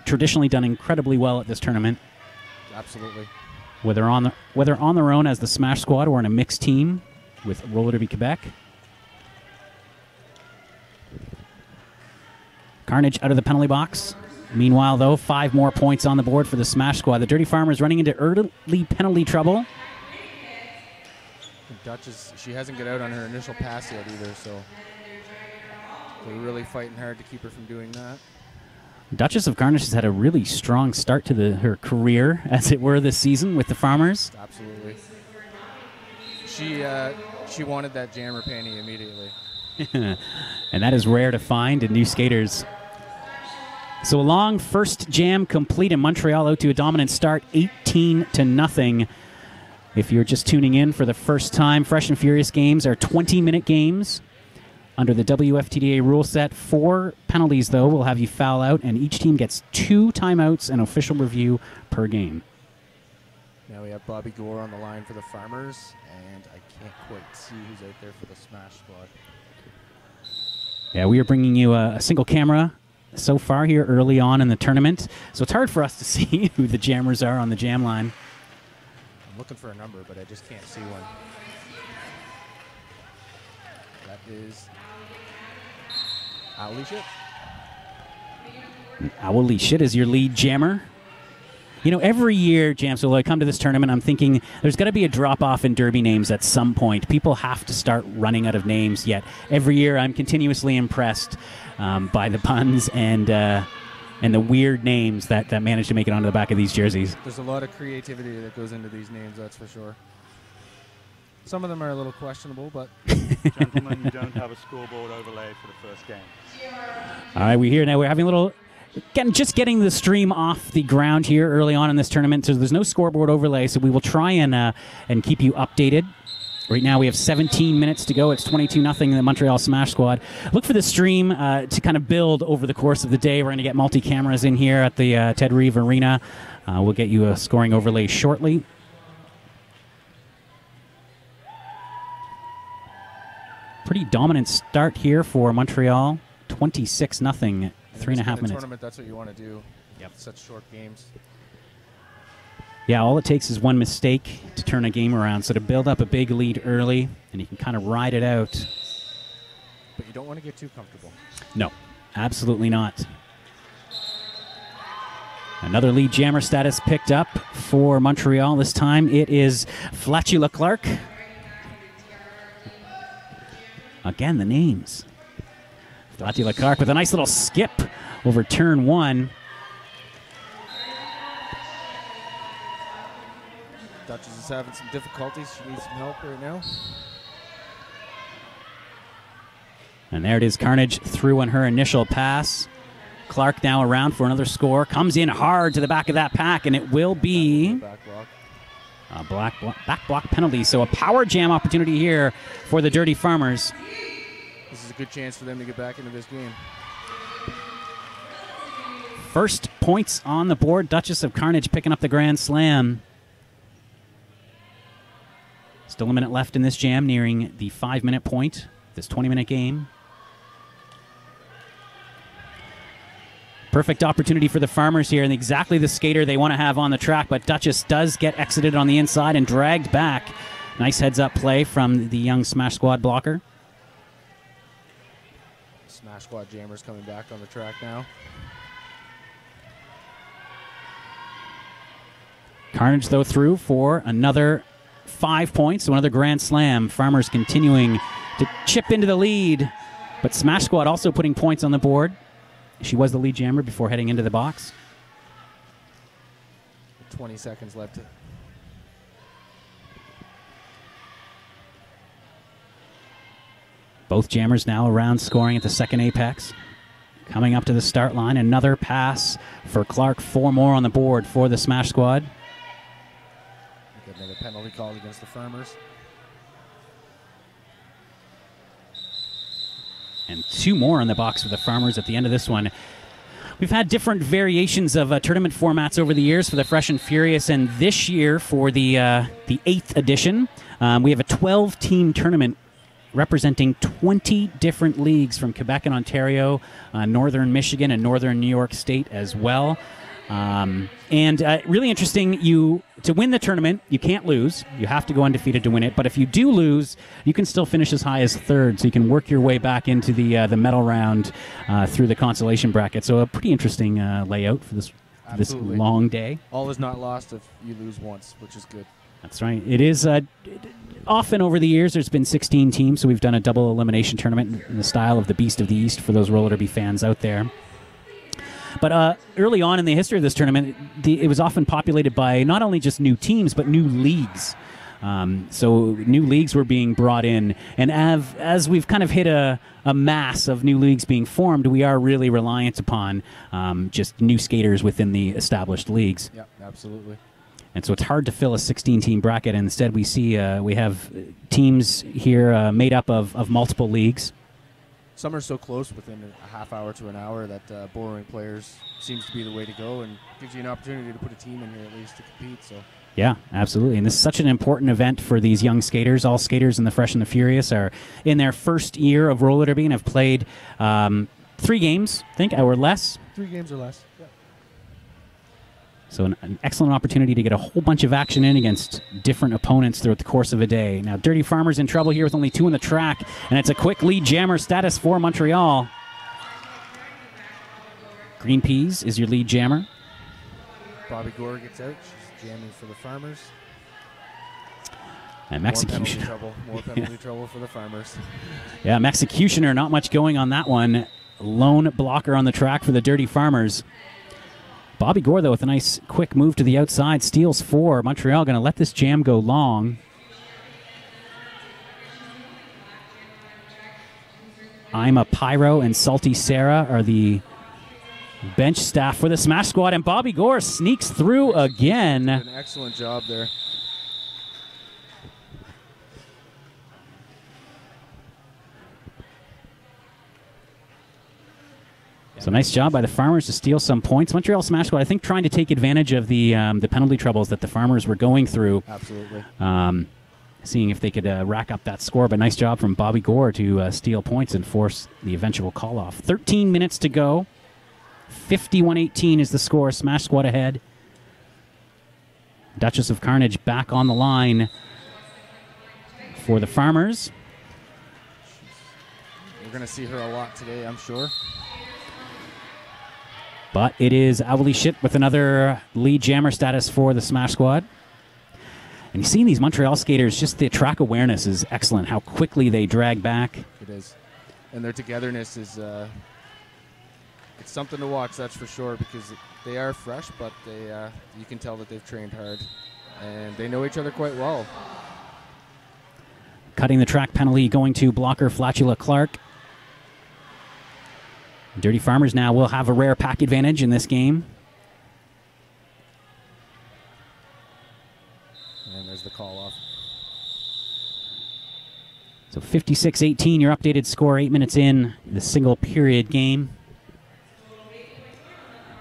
traditionally done incredibly well at this tournament. Absolutely. Whether on their own as the Smash Squad or in a mixed team with Roller Derby Quebec. Carnage out of the penalty box. Meanwhile, though, 5 more points on the board for the Smash Squad. The Dirty Farmers running into early penalty trouble. Duchess, she hasn't got out on her initial pass yet either, so they're really fighting hard to keep her from doing that. Duchess of Carnage has had a really strong start to her career, as it were, this season with the Farmers. Absolutely. She wanted that jammer panty immediately. And that is rare to find in new skaters. So a long first jam complete, and Montreal out to a dominant start, 18-0. If you're just tuning in for the first time, Fresh and Furious games are 20-minute games. Under the WFTDA rule set, 4 penalties, though, will have you foul out, and each team gets 2 timeouts and official review per game. Now we have Bobby Gore on the line for the Farmers, and I can't quite see who's out there for the Smash Squad. Yeah, we are bringing you a single camera so far here early on in the tournament, so it's hard for us to see who the jammers are on the jam line. I'm looking for a number, but I just can't see one. That is Owly Shit. Owly Shit is your lead jammer. You know, every year, Jam, so when I come to this tournament, I'm thinking there's got to be a drop-off in derby names at some point. People have to start running out of names, yet every year I'm continuously impressed by the puns and the weird names that manage to make it onto the back of these jerseys. There's a lot of creativity that goes into these names, that's for sure. Some of them are a little questionable, but... Gentlemen, you don't have a scoreboard overlay for the first game. All right, we're here now. We're having a little... just getting the stream off the ground here early on in this tournament, so there's no scoreboard overlay, so we will try and keep you updated. Right now we have 17 minutes to go. It's 22-0 in the Montreal Smash Squad. Look for the stream to kind of build over the course of the day. We're going to get multi-cameras in here at the Ted Reeve Arena. We'll get you a scoring overlay shortly. Pretty dominant start here for Montreal. 26-0. 3.5 minutes. Tournament, that's what you want to do. Yep. Such short games. Yeah, all it takes is one mistake to turn a game around. So to build up a big lead early, and you can kind of ride it out. But you don't want to get too comfortable. No, absolutely not. Another lead jammer status picked up for Montreal. This time it is Flatula Clark. Again, the names. Flatula Clark with a nice little skip over turn 1. Duchess is having some difficulties. She needs some help right now. And there it is, Carnage through on her initial pass. Clark now around for another score. Comes in hard to the back of that pack, and it will be a back block penalty. So a power jam opportunity here for the Dirty Farmers. This is a good chance for them to get back into this game. First points on the board. Duchess of Carnage picking up the Grand Slam. Still a minute left in this jam, nearing the 5-minute point. This 20-minute game. Perfect opportunity for the Farmers here, and exactly the skater they want to have on the track, but Duchess does get exited on the inside and dragged back. Nice heads-up play from the young Smash Squad blocker. Smash Squad jammers coming back on the track now. Carnage, though, through for another 5 points, so another Grand Slam. Farmers continuing to chip into the lead, but Smash Squad also putting points on the board. She was the lead jammer before heading into the box. 20 seconds left. Both jammers now around scoring at the second apex. Coming up to the start line, another pass for Clark. 4 more on the board for the Smash Squad. Get another penalty called against the Farmers. And 2 more on the box for the Farmers at the end of this one. We've had different variations of tournament formats over the years for the Fresh and Furious, and this year for the 8th edition, we have a 12-team tournament representing 20 different leagues from Quebec and Ontario, northern Michigan and northern New York State as well. Really interesting, to win the tournament, you can't lose. You have to go undefeated to win it. But if you do lose, you can still finish as high as third. So you can work your way back into the medal round through the consolation bracket. So a pretty interesting layout for this long day. All is not lost if you lose once, which is good. That's right. It is often over the years there's been 16 teams, so we've done a double elimination tournament in the style of the Beast of the East for those roller derby fans out there. But early on in the history of this tournament, it was often populated by not only just new teams, but new leagues. So new leagues were being brought in. And as we've kind of hit a mass of new leagues being formed, we are really reliant upon just new skaters within the established leagues. Yeah, absolutely. And so it's hard to fill a 16-team bracket. Instead, we see we have teams here made up of multiple leagues. Some are so close within a half hour to an hour that borrowing players seems to be the way to go and gives you an opportunity to put a team in here at least to compete. So. Yeah, absolutely. And this is such an important event for these young skaters. All skaters in the Fresh and the Furious are in their first year of roller derby and have played 3 games, I think, or less. 3 games or less, yeah. So an excellent opportunity to get a whole bunch of action in against different opponents throughout the course of a day. Now, Dirty Farmer's in trouble here with only 2 on the track, and it's a quick lead jammer status for Montreal. Green Peas is your lead jammer. Bobby Gore gets out. She's jamming for the Farmers. And Executioner. More penalty trouble for the Farmers. Yeah, Executioner, not much going on that one. Lone blocker on the track for the Dirty Farmers. Bobby Gore, though, with a nice quick move to the outside, steals 4. Montreal going to let this jam go long. I'm a Pyro and Salty Sarah are the bench staff for the Smash Squad, and Bobby Gore sneaks through again. An excellent job there. So nice job by the Farmers to steal some points. Montreal Smash Squad, I think, trying to take advantage of the penalty troubles that the Farmers were going through. Absolutely. Seeing if they could rack up that score. But nice job from Bobby Gore to steal points and force the eventual call-off. 13 minutes to go. 51-18 is the score. Smash Squad ahead. Duchess of Carnage back on the line for the Farmers. We're going to see her a lot today, I'm sure. But it is Owly Shit with another lead jammer status for the Smash Squad. And you've seen these Montreal skaters, just the track awareness is excellent, how quickly they drag back. It is. And their togetherness is it's something to watch, that's for sure, because they are fresh, but they you can tell that they've trained hard. And they know each other quite well. Cutting the track penalty going to blocker Flatula Clark. Dirty Farmers now will have a rare pack advantage in this game. And there's the call-off. So 56-18, your updated score 8 minutes in the single period game.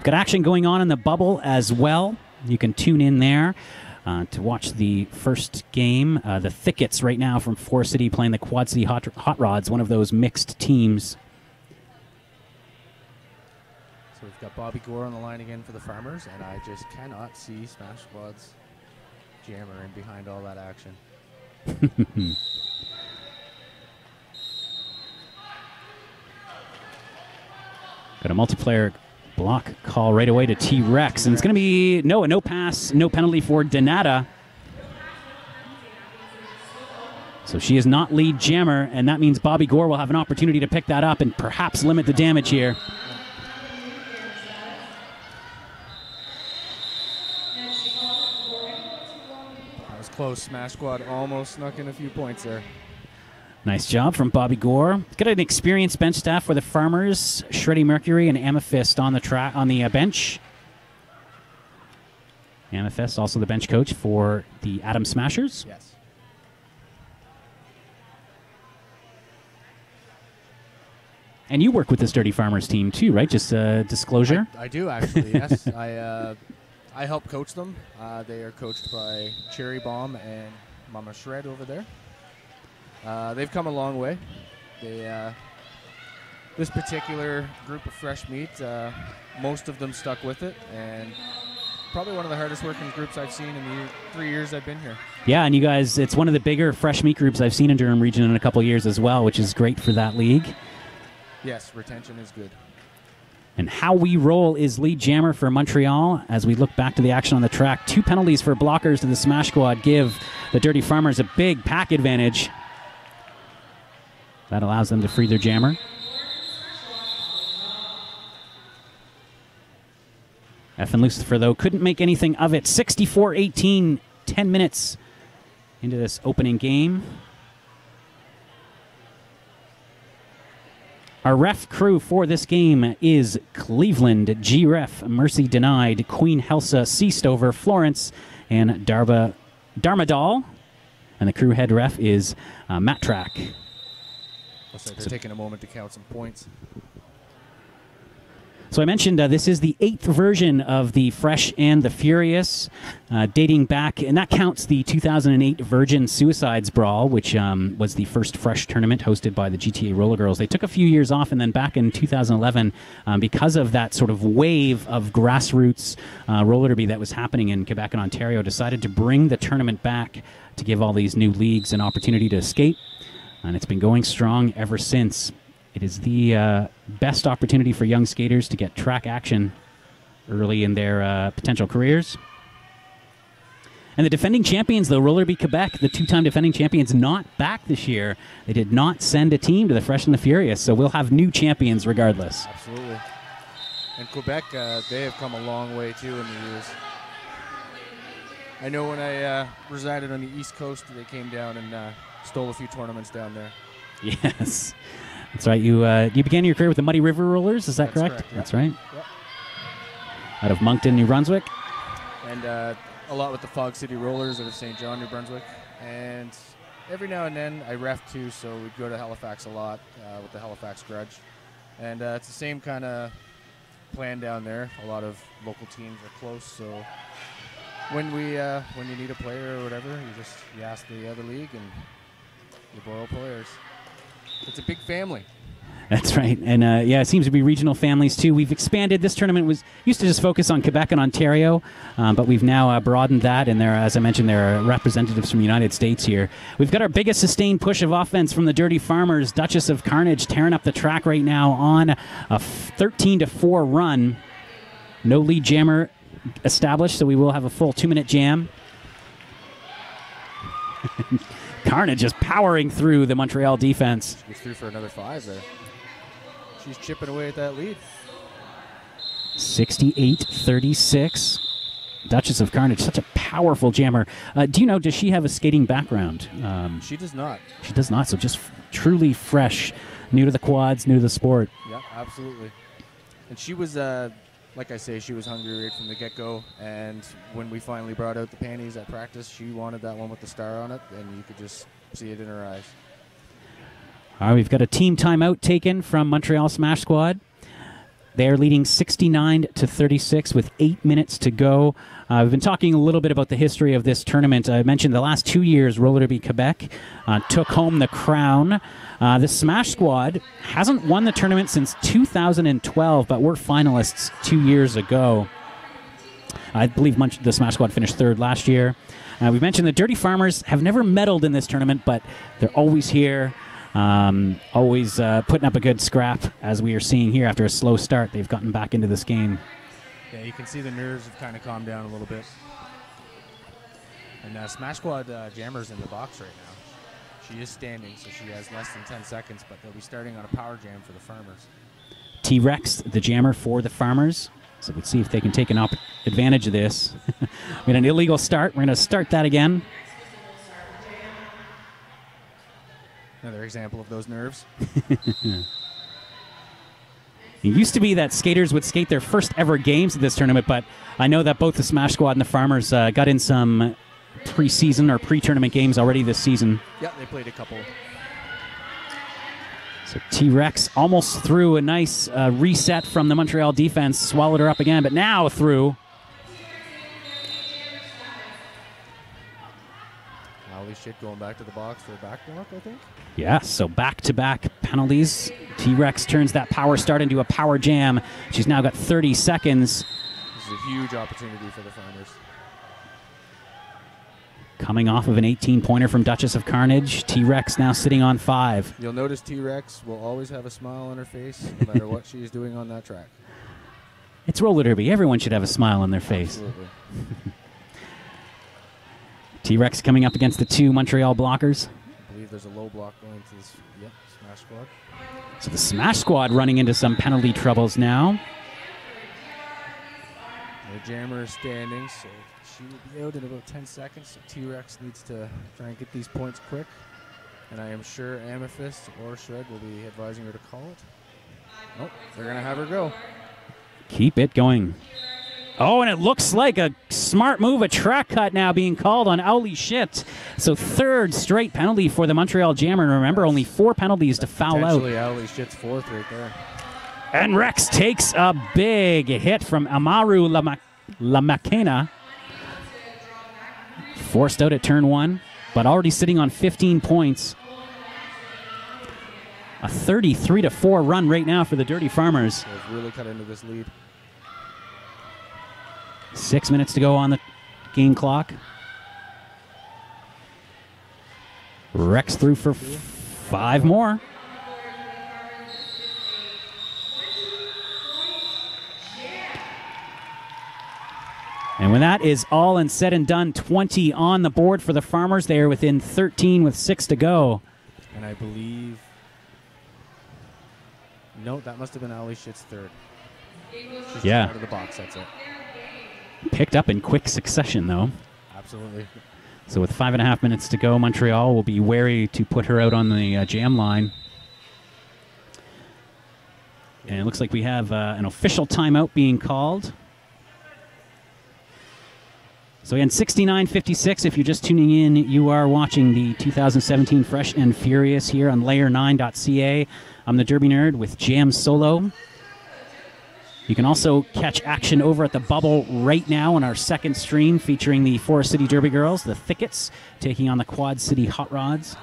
Got action going on in the bubble as well. You can tune in there to watch the first game. The Thickets right now from Forest City playing the Quad City Hot Rods, one of those mixed teams. So we've got Bobby Gore on the line again for the Farmers, and I just cannot see Smash Squad's jammer in behind all that action. Got a multiplayer block call right away to T-Rex, and it's going to be no pass, no penalty for Donata. So she is not lead jammer, and that means Bobby Gore will have an opportunity to pick that up and perhaps limit the damage here. That was close. Smash Squad almost snuck in a few points there. Nice job from Bobby Gore. Got an experienced bench staff for the Farmers, Shreddy Mercury and Amethyst on the bench. Amethyst also the bench coach for the Atom Smashers. Yes. And you work with this Dirty Farmers team too, right? Just disclosure. I do actually. Yes. I help coach them. They are coached by Cherry Bomb and Mama Shred over there. They've come a long way. This particular group of fresh meat, most of them stuck with it, and probably one of the hardest working groups I've seen in the 3 years I've been here. Yeah, and you guys, it's one of the bigger fresh meat groups I've seen in Durham Region in a couple years as well, which is great for that league. Yes, retention is good. And How We Roll is lead jammer for Montreal. As we look back to the action on the track, 2 penalties for blockers to the Smash Squad give the Dirty Farmers a big pack advantage. That allows them to free their jammer. F and Lucifer, though, couldn't make anything of it. 64-18, 10 minutes into this opening game. Our ref crew for this game is Cleveland, G-Ref, Mercy Denied, Queen Helsa, Seastover, Florence, and Darmadal. And the crew head ref is Matt Track. Looks like they're taking a moment to count some points. So I mentioned this is the 8th version of the Fresh and the Furious, dating back, and that counts the 2008 Virgin Suicides Brawl, which was the first Fresh tournament hosted by the GTA RollerGirls. They took a few years off, and then back in 2011, because of that sort of wave of grassroots roller derby that was happening in Quebec and Ontario, decided to bring the tournament back to give all these new leagues an opportunity to skate, and it's been going strong ever since. It is the best opportunity for young skaters to get track action early in their potential careers. And the defending champions, though, Roller Derby Quebec, the 2-time defending champions, not back this year. They did not send a team to the Fresh and the Furious, so we'll have new champions regardless. Absolutely. And Quebec, they have come a long way, too, in the years. I know when I resided on the East Coast, they came down and stole a few tournaments down there. Yes. That's right. You began your career with the Muddy River Rollers, is that correct? Yeah. That's right. Yep. Out of Moncton, New Brunswick. And a lot with the Fog City Rollers out of St. John, New Brunswick. And every now and then I ref too, so we'd go to Halifax a lot with the Halifax Grudge. And it's the same kind of plan down there. A lot of local teams are close, so when you need a player or whatever, you ask the other league and you borrow players. It's a big family. That's right. And yeah, it seems to be regional families too. We've expanded. This tournament used to just focus on Quebec and Ontario, but we've now broadened that. And there, as I mentioned, there are representatives from the United States here. We've got our biggest sustained push of offense from the Dirty Farmers. Duchess of Carnage tearing up the track right now on a 13-4 run. No lead jammer established, so we will have a full 2-minute jam. Carnage is powering through the Montreal defense. She gets through for another 5 there. She's chipping away at that lead. 68-36. Duchess of Carnage, such a powerful jammer. Do you know, does she have a skating background? She does not. She does not, so just truly fresh, new to the quads, new to the sport. Yeah, absolutely. And she was, like I say, she was hungry right from the get-go, and when we finally brought out the panties at practice, she wanted that one with the star on it, and you could just see it in her eyes. All right, we've got a team timeout taken from Montreal Smash Squad. They're leading 69-36 with 8 minutes to go. We've been talking a little bit about the history of this tournament. I mentioned the last 2 years, Roller Derby Quebec took home the crown. The Smash Squad hasn't won the tournament since 2012, but were finalists 2 years ago. I believe the Smash Squad finished 3rd last year. We mentioned the Dirty Farmers have never medaled in this tournament, but they're always here. Always putting up a good scrap, as we are seeing here after a slow start. They've gotten back into this game. Yeah, you can see the nerves have kind of calmed down a little bit. And Smash Squad jammer's in the box right now. She is standing, so she has less than 10 seconds, but they'll be starting on a power jam for the Farmers. T-Rex, the jammer for the Farmers. So let's see if they can take an advantage of this. We had an illegal start. We're going to start that again. Another example of those nerves. It used to be that skaters would skate their first ever games at this tournament, but I know that both the Smash Squad and the Farmers got in some pre-season or pre-tournament games already this season. Yeah, they played a couple. So T-Rex almost through a nice reset from the Montreal defense, swallowed her up again, but now through. Well, Ali Shit going back to the box for a back block, I think. Yeah, so back-to-back penalties. T-Rex turns that power start into a power jam. She's now got 30 seconds. This is a huge opportunity for the Farmers. Coming off of an 18-pointer from Duchess of Carnage, T-Rex now sitting on 5. You'll notice T-Rex will always have a smile on her face, no matter what she's doing on that track. It's roller derby. Everyone should have a smile on their face. Absolutely. T-Rex coming up against the 2 Montreal blockers. I believe there's a low block going to this Smash Squad. So the Smash Squad running into some penalty troubles now. The jammer is standing, so she will be out in about 10 seconds. So T-Rex needs to try and get these points quick. And I am sure Amethyst or Shred will be advising her to call it. Nope, they're going to have her go. Keep it going. Oh, and it looks like a smart move, a track cut now being called on Owly Shit. So 3rd straight penalty for the Montreal Jammer. And remember, only 4 penalties to foul out. Potentially Owly Shit's 4th right there. And Rex takes a big hit from Amaru Lamakena. Forced out at turn 1, but already sitting on 15 points. A 33-4 run right now for the Dirty Farmers. They've really cut into this lead. 6 minutes to go on the game clock. Rex through for 5 more. And when that is all and said and done, 20 on the board for the Farmers. They are within 13 with 6 to go. And I believe... No, that must have been Ali Shit's 3rd. She's Yeah. out of the box, that's it. Picked up in quick succession, though. Absolutely. So with 5.5 minutes to go, Montreal will be wary to put her out on the jam line. And it looks like we have an official timeout being called. So again, 69-56. If you're just tuning in, you are watching the 2017 Fresh and Furious here on layer9.ca. I'm the Derby Nerd with Jam Solo. You can also catch action over at the Bubble right now on our 2nd stream featuring the Forest City Derby Girls, the Thickets, taking on the Quad City Hot Rods.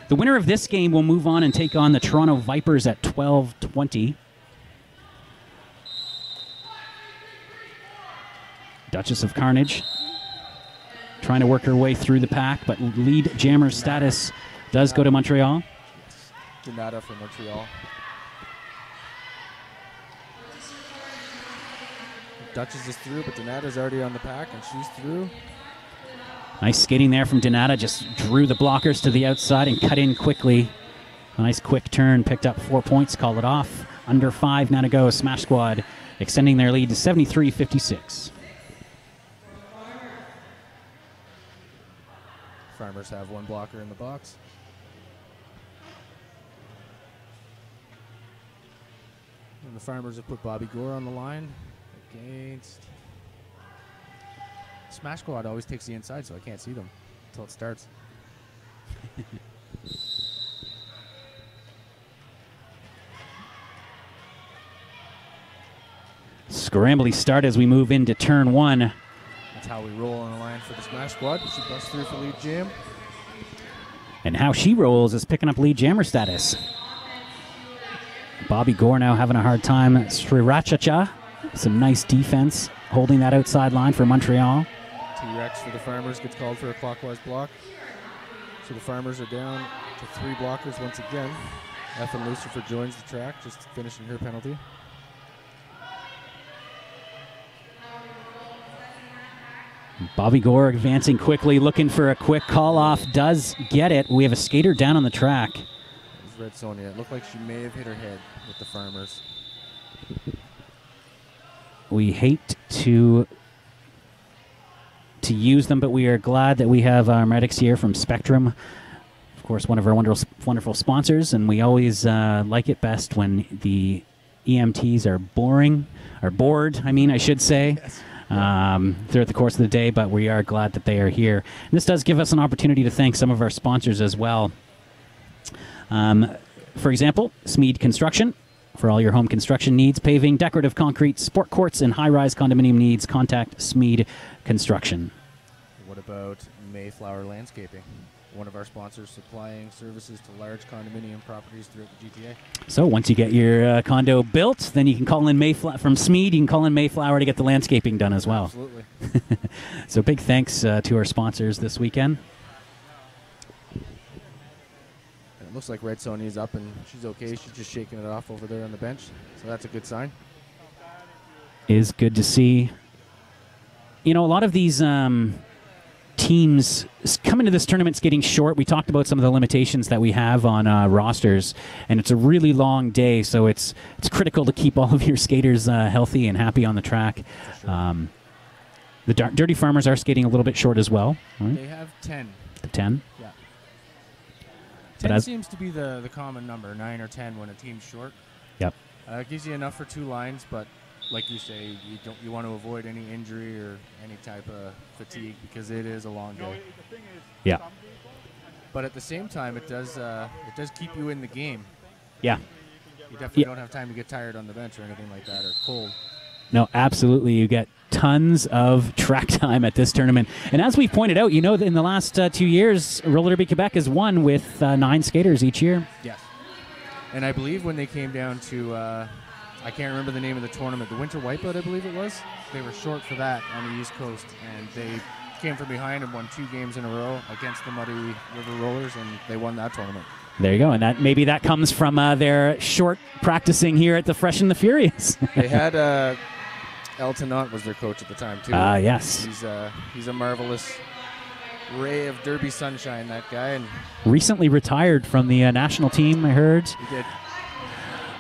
The winner of this game will move on and take on the Toronto Vipers at 12:20. Duchess of Carnage trying to work her way through the pack, but lead jammer status does go to Montreal. Donata for Montreal. Duchess is through, but Donata's already on the pack, and she's through. Nice skating there from Donata. Just drew the blockers to the outside and cut in quickly. A nice quick turn, picked up 4 points, call it off. Under 5 now to go. Smash Squad extending their lead to 73-56. Farmers have 1 blocker in the box. And the Farmers have put Bobby Gore on the line against... Smash Squad always takes the inside, so I can't see them until it starts. Scrambly start as we move into turn 1. That's how we roll on the line for the Smash Squad. She busts through for lead jam. And how she rolls is picking up lead jammer status. Bobby Gore now having a hard time. Srirachacha, some nice defense, holding that outside line for Montreal. T-Rex for the Farmers gets called for a clockwise block. So the Farmers are down to 3 blockers once again. Ethan Lucifer joins the track, just finishing her penalty. Bobby Gore advancing quickly, looking for a quick call-off. Does get it. We have a skater down on the track. There's Red Sonia. It looked like she may have hit her head with the Farmers. We hate to use them, but we are glad that we have our medics here from Spectrum. Of course, one of our wonderful sponsors, and we always like it best when the EMTs are bored, I should say. Yes. Throughout the course of the day, but we are glad that they are here. And this does give us an opportunity to thank some of our sponsors as well. For example, Smead Construction. For all your home construction needs, paving, decorative concrete, sport courts, and high-rise condominium needs, contact Smead Construction. What a about Mayflower Landscaping, one of our sponsors supplying services to large condominium properties throughout the GTA. So once you get your condo built, then you can call in Mayflower from Smead. You can call in Mayflower to get the landscaping done as well. Absolutely. So big thanks to our sponsors this weekend. It looks like Red Sonia's up and she's okay. She's just shaking it off over there on the bench. So that's a good sign. Is good to see. You know, a lot of these teams coming to this tournament's getting short. We talked about some of the limitations that we have on rosters, and it's a really long day, so it's critical to keep all of your skaters healthy and happy on the track. Sure. The Dirty Farmers are skating a little bit short as well. Right? They have 10. 10? Yeah. 10 seems to be the common number, 9 or 10 when a team's short. Yep. It gives you enough for 2 lines, but like you say, you want to avoid any injury or any type of fatigue because it is a long day. Yeah. But at the same time, it does keep you in the game. Yeah. You definitely don't have time to get tired on the bench or anything like that or cold. No, absolutely. You get tons of track time at this tournament. And as we've pointed out, you know, in the last 2 years, Roller Derby Quebec has won with 9 skaters each year. Yes. And I believe when they came down to, I can't remember the name of the tournament, the Winter Wipeout, I believe it was, they were short for that on the East Coast. And they came from behind and won 2 games in a row against the Muddy River Rollers, and they won that tournament. There you go, and maybe that comes from their short practicing here at the Fresh and the Furious. They had Elton Knott was their coach at the time too. Yes. He's a marvelous ray of derby sunshine, that guy, and recently retired from the national team, I heard. He did.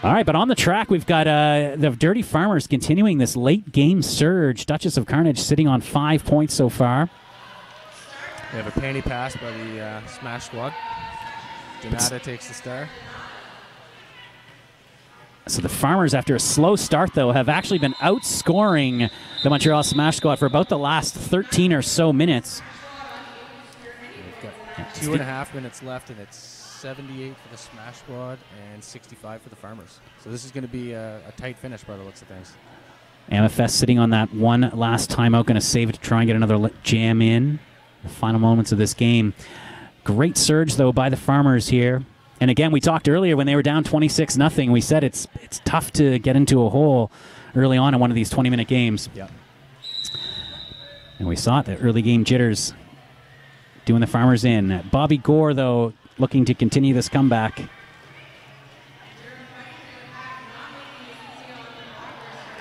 All right, but on the track, we've got the Dirty Farmers continuing this late game surge. Duchess of Carnage sitting on 5 points so far. They have a panty pass by the Smash Squad. Donata takes the star. So the Farmers, after a slow start, though, have actually been outscoring the Montreal Smash Squad for about the last 13 or so minutes. We've got 2.5 minutes left, and it's 78 for the Smash Squad and 65 for the Farmers. So this is going to be a tight finish by the looks of things. Amifest sitting on that one last timeout, going to save it to try and get another jam in. The final moments of this game. Great surge, though, by the Farmers here. And again, we talked earlier when they were down 26-0. We said it's tough to get into a hole early on in one of these 20-minute games. Yep. And we saw it, the early game jitters doing the Farmers in. Bobby Gore, though, looking to continue this comeback.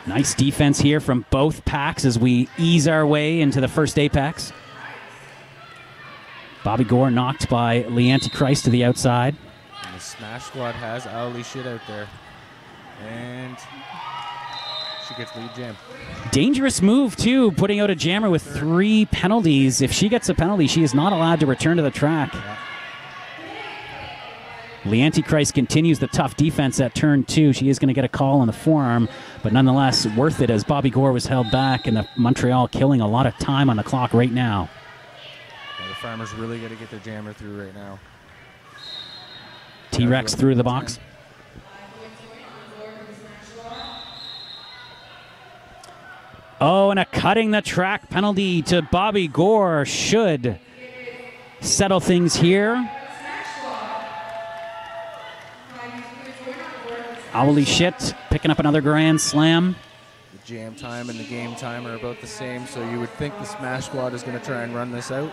Nice defense here from both packs as we ease our way into the first apex. Bobby Gore knocked by Lee Antichrist to the outside. And the Smash Squad has Ali shit out there. And she gets lead jam. Dangerous move, too, putting out a jammer with 3 penalties. If she gets a penalty, she is not allowed to return to the track. Yeah. Lee Antichrist continues the tough defense at turn 2. She is going to get a call on the forearm, but nonetheless worth it as Bobby Gore was held back and the Montreal killing a lot of time on the clock right now. Yeah, the Farmers really got to get their jammer through right now. T-Rex through the box. Oh, and a cutting the track penalty to Bobby Gore should settle things here. Holy shit, picking up another grand slam. The jam time and the game time are about the same, so you would think the Smash Squad is going to try and run this out.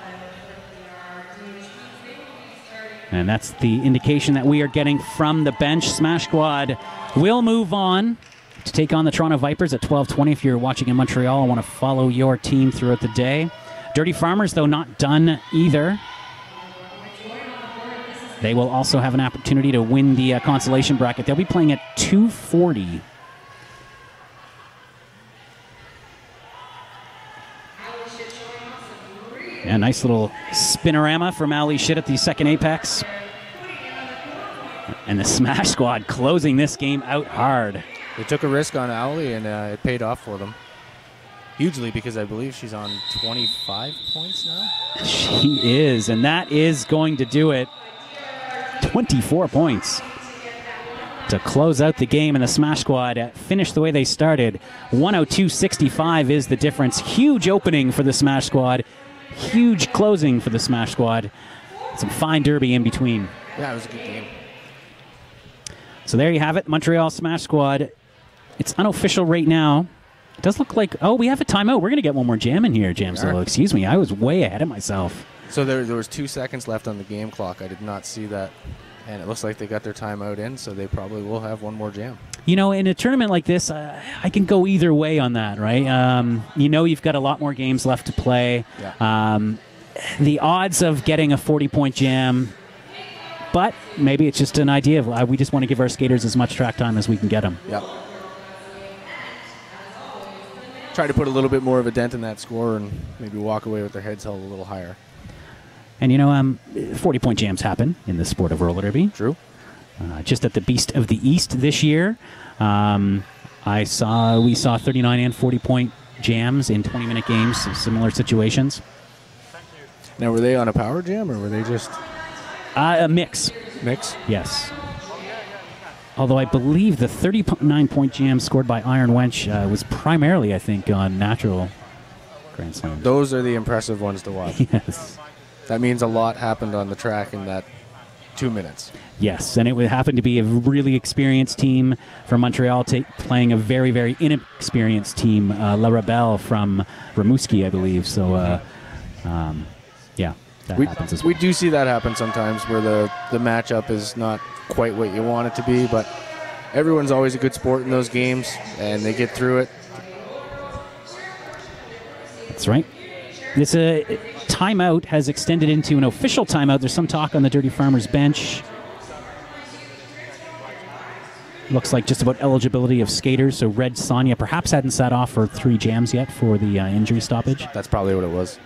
And that's the indication that we are getting from the bench. Smash Squad will move on to take on the Toronto Vipers at 12:20. If you're watching in Montreal and want to follow your team throughout the day. Dirty Farmers, though, not done either. They will also have an opportunity to win the Consolation Bracket. They'll be playing at 2:40. Yeah, nice little spinorama from Ali Shit at the second apex. And the Smash Squad closing this game out hard. They took a risk on Ali, and it paid off for them. Hugely, because I believe she's on 25 points now. She is, and that is going to do it. 24 points to close out the game, and the Smash Squad finished the way they started. 102-65 is the difference. Huge opening for the Smash Squad. huge closing for the Smash Squad. Some fine derby in between. Yeah, it was a good game. So there you have it, Montreal Smash Squad. It's unofficial right now. It does look like, oh, we have a timeout. We're going to get one more jam in here, Jam Solo. Excuse me, I was way ahead of myself. So there was 2 seconds left on the game clock. I did not see that. And it looks like they got their timeout in, so they probably will have one more jam. You know, in a tournament like this, I can go either way on that, right? You know you've got a lot more games left to play. Yeah. The odds of getting a 40-point jam, but maybe it's just an idea of we just want to give our skaters as much track time as we can get them. Yep. Try to put a little bit more of a dent in that score and maybe walk away with their heads held a little higher. And, you know, 40-point jams happen in the sport of roller derby. True. Just at the Beast of the East this year, we saw 39 and 40-point jams in 20-minute games, similar situations. Now, were they on a power jam or were they just a mix? Mix? Yes. Although I believe the 39-point jam scored by Iron Wench was primarily, I think, on natural Grand Slams. Those are the impressive ones to watch. Yes. That means a lot happened on the track in that 2 minutes. Yes, and it would happen to be a really experienced team from Montreal playing a very, very inexperienced team, La Rebelle from Rimouski, I believe. So, yeah, that happens as well. We do see that happen sometimes where the matchup is not quite what you want it to be, but everyone's always a good sport in those games, and they get through it. That's right. This timeout has extended into an official timeout. There's some talk on the Dirty Farmers bench. Looks like just about eligibility of skaters. So Red Sonia perhaps hadn't sat off for 3 jams yet for the injury stoppage. That's probably what it was.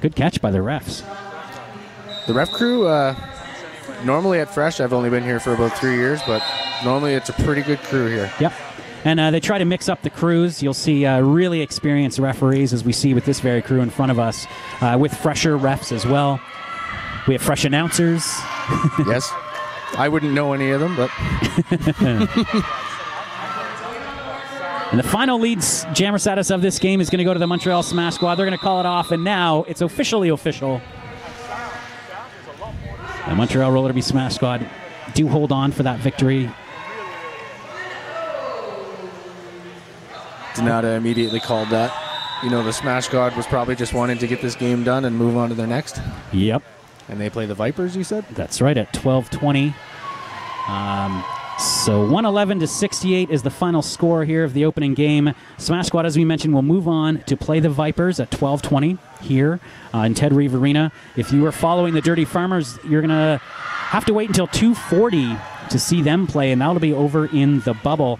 Good catch by the refs. The ref crew, normally at Fresh, I've only been here for about 3 years, but normally it's a pretty good crew here. Yep. And they try to mix up the crews. You'll see really experienced referees, as we see with this very crew in front of us, with fresher refs as well. We have fresh announcers. Yes. I wouldn't know any of them, but... And the final leads jammer status of this game is going to go to the Montreal Smash Squad. They're going to call it off, and now it's officially official. The Montreal Roller Derby Smash Squad do hold on for that victory. Donata immediately called that. You know, the Smash Squad was probably just wanting to get this game done and move on to their next. Yep. And they play the Vipers, you said? That's right, at 12:20. So 111-68 is the final score here of the opening game. Smash Squad, as we mentioned, will move on to play the Vipers at 12:20 here in Ted Reeve Arena. If you are following the Dirty Farmers, you're going to have to wait until 2:40 to see them play, and that'll be over in the bubble.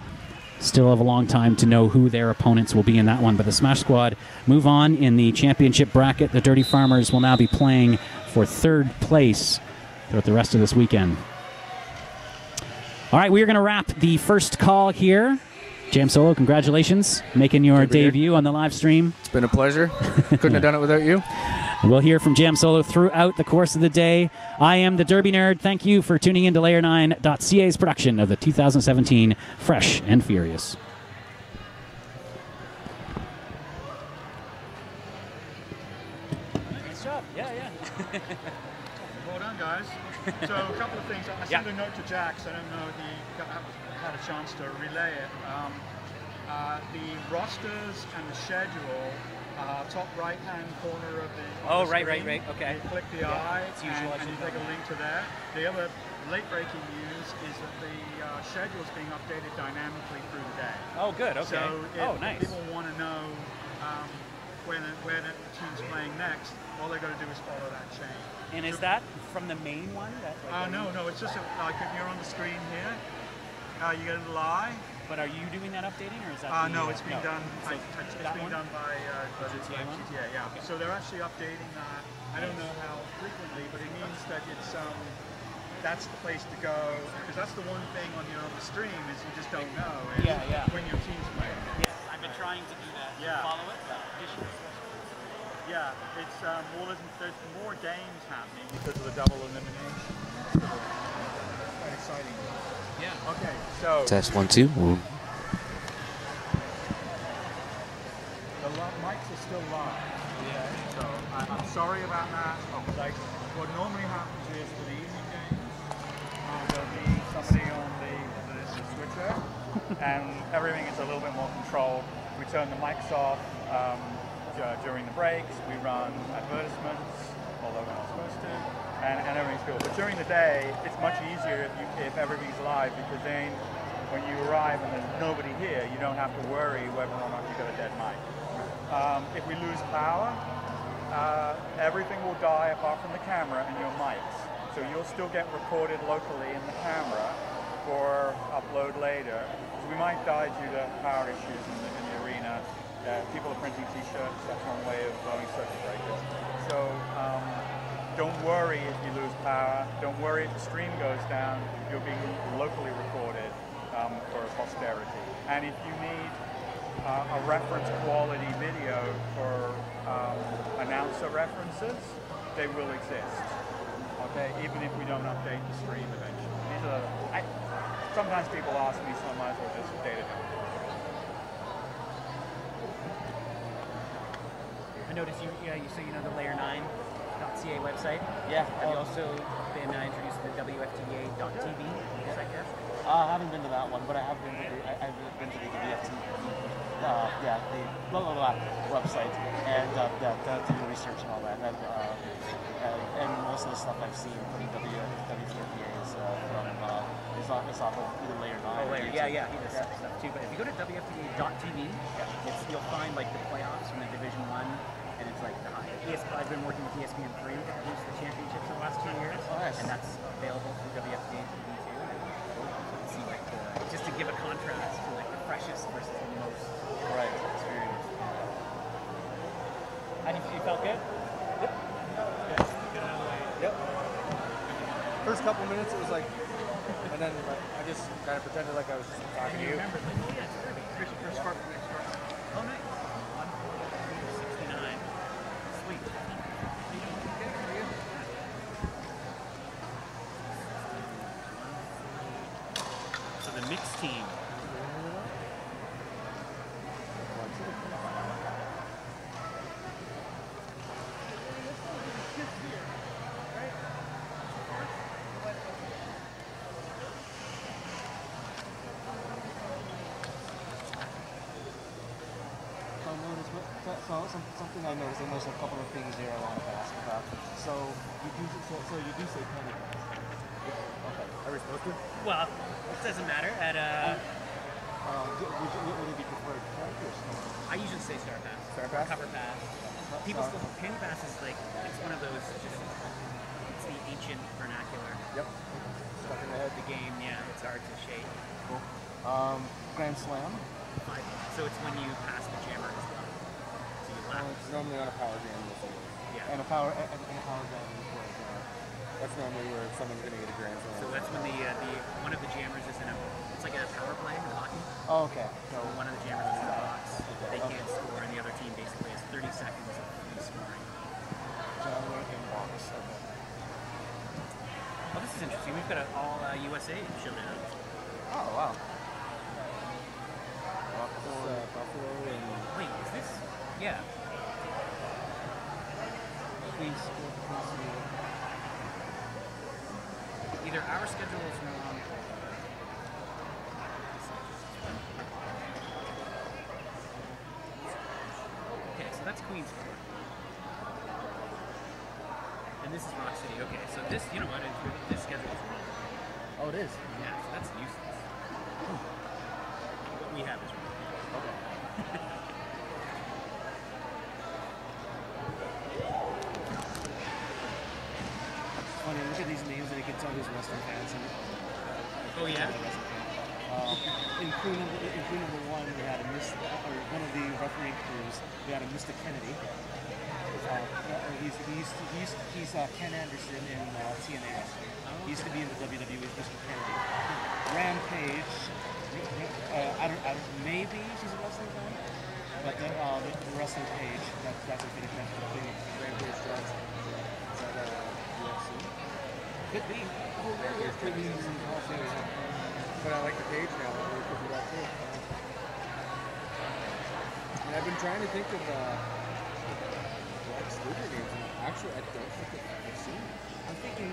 Still have a long time to know who their opponents will be in that one. But the Smash Squad move on in the championship bracket. The Dirty Farmers will now be playing for 3rd place throughout the rest of this weekend. All right, we are going to wrap the first call here. Jam Solo, congratulations, making your debut on the live stream. It's been a pleasure. Couldn't have done it without you. We'll hear from Jam Solo throughout the course of the day. I am the Derby Nerd. Thank you for tuning in to Layer9.ca's production of the 2017 Fresh and Furious. Nice job. Yeah. Well done, guys. So a couple of things. I sent a note to Jax. I don't know if he had a chance to relay it. The rosters and the schedule, top right-hand corner of the screen. Right. Okay. You click the eye, and you take a link to that. The other late-breaking news is that the schedule is being updated dynamically through the day. Oh, good. Okay. So if nice. people want to know where the team's playing next, all they've got to do is follow that chain. And is that from the main one? No, it's just like if you're on the screen here, you get a little eye. But are you doing that updating, or is that? No, it's being done. So It's being done by GTA one? GTA, yeah. Okay. So they're actually updating that. I don't know how frequently, but it means that it's that's the place to go, because that's the one thing on the stream is you just don't know when your team's playing. Yes, I've been trying to do that. Yeah. Follow it. Yeah, it's there's more games happening because of the double elimination. Quite exciting. Yeah. Okay. So Test 1, 2. the mics are still live. Yeah. So I'm sorry about that. Like, what normally happens is for the evening games, there'll be somebody on the switcher, and everything is a little bit more controlled. We turn the mics off during the breaks. We run advertisements, although we're not supposed to, and everything's cool. But during the day, it's much easier if everything's live, because then when you arrive and there's nobody here, you don't have to worry whether or not you've got a dead mic. If we lose power, everything will die apart from the camera and your mics. So you'll still get recorded locally in the camera for upload later. So we might die due to power issues in the arena. People are printing t-shirts, that's one way of blowing circuit breakers. So don't worry if you lose power. Don't worry if the stream goes down. You're being locally recorded for posterity. And if you need a reference quality video for announcer references, they will exist. Okay, even if we don't update the stream eventually. These are, sometimes people ask me, so I might as well just data them. I noticed you know the layer9.ca website. Yeah. Have you also been introduced to the WFTA.tv site yet? I haven't been to that one, but I have been to the WFTA. The website, and to do research and all that. And most of the stuff I've seen from WFTA is off of either Layer 9. Oh, Layer, yeah, he does stuff too. But if you go to WFTA.tv, you'll find like the playoffs from the Division 1, and it's like I've been working with ESPN3 to produce the championships for the last 2 years, and that's available through WFTA TV too. So you can see like just to give a contrast to like the freshest versus the most experience. And you felt good? Yep. Good. Get out of the way. Yep. First couple minutes, it was like, and then I just kind of pretended like I was just talking to you. Remember, like, oh yeah, it's Kirby. First part. Oh, nice. 69. Sweet. So the mixed team. Something I noticed a couple of things here I want to ask about. So you do say penny pass. Okay. Are we supposed to? Well, it doesn't matter. At would it be preferred character or star? I usually say star pass. Star pass? Cover pass. People still penny pass is like it's one of those it's the ancient vernacular. Yep. Stuck in the head. The game, yeah, it's hard to shake. Cool. Grand Slam. 5. So it's when you pass the jammer as well. So you lap. It's normally on a power jam. Yeah. And a power jam is where That's normally where someone's going to get a grand slam. So that's when the one of the jammers is in it's like a power play in hockey. Oh, okay. So one of the jammers is in the box. They can't score, and the other team basically has 30 seconds of free scoring. Jammer in box. Okay. Oh, this is interesting. We've got an all USA showdown. Oh, wow. Buffalo and... Wait, is this? Yeah. Queen's Either our schedule is wrong. Okay, so that's Queensport. And this is Rock City. Okay, so this, you know what? This schedule is wrong. Oh, it is? Yeah, so that's useless. What we have is wrong. Okay. Funny, look at these names and you can tell who's Western fans. Oh, yeah? In crew number 1, we had one of the refereeing crews, we had a Mr. Kennedy. He's Ken Anderson in TNA wrestling. He used to be in the WWE as Mr. Kennedy. Rampage, maybe she's a wrestling fan, but the wrestling page, that's a big thing. Rampage Johnson. Is that UFC? Could be. Could be. But I like the page now. It could be that too. And I've been trying to think of Luger names. Actually, I don't think I've seen them. I'm thinking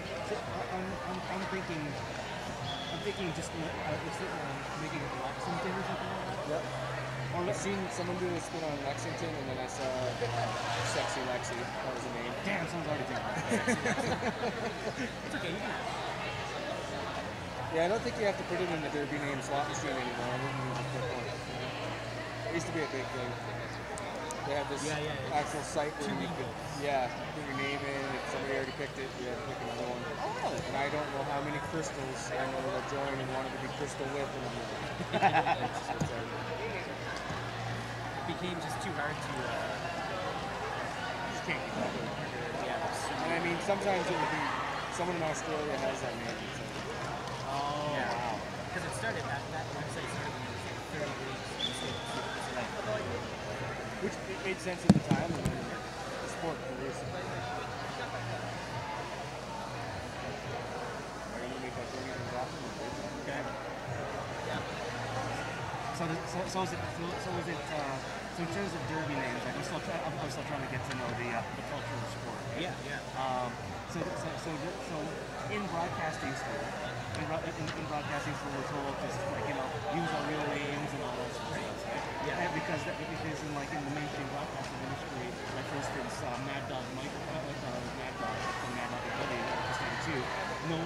just making it Lexington or something like that. Yep. I've seen someone do a spin on Lexington, and then I saw Sexy Lexi. That was the name. Damn, someone's already doing that. It's okay, you can have it. Yeah, I don't think you have to put it in the Derby name slot machine anymore. I wouldn't use it for one. It used to be a big thing. They have this actual site where you could, put your name in. If somebody already picked it, you had to pick another one. Oh. And I don't know how many crystals I know that joined and wanted to be crystal with, and I'm like, It became just too hard to. just can't keep up with it. And I mean, sometimes it would be someone in Australia has that name. So. Oh, yeah. Wow. Because it started, that website started when it was 30 weeks. Which it made sense at the time, and then the sport released it. Are you going to make that 30 and drop them? Okay. Yeah. So in terms of Derby names, like I'm still trying to get to know the culture of the sport. Right? Yeah. So in broadcasting school, we're told just like use our real names and all those things, right? Yeah. And because in the mainstream broadcasting industry, like for instance, Mad Dog Michael, Mad Dog from Mad Dog Ability, Orchestra 2. No,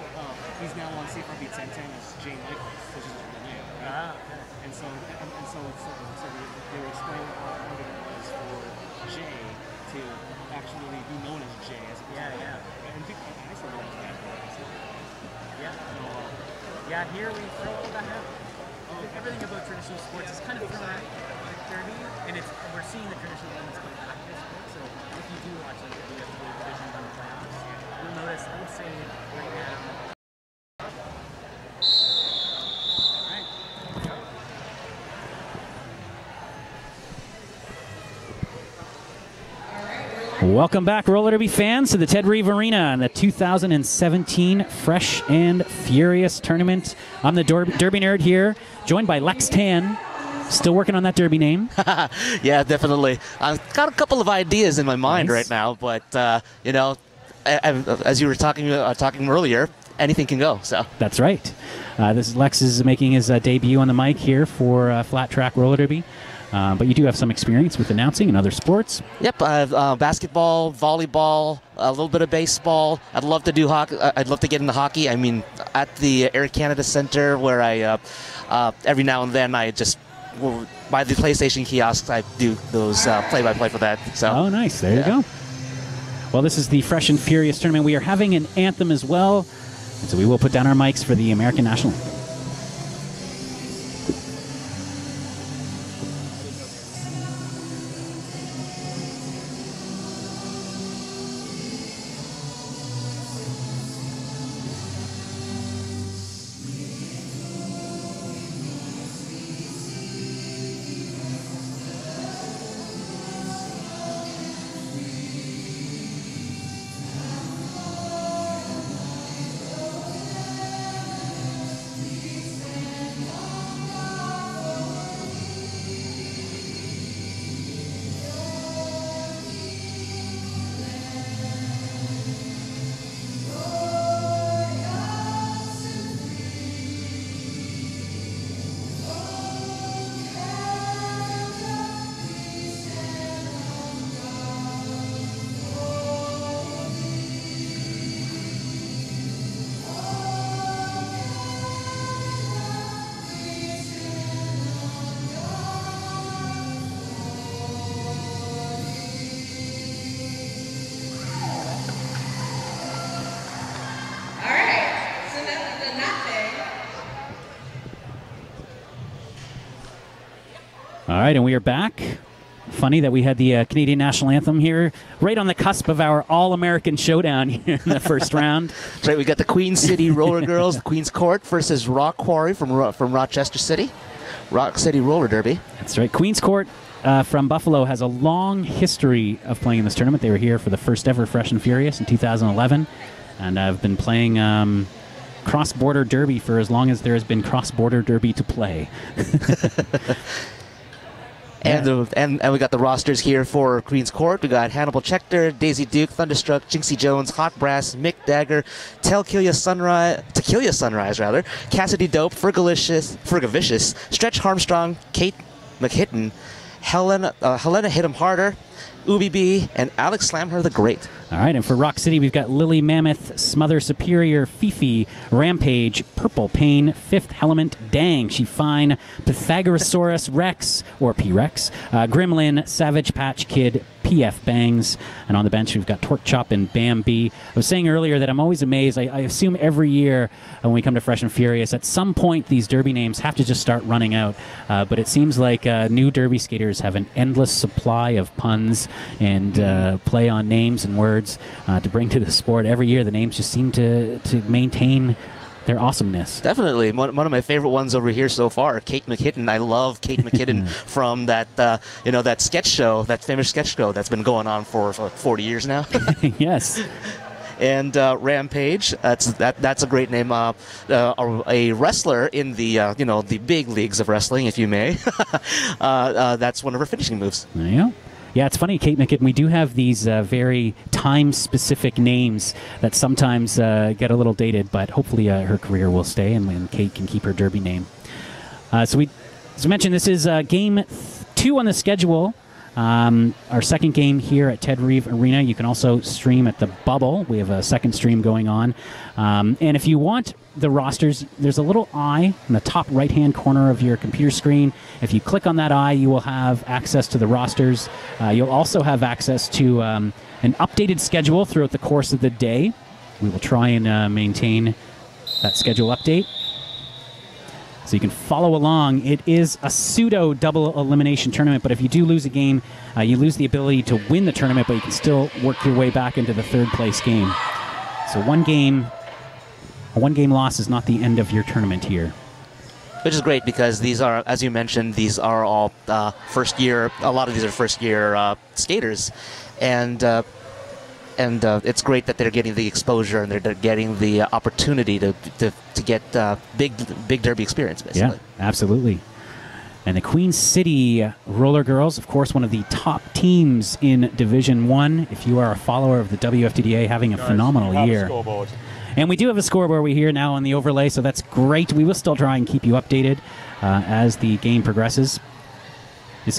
he's now on Safer Beat 1010 as Jay Michaels, which is his real name. Right? Okay. And so they were explaining how hard it was for Jay to actually be known as Jay as opposed to and people, I still know that. Yeah, here we throw all that out. Everything about traditional sports is kind of thrown out like Derby, and we're seeing the traditional elements come back to the sport. So if you do watch like the Division 1 playoffs, you'll notice, I would say right now. Welcome back, roller derby fans, to the Ted Reeve Arena and the 2017 Fresh and Furious Tournament. I'm the Derby nerd here, joined by Lex Tan. Still working on that Derby name. Yeah, definitely. I've got a couple of ideas in my mind Nice. right now, but as you were talking earlier, anything can go. So That's right. Lex is making his debut on the mic here for Flat Track Roller Derby. But you do have some experience with announcing in other sports. Yep, I have basketball, volleyball, a little bit of baseball. I'd love to do hockey. I'd love to get into hockey. I mean, at the Air Canada Centre, where I every now and then I just by the PlayStation kiosks, I do those play-by-play for that. So. Oh, nice. There you go. Well, this is the Fresh and Furious Tournament. We are having an anthem as well, and so we will put down our mics for the American National Anthem. All right, and we are back. Funny that we had the Canadian National Anthem here, right on the cusp of our All-American Showdown here in the first round. That's right, we got the Queen City RollerGirls, the Queen's Court versus Rock Quarry from Rochester City. Rock City Roller Derby. That's right. Queen's Court from Buffalo has a long history of playing in this tournament. They were here for the first ever Fresh and Furious in 2011, and I've been playing cross-border derby for as long as there has been cross-border derby to play. And, and we got the rosters here for Queen's Court. We got Hannibal Schechter, Daisy Duke, Thunderstruck, Jinxie Jones, Hot Brass, Mick Dagger, Tequila Sunrise, Cassidy Dope, Fergalicious, Stretch Armstrong, Kate McHitton, Helena Hit 'em Harder, Ubi B, and Alex Slamher the Great. All right, and for Rock City, we've got Lily Mammoth, Smother Superior, Fifi, Rampage, Purple Pain, Fifth Element, Dang, She Fine, Pythagorasaurus Rex, or P-Rex, Gremlin, Savage Patch Kid, PF Bangs, and on the bench we've got Torque Chop and Bambi. I was saying earlier that I'm always amazed. I assume every year when we come to Fresh and Furious, at some point these Derby names have to just start running out. But it seems like new Derby skaters have an endless supply of puns and play on names and words to bring to the sport. Every year the names just seem to maintain their awesomeness. Definitely. One of my favorite ones over here so far, Kate McHitton. I love Kate McHitton from that, that sketch show, that famous sketch show that's been going on for 40 years now. Yes. And Rampage, that's a great name. A wrestler in the the big leagues of wrestling, if you may. That's one of her finishing moves. There you go. Yeah, it's funny, Kate McKinnon, we do have these very time-specific names that sometimes get a little dated, but hopefully her career will stay and Kate can keep her Derby name. So we mentioned, this is game 2 on the schedule. Our second game here at Ted Reeve Arena. You can also stream at the Bubble. We have a second stream going on. And if you want the rosters, there's a little eye in the top right-hand corner of your computer screen. If you click on that eye, you will have access to the rosters. You'll also have access to an updated schedule throughout the course of the day. We will try and maintain that schedule update, so you can follow along. It is a pseudo double elimination tournament, but if you do lose a game, you lose the ability to win the tournament, but you can still work your way back into the third place game. So a one game loss is not the end of your tournament here. Which is great because these are, as you mentioned, these are all first year. A lot of these are first year skaters, and it's great that they're getting the exposure and they're getting the opportunity to get big Derby experience, basically. Yeah, absolutely. And the Queen City RollerGirls, of course, one of the top teams in Division 1. If you are a follower of the WFTDA, having a phenomenal year. And we do have a scoreboard we hear now on the overlay, so that's great. We will still try and keep you updated as the game progresses.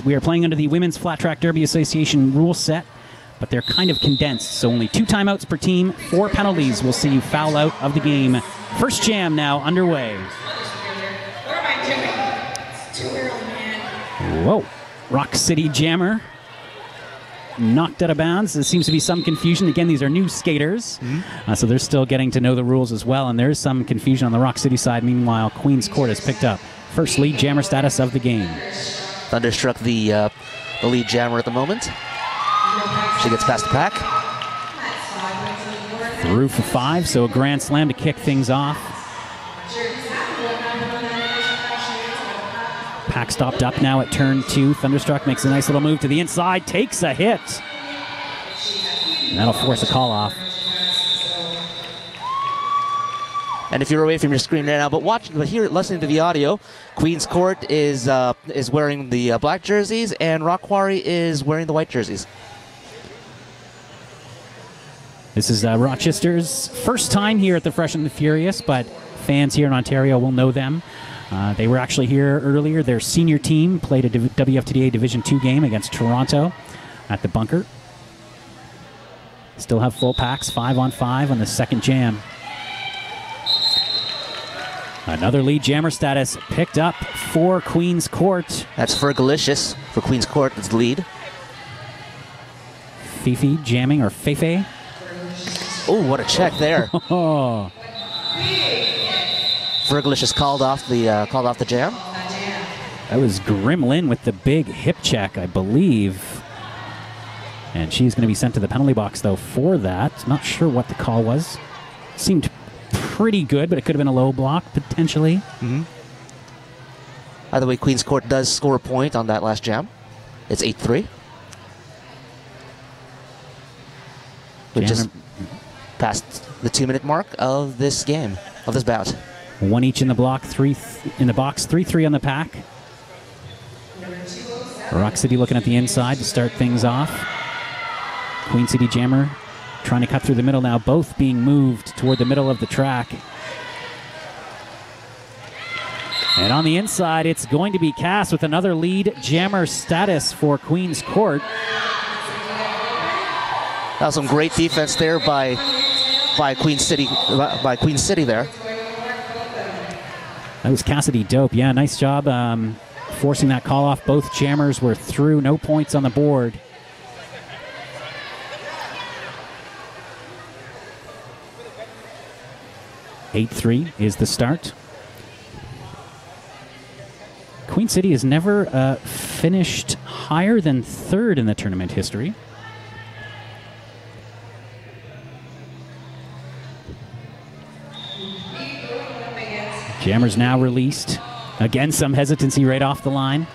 We are playing under the Women's Flat Track Derby Association rule set, but they're kind of condensed, so only 2 timeouts per team, 4 penalties will see you foul out of the game. First jam now underway. Whoa. Rock City Jammer knocked out of bounds. There seems to be some confusion. Again, these are new skaters, so they're still getting to know the rules as well, and there's some confusion on the Rock City side. Meanwhile, Queen's Court has picked up first lead jammer status of the game. Thunderstruck the lead jammer at the moment. She gets past the pack. Through for 5, so a grand slam to kick things off. Pack stopped up now at turn 2. Thunderstruck makes a nice little move to the inside, takes a hit. And that'll force a call off. And if you're away from your screen right now, but listening to the audio, Queen's Court is wearing the black jerseys, and Rock Quarry is wearing the white jerseys. This is Rochester's first time here at the Fresh and the Furious, but fans here in Ontario will know them. They were actually here earlier. Their senior team played a WFTDA Division 2 game against Toronto at the Bunker. Still have full packs, 5-on-5 on the second jam. Another lead jammer status picked up for Queen's Court. That's Fergalicious for Queen's Court. That's the lead. Fifi jamming, or Fefe. Oh, what a check there. Oh. Fergalicious called off the jam. That was Gremlin with the big hip check, I believe. And she's going to be sent to the penalty box, though, for that. Not sure what the call was. Seemed pretty good, but it could have been a low block, potentially. By the way, Queen's Court does score a point on that last jam. It's 8-3. Which is past the 2-minute mark of this game, of this bout. 1 each in the block, 3 in the box, 3-3 on the pack. Rock City looking at the inside to start things off. Queen City Jammer trying to cut through the middle now, both being moved toward the middle of the track. And on the inside, it's going to be Cass with another lead jammer status for Queen's Court. That was some great defense there by Queen City there. That was Cassidy Dope. Yeah, nice job forcing that call off. Both jammers were through, no points on the board. (8-3) is the start. Queen City has never finished higher than third in the tournament history. Jammers now released. Again, some hesitancy right off the line.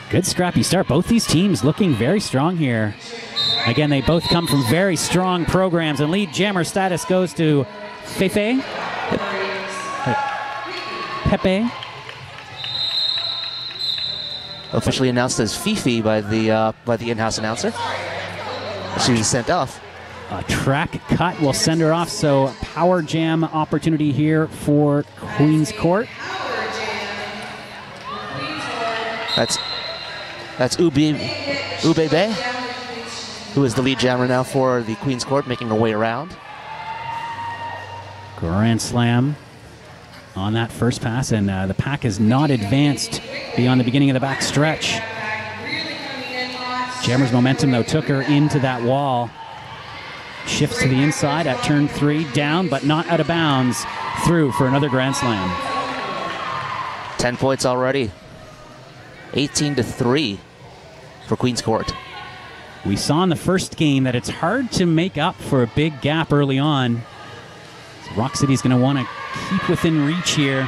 Good scrappy start. Both these teams looking very strong here. Again, they both come from very strong programs, and lead jammer status goes to Pepe. Officially announced as Fifi by the in-house announcer. She was sent off. A track cut will send her off, so power jam opportunity here for Queen's Court. That's Ubebe, who is the lead jammer now for the Queen's Court, making her way around. Grand slam on that first pass, and the pack has not advanced beyond the beginning of the back stretch. Jammer's momentum, though, took her into that wall. Shifts to the inside at turn 3, down but not out of bounds, through for another grand slam. 10 points already. 18-3 for Queen's Court. We saw in the first game that it's hard to make up for a big gap early on. So Rock City's going to want to keep within reach here.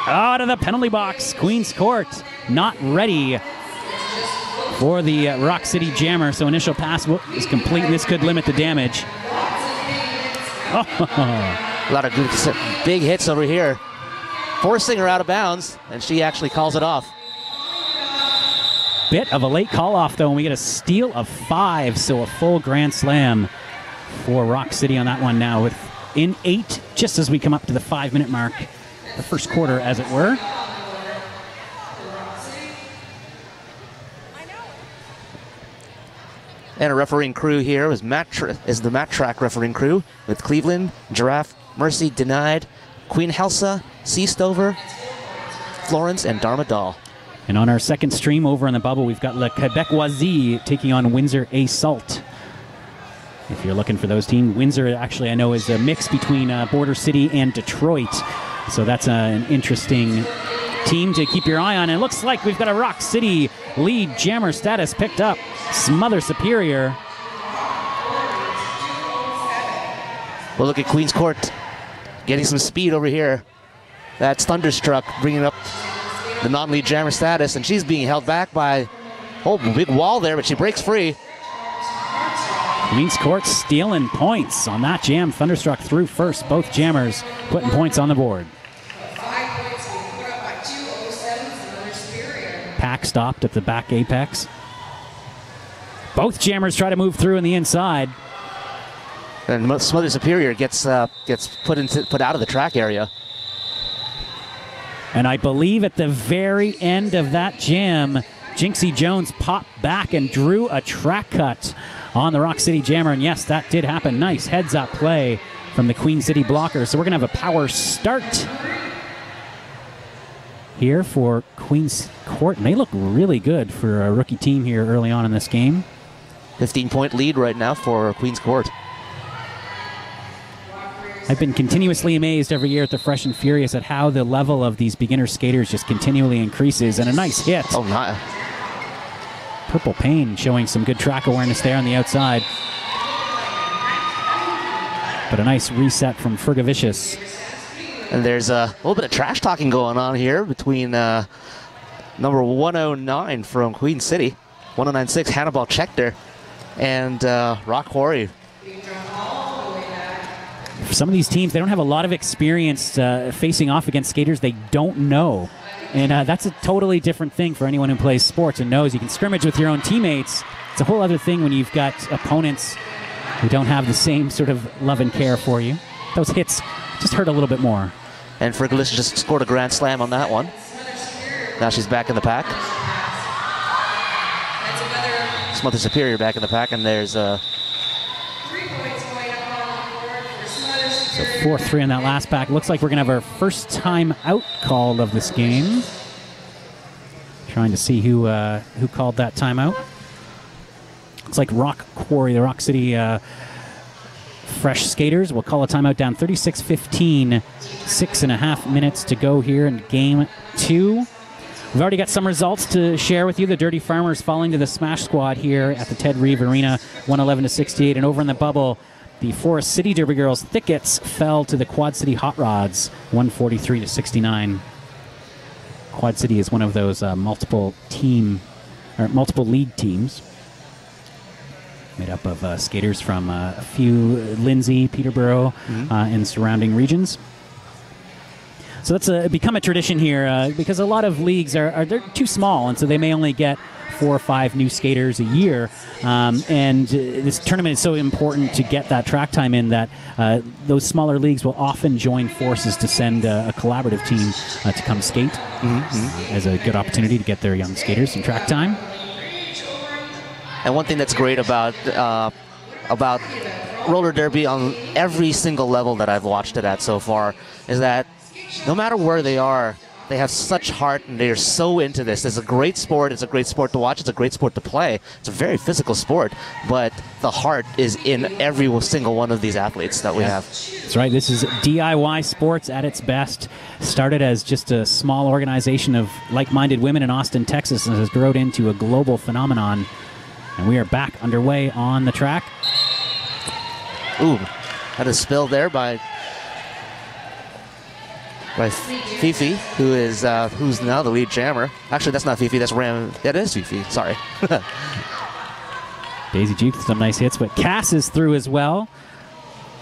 Out of the penalty box, Queen's Court not ready for the Rock City Jammer, so initial pass is complete, and this could limit the damage. A lot of good, big hits over here. Forcing her out of bounds, and she actually calls it off. Bit of a late call-off, though, and we get a steal of 5, so a full grand slam for Rock City on that one now, within 8, just as we come up to the 5-minute mark, the first quarter, as it were. And a refereeing crew here is the Mat Track refereeing crew with Cleveland, Giraffe, Mercy, Denied, Queen Helsa, Seastover, Florence, and Darmadal. And on our second stream over on the bubble, we've got Le Quebecoisie taking on Windsor Assault. If you're looking for those teams, Windsor actually I know is a mix between Border City and Detroit. So that's an interesting team to keep your eye on. And it looks like we've got a Rock City lead jammer status picked up. Smother Superior. Well, look at Queen's Court getting some speed over here. That's Thunderstruck bringing up the non-lead jammer status, and she's being held back by big wall there, but she breaks free. Queen's Court stealing points on that jam. Thunderstruck through first. Both jammers putting points on the board. Pack stopped at the back apex. Both jammers try to move through in the inside. And Smother Superior gets put out of the track area. And I believe at the very end of that jam, Jinxie Jones popped back and drew a track cut on the Rock City Jammer. And yes, that did happen. Nice heads-up play from the Queen City blocker. So we're going to have a power start here for Queen's Court. And they look really good for a rookie team here early on in this game. 15-point lead right now for Queen's Court. I've been continuously amazed every year at the Fresh and Furious at how the level of these beginner skaters just continually increases. And a nice hit. Oh, my. Purple Pain showing some good track awareness there on the outside. But a nice reset from Fergavicious. And there's a little bit of trash talking going on here between number 109 from Queen City, 109.6 Hannibal Schechter, and Rock Quarry. some of these teams, they don't have a lot of experience facing off against skaters they don't know. And that's a totally different thing for anyone who plays sports and knows you can scrimmage with your own teammates. It's a whole other thing when you've got opponents who don't have the same sort of love and care for you. Those hits just hurt a little bit more. And Fergalicious just scored a grand slam on that one. Now she's back in the pack. Smother Superior back in the pack, and there's a... So 4-3 on that last pack. Looks like we're going to have our first time out call of this game. Trying to see who called that timeout. Looks like Rock Quarry, the Rock City Fresh Skaters will call a timeout down 36-15. 6.5 minutes to go here in game 2. We've already got some results to share with you. The Dirty Farmers falling to the Smash Squad here at the Ted Reeve Arena, 111-68. And over in the bubble, the Forest City Derby Girls Thickets fell to the Quad City Hot Rods, 143-69. Quad City is one of those multiple league teams made up of skaters from a few Lindsay, Peterborough, and surrounding regions. So that's become a tradition here because a lot of leagues they're too small, and so they may only get 4 or 5 new skaters a year. And this tournament is so important to get that track time in that those smaller leagues will often join forces to send a collaborative team to come skate as a good opportunity to get their young skaters some track time. And one thing that's great about roller derby on every single level that I've watched it at so far is that no matter where they are, they have such heart and they're so into this. It's a great sport. It's a great sport to watch. It's a great sport to play. It's a very physical sport, but the heart is in every single one of these athletes that we have. That's right. This is DIY sports at its best. Started as just a small organization of like-minded women in Austin, Texas, and has grown into a global phenomenon. And we are back underway on the track. Ooh, had a spill there by Fifi, who's now the lead jammer. Actually, that's not Fifi, that's Ram. That is Fifi, sorry. Daisy Duke with some nice hits, but Cass is through as well.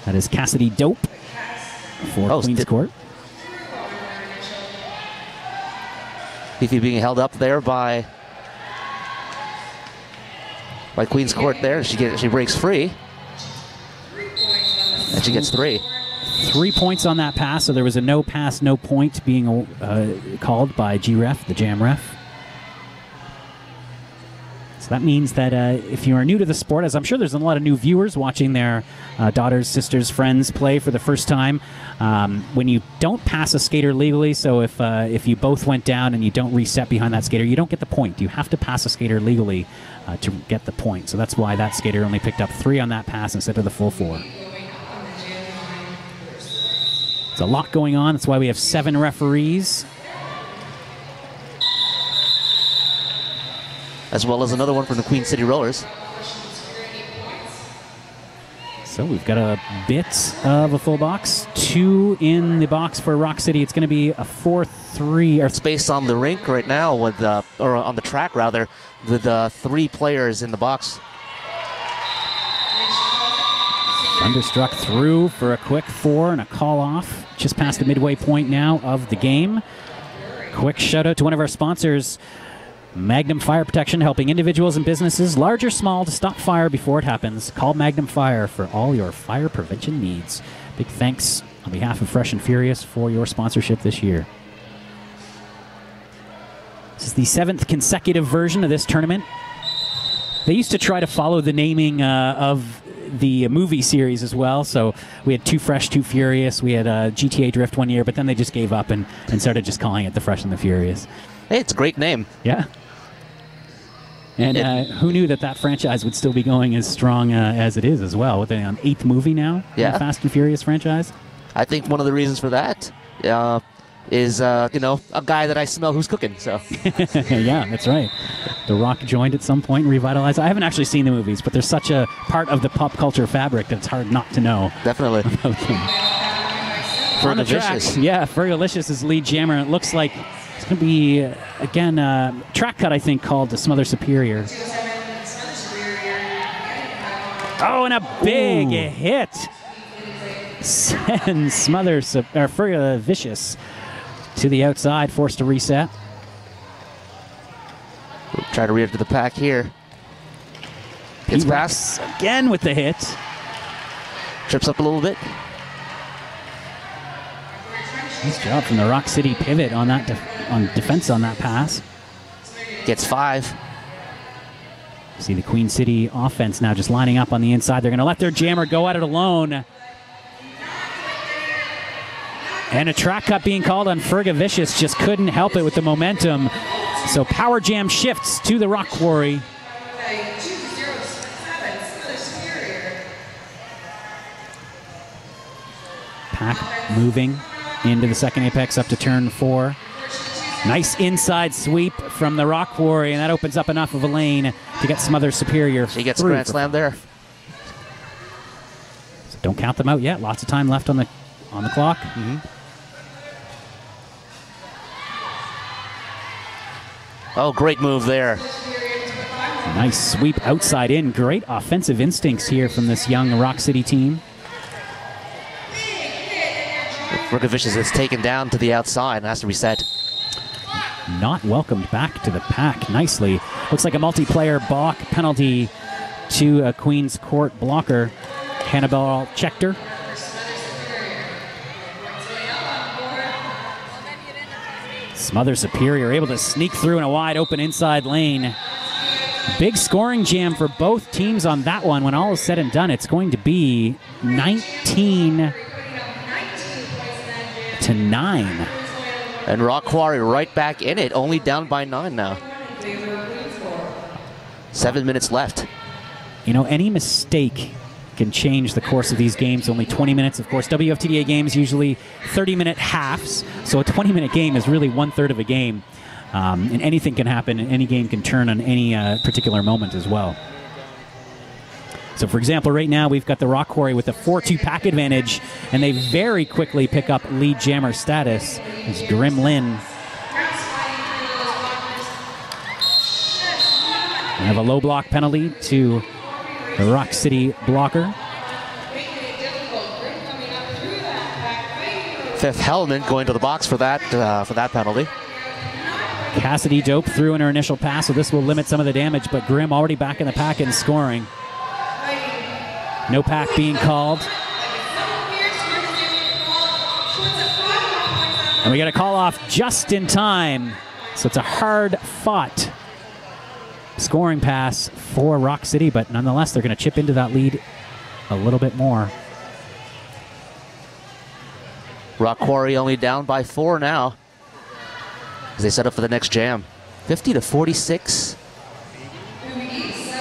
That is Cassidy Dope for Queen's Court. Fifi being held up there by Queen's Court there. She breaks free. And she gets 3. 3 points on that pass, so there was a no pass, no point being called by G-Ref, the jam ref. So that means that if you are new to the sport, as I'm sure there's a lot of new viewers watching their daughters, sisters, friends play for the first time, when you don't pass a skater legally, so if you both went down and you don't reset behind that skater, you don't get the point. You have to pass a skater legally to get the point. So that's why that skater only picked up 3 on that pass instead of the full 4. There's a lot going on. That's why we have 7 referees. As well as another one from the Queen City Rollers. So we've got a bit of a full box. 2 in the box for Rock City. It's going to be a 4-3. It's based on the rink right now, or on the track rather, with 3 players in the box. Thunderstruck through for a quick 4 and a call off. Just past the midway point now of the game. Quick shout out to one of our sponsors, Magnum Fire Protection, helping individuals and businesses, large or small, to stop fire before it happens. Call Magnum Fire for all your fire prevention needs. Big thanks on behalf of Fresh and Furious for your sponsorship this year. This is the 7th consecutive version of this tournament. They used to try to follow the naming of the movie series as well. So we had Too Fresh, Too Furious. We had GTA Drift one year, but then they just gave up and started just calling it The Fresh and the Furious. Hey, it's a great name. Yeah. And who knew that franchise would still be going as strong as it is as well? With an 8th movie now in the Fast and Furious franchise? I think one of the reasons for that is, a guy that I smell who's cooking. So. Yeah, that's right. The Rock joined at some point and revitalized. I haven't actually seen the movies, but they're such a part of the pop culture fabric that it's hard not to know. Definitely. About them. Fergalicious. Yeah, Fergalicious is lead jammer, and it looks like it's going to be, again, track cut, I think, called the Smother Superior. Oh, and a big hit. sends Frigga Vicious to the outside, forced to reset. Try to read it to the pack here. Gets past. Again with the hit. Trips up a little bit. Nice job from the Rock City pivot on that on defense on that pass. Gets 5. See the Queen City offense now just lining up on the inside. They're going to let their jammer go at it alone. And a track cut being called on Frigga Vicious. Just couldn't help it with the momentum. So power jam shifts to the Rock Quarry. Pack moving into the second apex up to turn 4. Nice inside sweep from the Rock Quarry, and that opens up enough of a lane to get Smother Superior. He gets a grand slam there. So don't count them out yet. Lots of time left on the clock. Oh, great move there. Nice sweep outside in. Great offensive instincts here from this young Rock City team. Frigga Vicious is taken down to the outside and has to reset. Not welcomed back to the pack nicely. Looks like a multiplayer balk penalty to a Queen's Court blocker, Hannibal Schechter. Smother Superior able to sneak through in a wide open inside lane. Big scoring jam for both teams on that one. When all is said and done, it's going to be 19-9. And Rock Quarry right back in it, only down by 9 now. 7 minutes left. You know, any mistake can change the course of these games. Only 20 minutes, of course. WFTDA games usually 30-minute halves, so a 20-minute game is really 1/3 of a game. And anything can happen, and any game can turn on any particular moment as well. So, for example, right now we've got the Rock Quarry with a 4-2 pack advantage, and they very quickly pick up lead jammer status. It's Grim Lynn. We have a low block penalty to the Rock City blocker. Fifth Hellman going to the box for that penalty. Cassidy Dope threw in her initial pass, so this will limit some of the damage, but Grim already back in the pack and scoring. No pack being called. And we got a call off just in time. So it's a hard-fought scoring pass for Rock City, but nonetheless, they're going to chip into that lead a little bit more. Rock Quarry only down by 4 now as they set up for the next jam. 50-46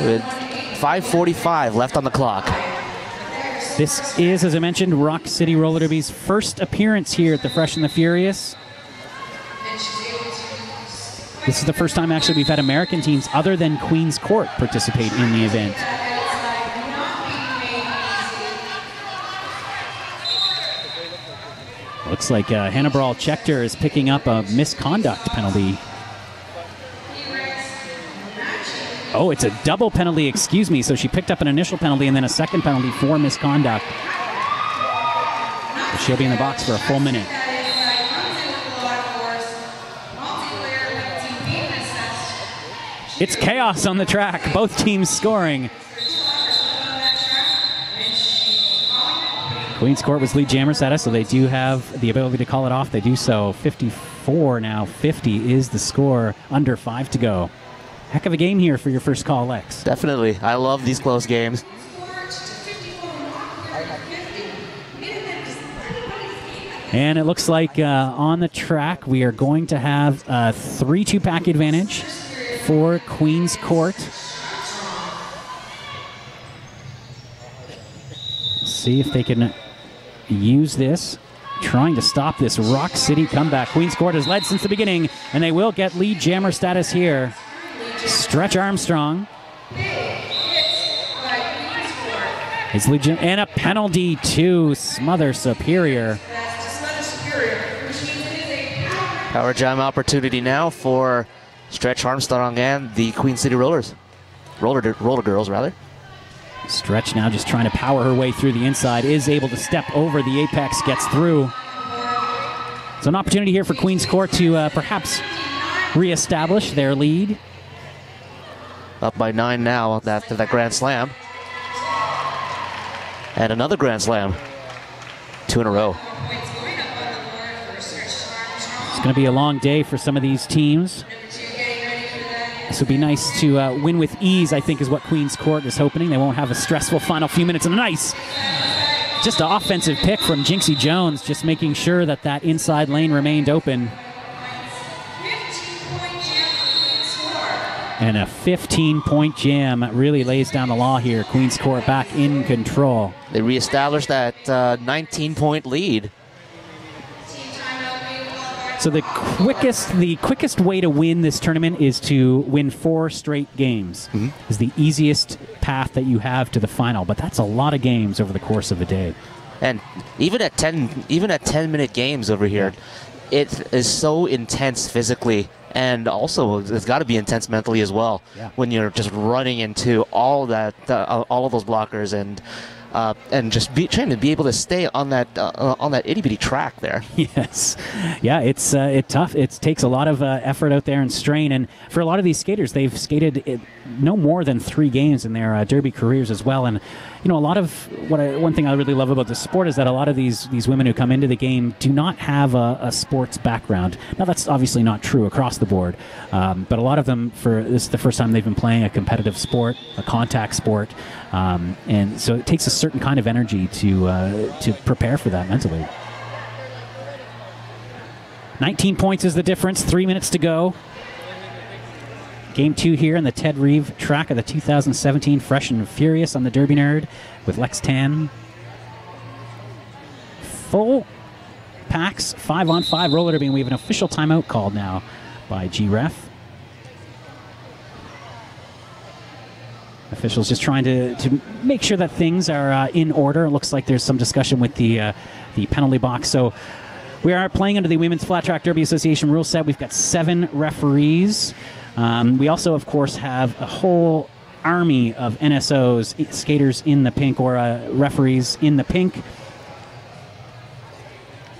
with 5:45 left on the clock. This is, as I mentioned, Rock City Roller Derby's first appearance here at the Fresh and the Furious. This is the first time actually we've had American teams other than Queen's Court participate in the event. Looks like Hannibal Schechter is picking up a misconduct penalty. Oh, it's a double penalty, excuse me. So she picked up an initial penalty and then a second penalty for misconduct. But she'll be in the box for a full minute. It's chaos on the track. Both teams scoring. Queen's Court was lead jammer status, so they do have the ability to call it off. They do so. 54 now. 50 is the score. Under 5 to go. Heck of a game here for your first call, Lex. Definitely. I love these close games. And it looks like on the track we are going to have a 3-2 pack advantage for Queen's Court. See if they can use this, trying to stop this Rock City comeback. Queen's Court has led since the beginning, and they will get lead jammer status here. Stretch Armstrong. His lead jam, and a penalty to Smother Superior. Power jam opportunity now for Stretch Armstrong and the Queen City Rollers. Roller Girls, rather. Stretch now just trying to power her way through the inside, is able to step over the apex, gets through. So an opportunity here for Queen's Court to perhaps reestablish their lead. Up by 9 now after that Grand Slam. And another Grand Slam. 2 in a row. It's going to be a long day for some of these teams. This would be nice to win with ease, I think, is what Queen's Court is hoping. They won't have a stressful final few minutes. And a nice, just an offensive pick from Jinxie Jones, just making sure that that inside lane remained open. And a 15-point jam really lays down the law here. Queen's Court back in control. They reestablished that 19-point lead. So the quickest way to win this tournament is to win 4 straight games. Is the easiest path that you have to the final, but that's a lot of games over the course of a day. And even at 10-minute games over here, it is so intense physically, and also it's got to be intense mentally as well. Yeah. When you're just running into all that, all of those blockers, and just trying to be able to stay on that itty bitty track there. Yes, yeah, it's tough. It takes a lot of effort out there and strain. And for a lot of these skaters, they've skated no more than 3 games in their derby careers as well. And you know, a lot of one thing I really love about the sport is that a lot of these women who come into the game do not have a sports background. Now that's obviously not true across the board, but a lot of them, this is the first time they've been playing a competitive sport, a contact sport, and so it takes a certain kind of energy to prepare for that mentally. 19 points is the difference. 3 minutes to go. Game 2 here in the Ted Reeve track of the 2017 Fresh and Furious on the Derby Nerd with Lex Tan. Full packs, 5-on-5 roller derby, and we have an official timeout called now by G-Ref. Officials just trying to make sure that things are in order. It looks like there's some discussion with the penalty box. So we are playing under the Women's Flat Track Derby Association rule set. We've got 7 referees. We also, of course, have a whole army of NSOs, skaters in the pink, or referees in the pink,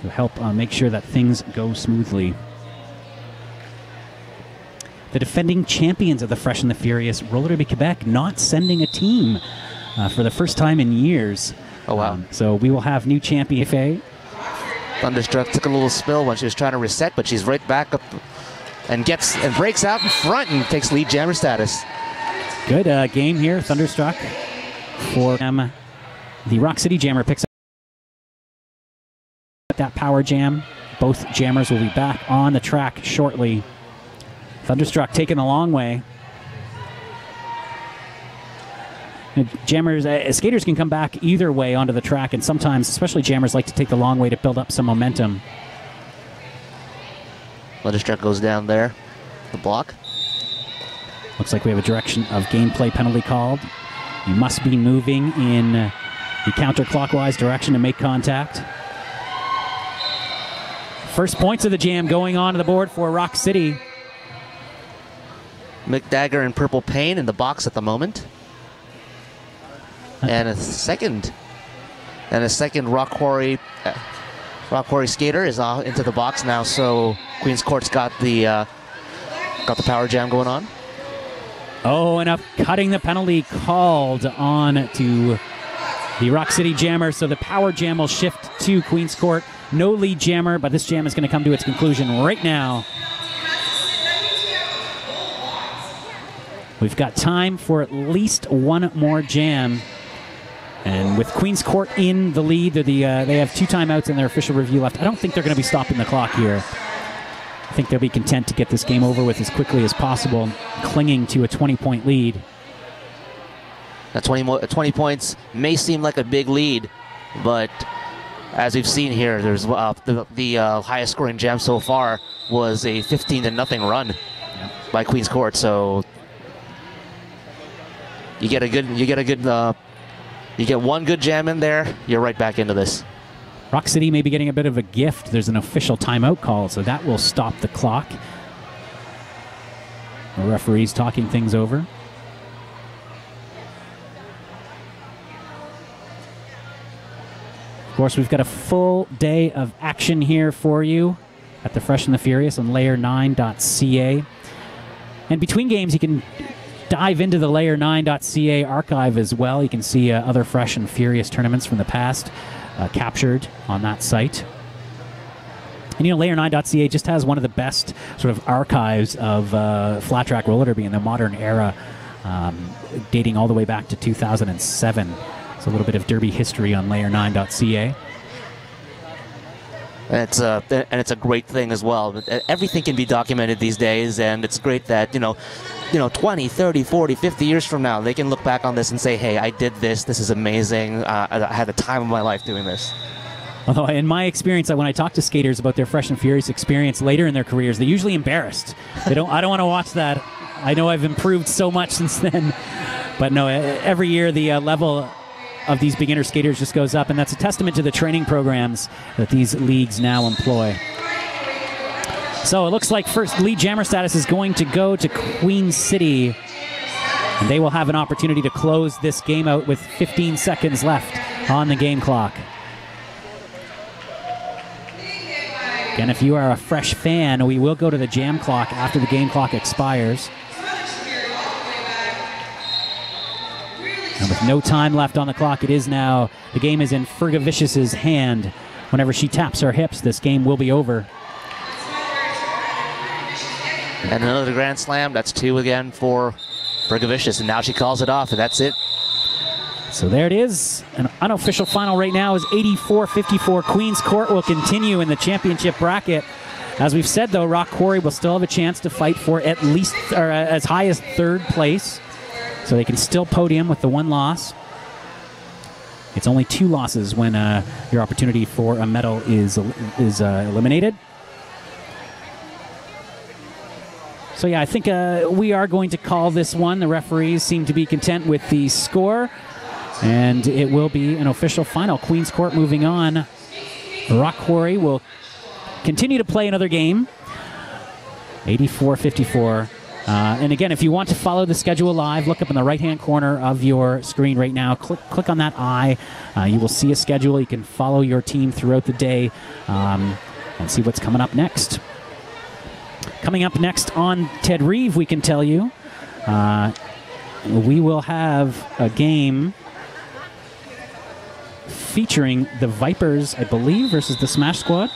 to help make sure that things go smoothly. The defending champions of the Fresh and the Furious, Roller Derby Quebec, not sending a team for the first time in years. Oh, wow. So we will have new champion FA. Thunderstruck took a little spill when she was trying to reset, but she's right back up and breaks out in front and takes lead jammer status. Good game here, Thunderstruck for the Rock City Jammer picks up that power jam. Both jammers will be back on the track shortly. Thunderstruck taking the long way. Jammers, skaters can come back either way onto the track, and sometimes, especially jammers, like to take the long way to build up some momentum. Thunderstruck goes down there, the block. Looks like we have a direction of gameplay penalty called. You must be moving in the counterclockwise direction to make contact. First points of the jam going on to the board for Rock City. McDagger and Purple Pain in the box at the moment. And a second Rock Quarry skater is into the box now. So Queen's Court's got the power jam going on. Oh, and up cutting the penalty called on to the Rock City Jammer. So the power jam will shift to Queen's Court. No lead jammer, but this jam is going to come to its conclusion right now. We've got time for at least one more jam. And with Queen's Court in the lead, they have 2 timeouts in their official review left. I don't think they're going to be stopping the clock here. I think they'll be content to get this game over with as quickly as possible, clinging to a 20-point lead. Now 20 points may seem like a big lead, but as we've seen here, there's the highest scoring jam so far was a 15-0 run by Queen's Court. So you get one good jam in there, you're right back into this. Rock City may be getting a bit of a gift. There's an official timeout call, so that will stop the clock. The referee's talking things over. Of course, we've got a full day of action here for you at the Fresh and the Furious on layer9.ca. And between games, you can dive into the layer9.ca archive as well. You can see other Fresh and Furious tournaments from the past captured on that site. And you know, layer9.ca just has one of the best sort of archives of flat track roller derby in the modern era, dating all the way back to 2007. So a little bit of derby history on layer9.ca. And it's a great thing as well. Everything can be documented these days, and it's great that, you know, 20, 30, 40, 50 years from now, they can look back on this and say, hey, I did this. This is amazing. I had the time of my life doing this. Although in my experience, when I talk to skaters about their Fresh and Furious experience later in their careers, they're usually embarrassed. I don't want to watch that. I know I've improved so much since then. But no, every year the level of these beginner skaters just goes up, and that's a testament to the training programs that these leagues now employ. So it looks like first lead jammer status is going to go to Queen City, and they will have an opportunity to close this game out with 15 seconds left on the game clock. Again, if you are a Fresh fan, we will go to the jam clock after the game clock expires. And with no time left on the clock, it is now, the game is in Fergavicius's hand. Whenever she taps her hips, this game will be over. And another Grand Slam. That's 2 again for Fergavicius, and now she calls it off, and that's it. So there it is. An unofficial final right now is 84-54. Queen's Court will continue in the championship bracket. As we've said, though, Rock Quarry will still have a chance to fight for at least, or as high as 3rd place. So they can still podium with the 1 loss. It's only 2 losses when your opportunity for a medal is eliminated. So yeah, I think we are going to call this one. The referees seem to be content with the score, and it will be an official final. Queen's Court moving on. Rock Quarry will continue to play another game. 84-54. And again, if you want to follow the schedule live, look up in the right-hand corner of your screen right now. Click on that eye. You will see a schedule. You can follow your team throughout the day and see what's coming up next. Coming up next on Ted Reeve, we can tell you, we will have a game featuring the Vipers, I believe, versus the Smash Squad.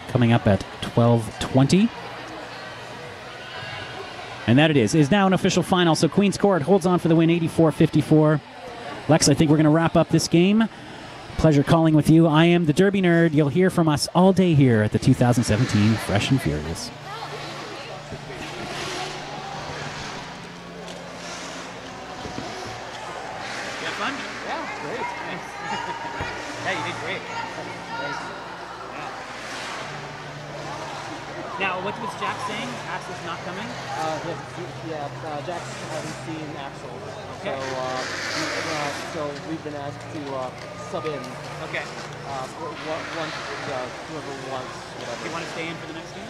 Coming up at 12:20. And that it is now an official final. So Queen's Court holds on for the win, 84-54. Lex, I think we're going to wrap up this game. Pleasure calling with you. I am the Derby Nerd. You'll hear from us all day here at the 2017 Fresh and Furious. You had fun? Yeah, great. Thanks. Yeah, you did great. Thanks. Yeah. Now, what was Jack saying? Axel's not coming? Jack hasn't seen Axel. Okay. So we've been asked to sub in. Okay. Whoever wants, whatever. Do you want to stay in for the next game?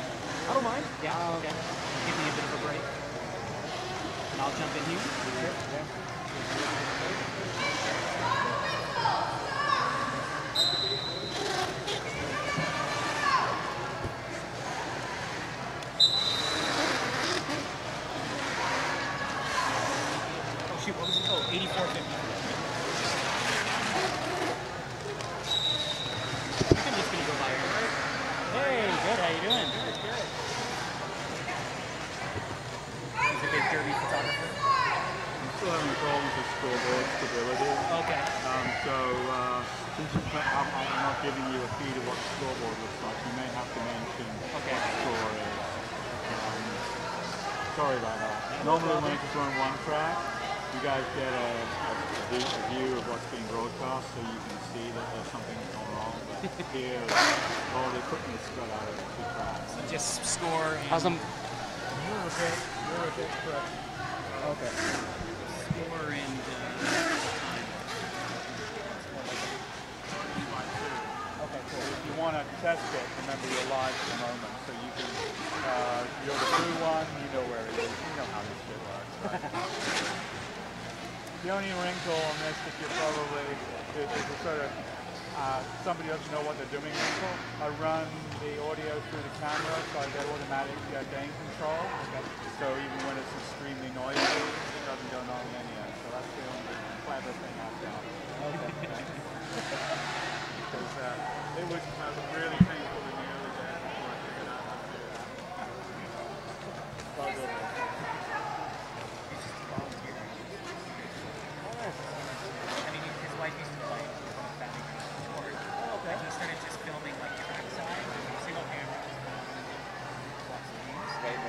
I don't mind. Yeah, okay. Give me a bit of a break. And I'll jump in here. Sure, yeah. Shoot, what was it? Oh, 84-50. I'm just going to go by here. Hey, good. How you doing? Good. He's a big derby photographer. I'm still having problems with scoreboard stability. Okay. Since I'm not giving you a feed of what the scoreboard looks like, you may have to mention what the score is. Sorry about that. Normally when it's just on one track, you guys get a view of what's being broadcast so you can see that there's something going wrong. But here, they're putting it spread out over 2 tracks. So just score and... You're okay, correct. Okay. Score and time. Okay, cool. If you want to test it, remember you're live at the moment, so you can, you're the blue one, you know where it is, you know how this shit works. Right? The only wrinkle on this that you probably is a sort of somebody doesn't know what they're doing wrinkle. I run the audio through the camera, so I get automatic gain control. So even when it's extremely noisy, it doesn't go non-linear. So that's the only clever thing I've done. Because it was really painful in the early days before I figured out how to do that. I mean, his wife used to play family sport. Oh, okay. And he started just filming like trackside, single camera, lots of games. Right.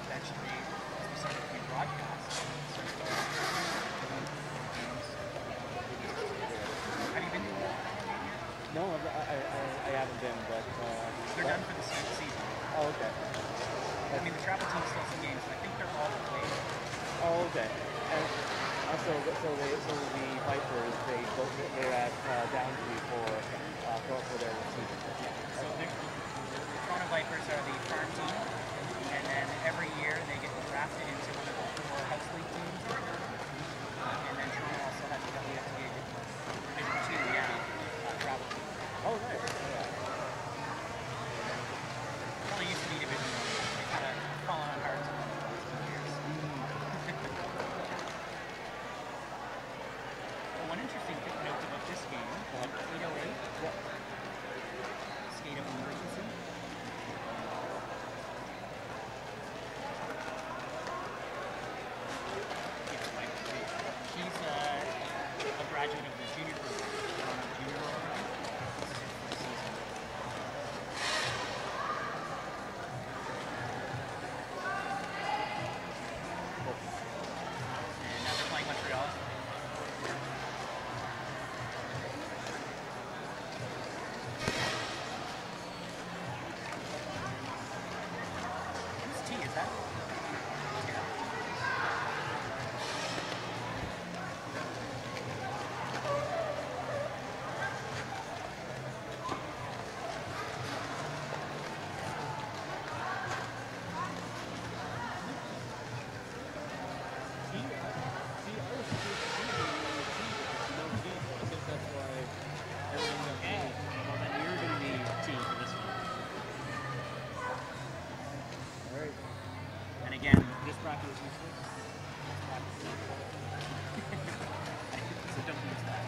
Eventually, we started doing broadcasts. Have you been to one? No, I haven't been, but They're done for the season. Oh, okay. I mean, the travel team still some games, but I think they're all played. Oh, okay. And so the Vipers, they're at Downsview for their season. So the Toronto Vipers are the farm team, and then every year they get drafted into one of the 4 house league teams. And then Toronto also has the WFTA Division 2 travel team. Oh, nice. Yeah. Well, it used to be Division 1. They kind of fall on hard to the last few years. One interesting note about this game, 808, skate of emergency. She's a graduate of the junior program, junior program. And now they're playing Montreal. Whose tea is that? And again, this bracket is useless. So don't use that.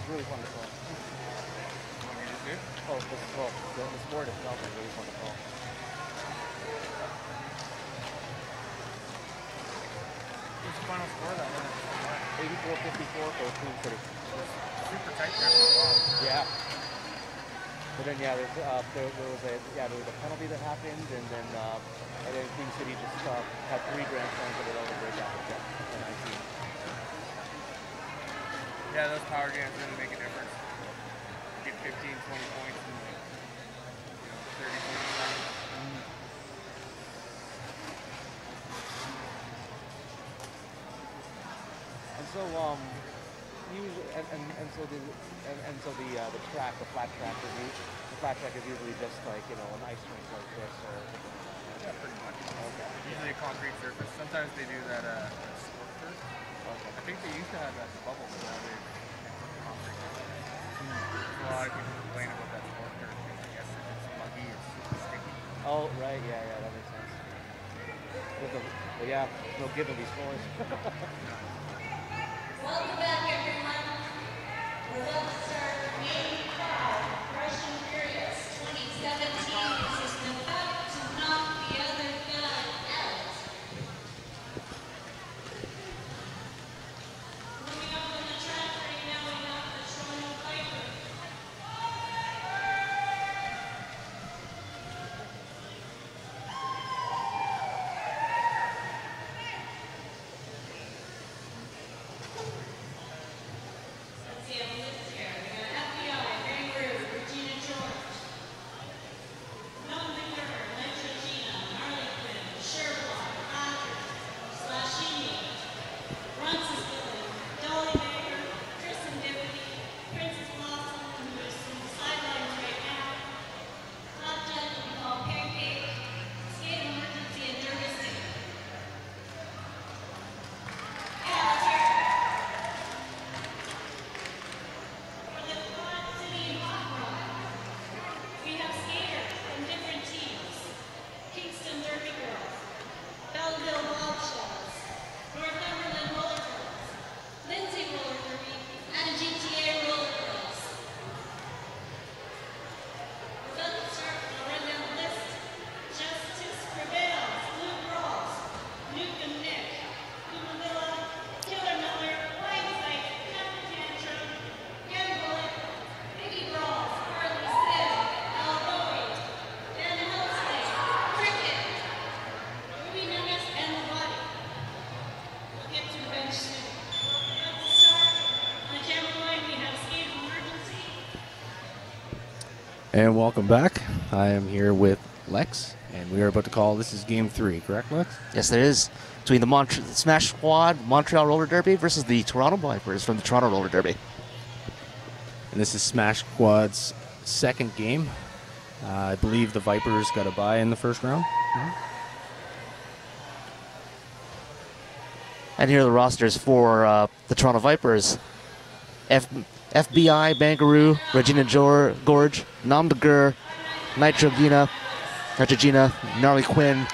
Really fun to call. Oh, the sport itself is really fun to call. What's the final score of that one? 84-54 for Queen City. Super tight there for a while. Yeah. But then there was a penalty that happened, and then Queen City just had 3 grand slams of it over the break after that. Yeah, those power jams really make a difference. You get 15, 20 points in like 30, 40 seconds. And so usually, the track, the flat track is usually just like an ice rink like this, or Yeah, pretty much. okay. Usually a concrete surface. Sometimes they do that sport turf. Okay. I think they used to have that bubble, but now they concrete. A lot of people complain about that sport turf. I guess if it's muggy, it's super sticky. Oh, right, yeah, that makes sense. There's no giving these floors. Welcome back, everyone. We're about to start main crowd, Fresh and Furious 2017. This is the fight to knock the other guy out. Coming up on the track right now, we have the Toronto Vipers. And welcome back. I am here with Lex, and we are about to call. This is game 3, correct, Lex? Yes, there is. Between the Smash Squad Montreal Roller Derby versus the Toronto Vipers from the Toronto Roller Derby. And this is Smash Squad's second game. I believe the Vipers got a bye in the first round. And here are the rosters for the Toronto Vipers. FBI, Bangaroo, Regina Gorge, Namdagur, Nitrogena, Gnarly Quinn,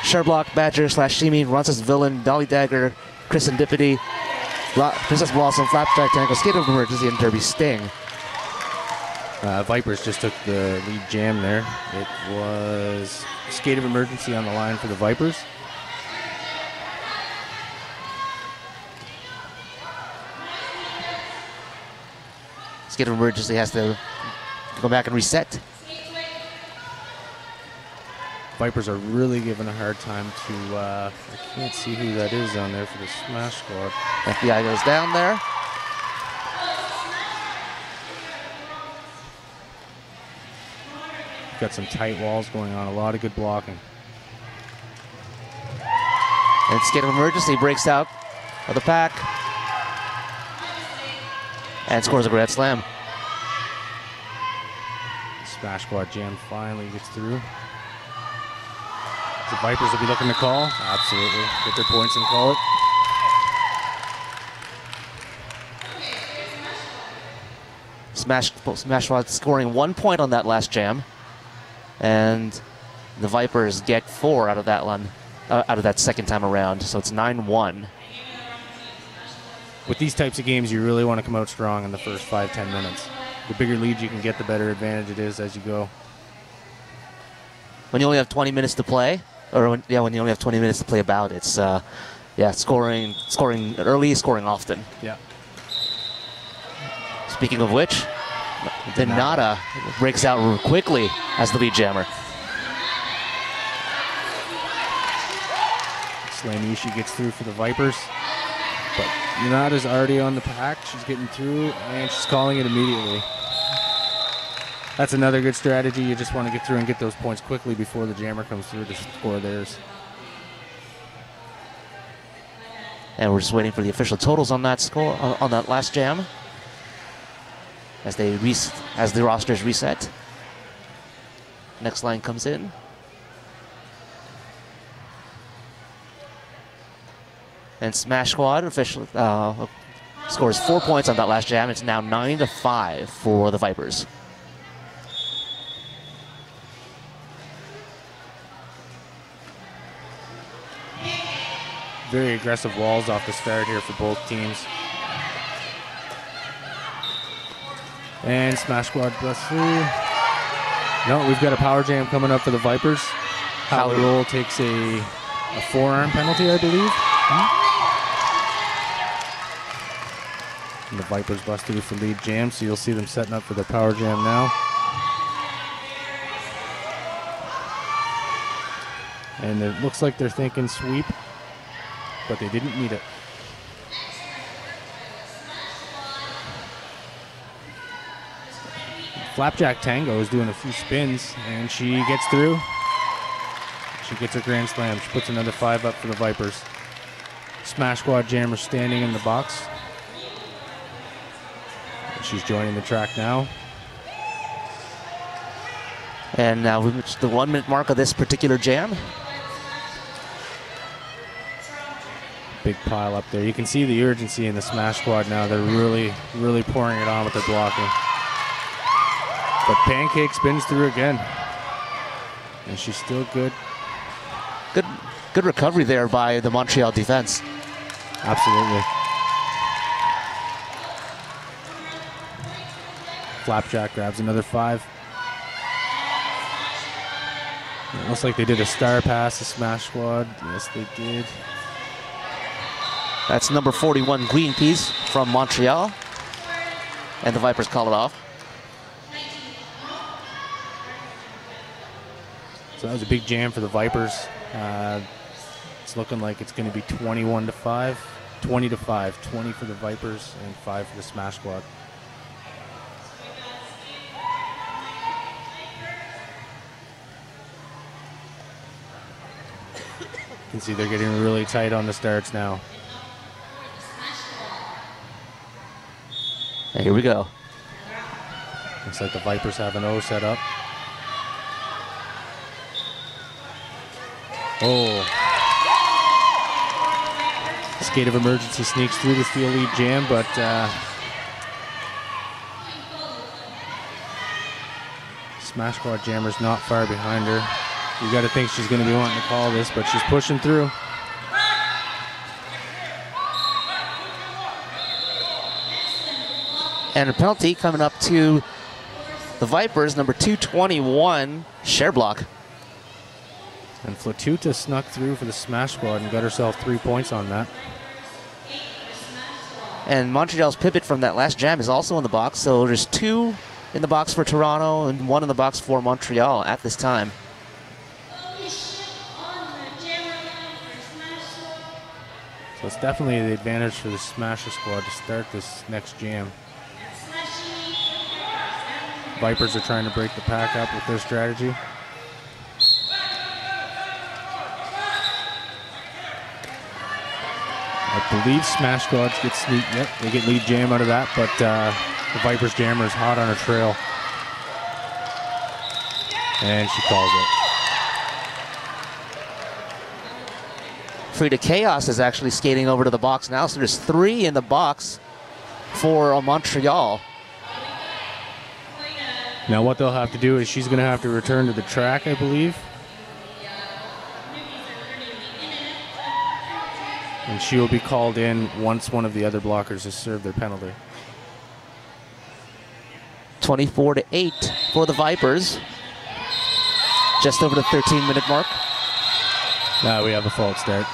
Sherblock, Badger, Shimi, Ronsus Villain, Dolly Dagger, Kristen Dippity, Princess Blossom, Flapjack, Tango, Skate of Emergency, and Derby Sting. Vipers just took the lead jam there. It was Skate of Emergency on the line for the Vipers. Skate of Emergency has to go back and reset. Vipers are really giving a hard time to, I can't see who that is on there for the Smash Squad. FBI goes down there. Got some tight walls going on, a lot of good blocking. And Skate of Emergency breaks out of the pack and scores a grand slam. Smash Squad jam finally gets through. The Vipers will be looking to call. Absolutely. Get their points and call it. Smash Squad scoring 1 point on that last jam. And the Vipers get 4 out of that one, out of that second time around. So it's 9-1. With these types of games, you really want to come out strong in the first 5-10 minutes. The bigger lead you can get, the better advantage it is as you go. When you only have 20 minutes to play, or when you only have 20 minutes to play about, it's scoring early, scoring often. Yeah. Speaking of which, Denata breaks out quickly as the lead jammer. Slanishi gets through for the Vipers. But Denata's already on the pack. She's getting through, and she's calling it immediately. That's another good strategy. You just want to get through and get those points quickly before the jammer comes through to score theirs. And we're just waiting for the official totals on that score, on that last jam, as the rosters reset. Next line comes in. And Smash Squad officially scores 4 points on that last jam. It's now 9-5 for the Vipers. Very aggressive walls off the start here for both teams. And Smash Squad busts through. No, we've got a power jam coming up for the Vipers. Power roll takes a forearm penalty, I believe. And the Vipers bust through for lead jam, so you'll see them setting up for their power jam now. And it looks like they're thinking sweep, but they didn't need it. Flapjack Tango is doing a few spins, and she gets through. She gets her grand slam. She puts another 5 up for the Vipers. Smash Squad jammer standing in the box. She's joining the track now. And now we've reached the 1 minute mark of this particular jam. Big pile up there. You can see the urgency in the Smash Squad now. They're really, really pouring it on with their blocking. But Pancake spins through again. And she's still good. Good recovery there by the Montreal defense. Absolutely. Flapjack grabs another 5. It looks like they did a star pass to Smash Squad. Yes, they did. That's number 41, Greenpeace from Montreal. And the Vipers call it off. So that was a big jam for the Vipers. It's looking like it's going to be 21-5, 20-5, 20 for the Vipers and 5 for the Smash Squad. can see they're getting really tight on the starts now. And here we go. Looks like the Vipers have an O set up. Oh. Skate of Emergency sneaks through the steel lead jam, but Smash Squad Jammer's not far behind her. You got to think she's going to be wanting to call this, but she's pushing through. And a penalty coming up to the Vipers, number 221, share block. And Flatuta snuck through for the Smash Squad and got herself 3 points on that. And Montreal's pivot from that last jam is also in the box, so there's 2 in the box for Toronto and 1 in the box for Montreal at this time. So it's definitely the advantage for the Smasher Squad to start this next jam. Vipers are trying to break the pack up with their strategy. I believe Smash Squads get sneak. Yep, they get lead jam out of that, but the Vipers jammer is hot on her trail. And she calls it. Frida Chaos is actually skating over to the box now, so there's 3 in the box for Montreal. Now what they'll have to do is she's going to have to return to the track, I believe. And she will be called in once one of the other blockers has served their penalty. 24-8 for the Vipers. Just over the 13-minute mark. Now we have a fault start.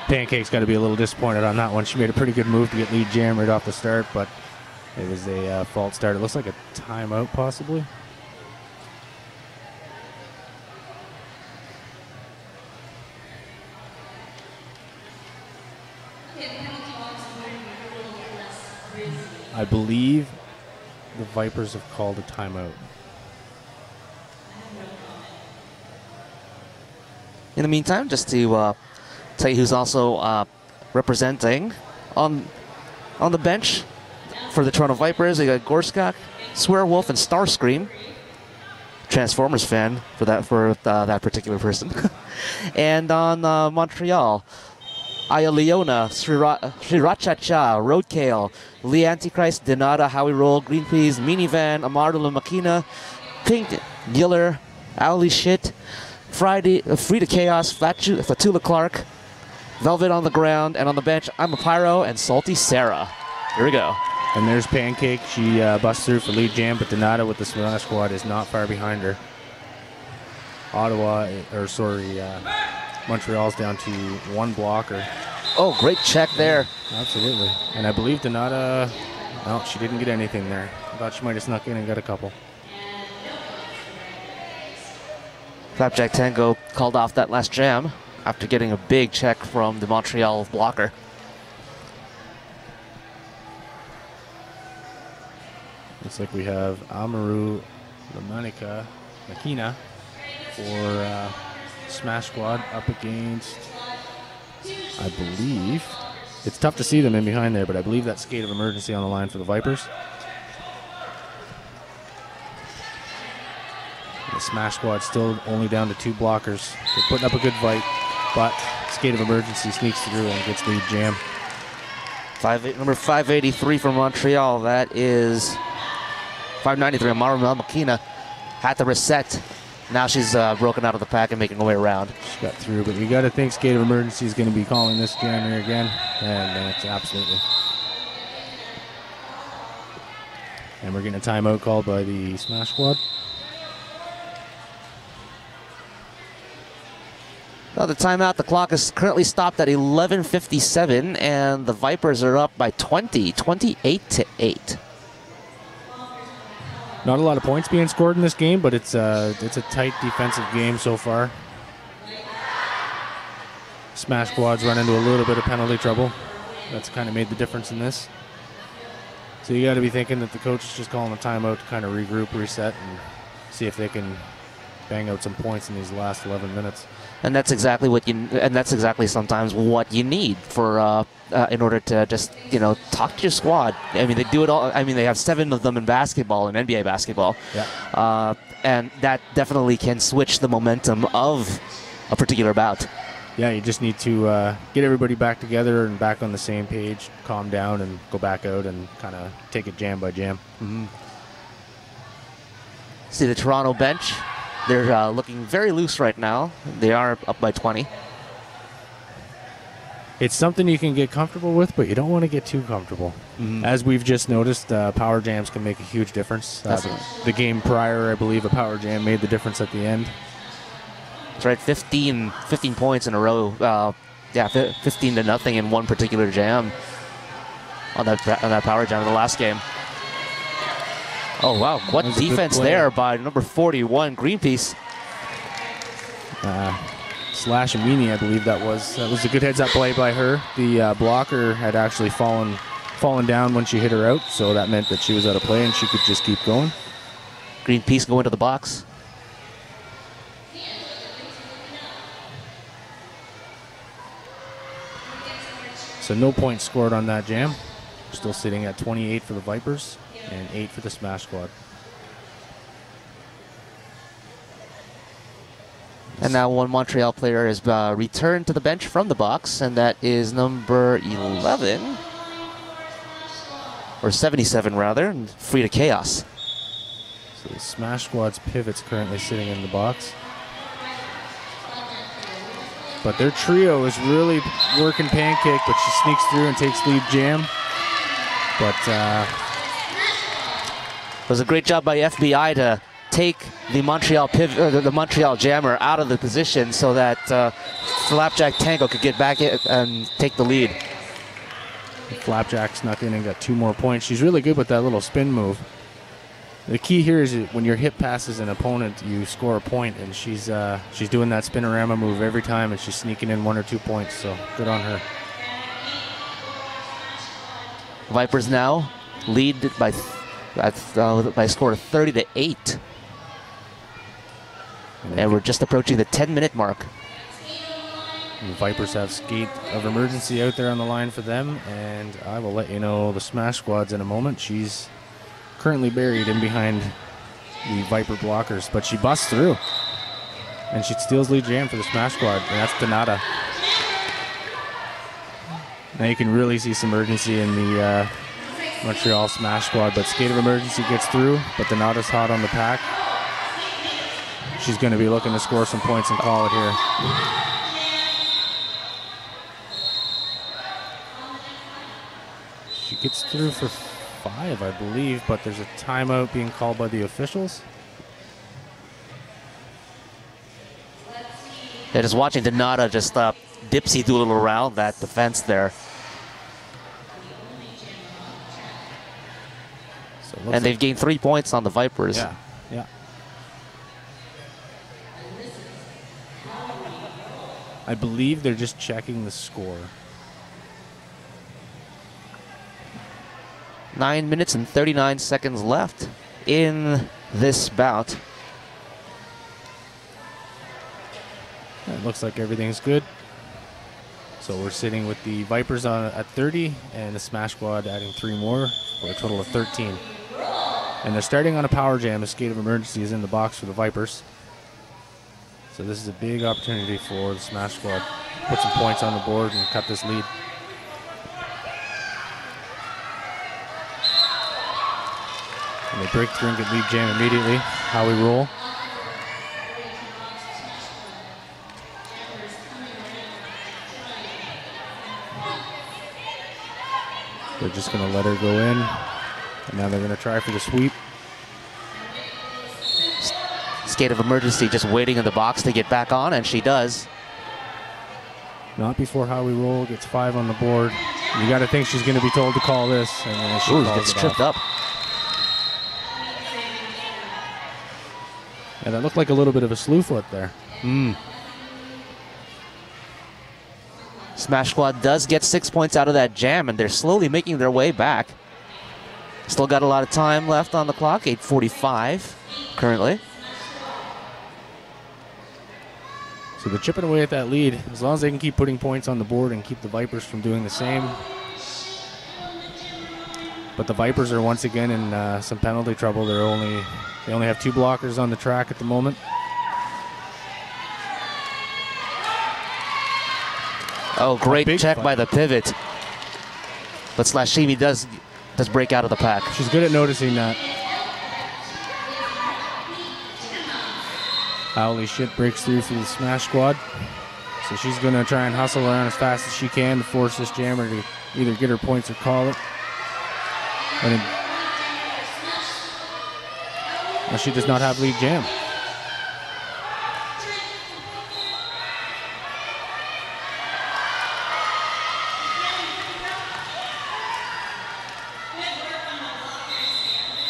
Pancake's got to be a little disappointed on that one. She made a pretty good move to get lead jam right off the start, but it was a fault start. It looks like a timeout possibly. I believe the Vipers have called a timeout. In the meantime, just to tell you who's also representing on the bench for the Toronto Vipers, they got Gorskak, Swearwolf, and Starscream. Transformers fan for that particular person. And on Montreal, Aya Leona, Sriracha, Roadkill, Lee Antichrist, Denada, Howie Roll, Green Peas, Minivan, Amardo La Makina, Pink, Giller, Owly Shit, Frida Chaos, Fatula Clark, Velvet on the ground, and on the bench, I'm a Pyro and Salty Sarah. Here we go. And there's Pancake. She busts through for lead jam, but Donata with the Smash Squad is not far behind her. Montreal's down to 1 blocker. Oh, great check there. Absolutely. And I believe Donata, no, she didn't get anything there. I thought she might have snuck in and got a couple. Flapjack Tango called off that last jam after getting a big check from the Montreal blocker. Looks like we have Amaru Makina for Smash Squad up against, I believe, it's tough to see them in behind there, but I believe that's Skate of Emergency on the line for the Vipers. The Smash Squad still only down to 2 blockers. They're putting up a good fight, but Skate of Emergency sneaks through and gets lead jam. Number 583 from Montreal. That is 593. Amaru Makina had to reset. Now she's broken out of the pack and making her way around. She got through, but you got to think Skate of Emergency is going to be calling this jam here again, and that's absolutely. And we're getting a timeout called by the Smash Squad. Now the timeout, the clock is currently stopped at 11:57, and the Vipers are up by 28-8. Not a lot of points being scored in this game, but it's a tight defensive game so far. Smash Squad's run into a little bit of penalty trouble. That's kind of made the difference in this. So you got to be thinking that the coach is just calling a timeout to kind of regroup, reset, and see if they can bang out some points in these last 11 minutes. And that's exactly what that's exactly sometimes what you need for in order to just talk to your squad. I mean, they do it all. I mean, they have 7 of them in basketball, in NBA basketball, and that definitely can switch the momentum of a particular bout. Yeah, you just need to get everybody back together and back on the same page, calm down, and go back out and kind of take it jam by jam. See the Toronto bench. They're looking very loose right now. They are up by 20. It's something you can get comfortable with, but you don't want to get too comfortable. As we've just noticed, power jams can make a huge difference. The game prior, I believe, a power jam made the difference at the end. That's right, 15 points in a row. 15-0 in one particular jam on that power jam in the last game. Oh, wow. What defense there by number 41, Greenpeace. Slash Amini, I believe that was a good heads-up play by her. The blocker had actually fallen down when she hit her out, so that meant that she was out of play and she could just keep going. Greenpeace go into the box. So no points scored on that jam. We're still sitting at 28 for the Vipers and 8 for the Smash Squad. And now one Montreal player has returned to the bench from the box, and that is number 11, or 77 rather, and free to Chaos. So the Smash Squad's pivot's currently sitting in the box. But their trio is really working pancake, but she sneaks through and takes lead jam. But it was a great job by FBI to take the Montreal the Montreal jammer out of the position so that Flapjack Tango could get back in and take the lead. Flapjack snuck in and got 2 more points. She's really good with that little spin move. The key here is that when your hip passes an opponent, you score a point, and she's doing that spinorama move every time, and she's sneaking in 1 or 2 points. So good on her. Vipers now lead by a score of 30-8. And we're just approaching the 10-minute mark. And the Vipers have skate of emergency out there on the line for them, and I will let you know the Smash Squad's in a moment. She's currently buried in behind the Viper blockers, but she busts through, and she steals lead jam for the Smash Squad, and that's Donata. Now you can really see some urgency in the Montreal Smash Squad, but skate of emergency gets through, but Donata's hot on the pack. She's going to be looking to score some points and call it here. She gets through for 5, I believe, but there's a timeout being called by the officials. Yeah, just watching Donata just dipsy doodle around that defense there. So and they've gained 3 points on the Vipers. Yeah. I believe they're just checking the score. 9 minutes and 39 seconds left in this bout. It looks like everything's good. So we're sitting with the Vipers on at 30 and the Smash Squad adding 3 more for a total of 13. And they're starting on a power jam. A skate of emergency is in the box for the Vipers. So this is a big opportunity for the Smash Squad to put some points on the board and cut this lead. And they break through and get lead jam immediately. How we roll. They're just going to let her go in. And now they're going to try for the sweep. Skate of emergency just waiting in the box to get back on, and she does. Not before How We Roll gets 5 on the board. You got to think she's going to be told to call this. And then she gets tripped up. Yeah, that looked like a little bit of a slew foot there. Smash Squad does get 6 points out of that jam, and they're slowly making their way back. Still got a lot of time left on the clock, 8:45 currently. So they're chipping away at that lead. As long as they can keep putting points on the board and keep the Vipers from doing the same. But the Vipers are once again in some penalty trouble. They only have 2 blockers on the track at the moment. Oh, great check by the pivot. But Slashimi does break out of the pack. She's good at noticing that. Holy shit breaks through for the Smash Squad. So she's going to try and hustle around as fast as she can to force this jammer to either get her points or call it. And she does not have lead jam.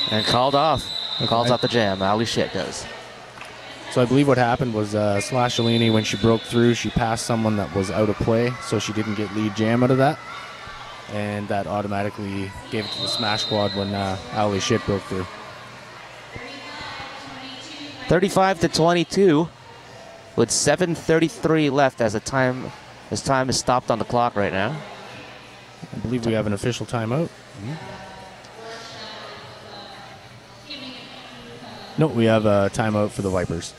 And called off. Calls off the jam. Ali Shit does. So I believe what happened was Slashalini, when she broke through, she passed someone that was out of play, so she didn't get lead jam out of that. And that automatically gave it to the Smash Squad when Ali Shit broke through. 35-22 with 7:33 left as time is stopped on the clock right now. I believe we have an official timeout. No, we have a timeout for the Vipers.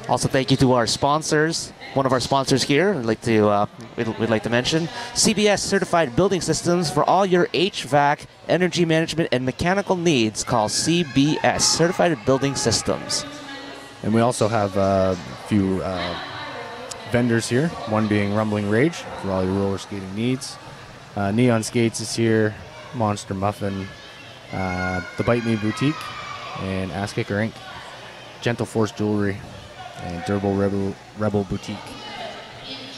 Also, thank you to our sponsors. One of our sponsors here, we'd like to mention CBS Certified Building Systems for all your HVAC, energy management, and mechanical needs. Call CBS Certified Building Systems. And we also have a few vendors here. One being Rumbling Rage for all your roller skating needs. Neon Skates is here. Monster Muffin. The Bite Me Boutique, and Ass Kicker Inc., Gentle Force Jewelry, and Durable Rebel Boutique.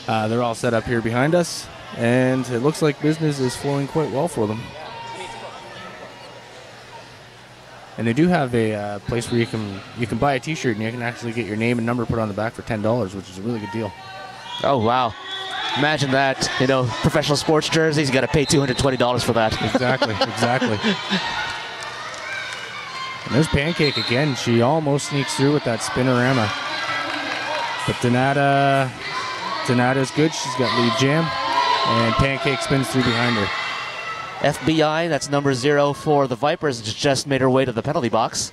They're all set up here behind us, and it looks like business is flowing quite well for them. And they do have a place where you can buy a T-shirt and you can actually get your name and number put on the back for $10, which is a really good deal. Oh wow! Imagine that, professional sports jerseys. You got to pay $220 for that. Exactly, exactly. And there's Pancake again. She almost sneaks through with that spinorama. But Donata's good. She's got lead jam. And Pancake spins through behind her. FBI, that's number 0 for the Vipers, just made her way to the penalty box.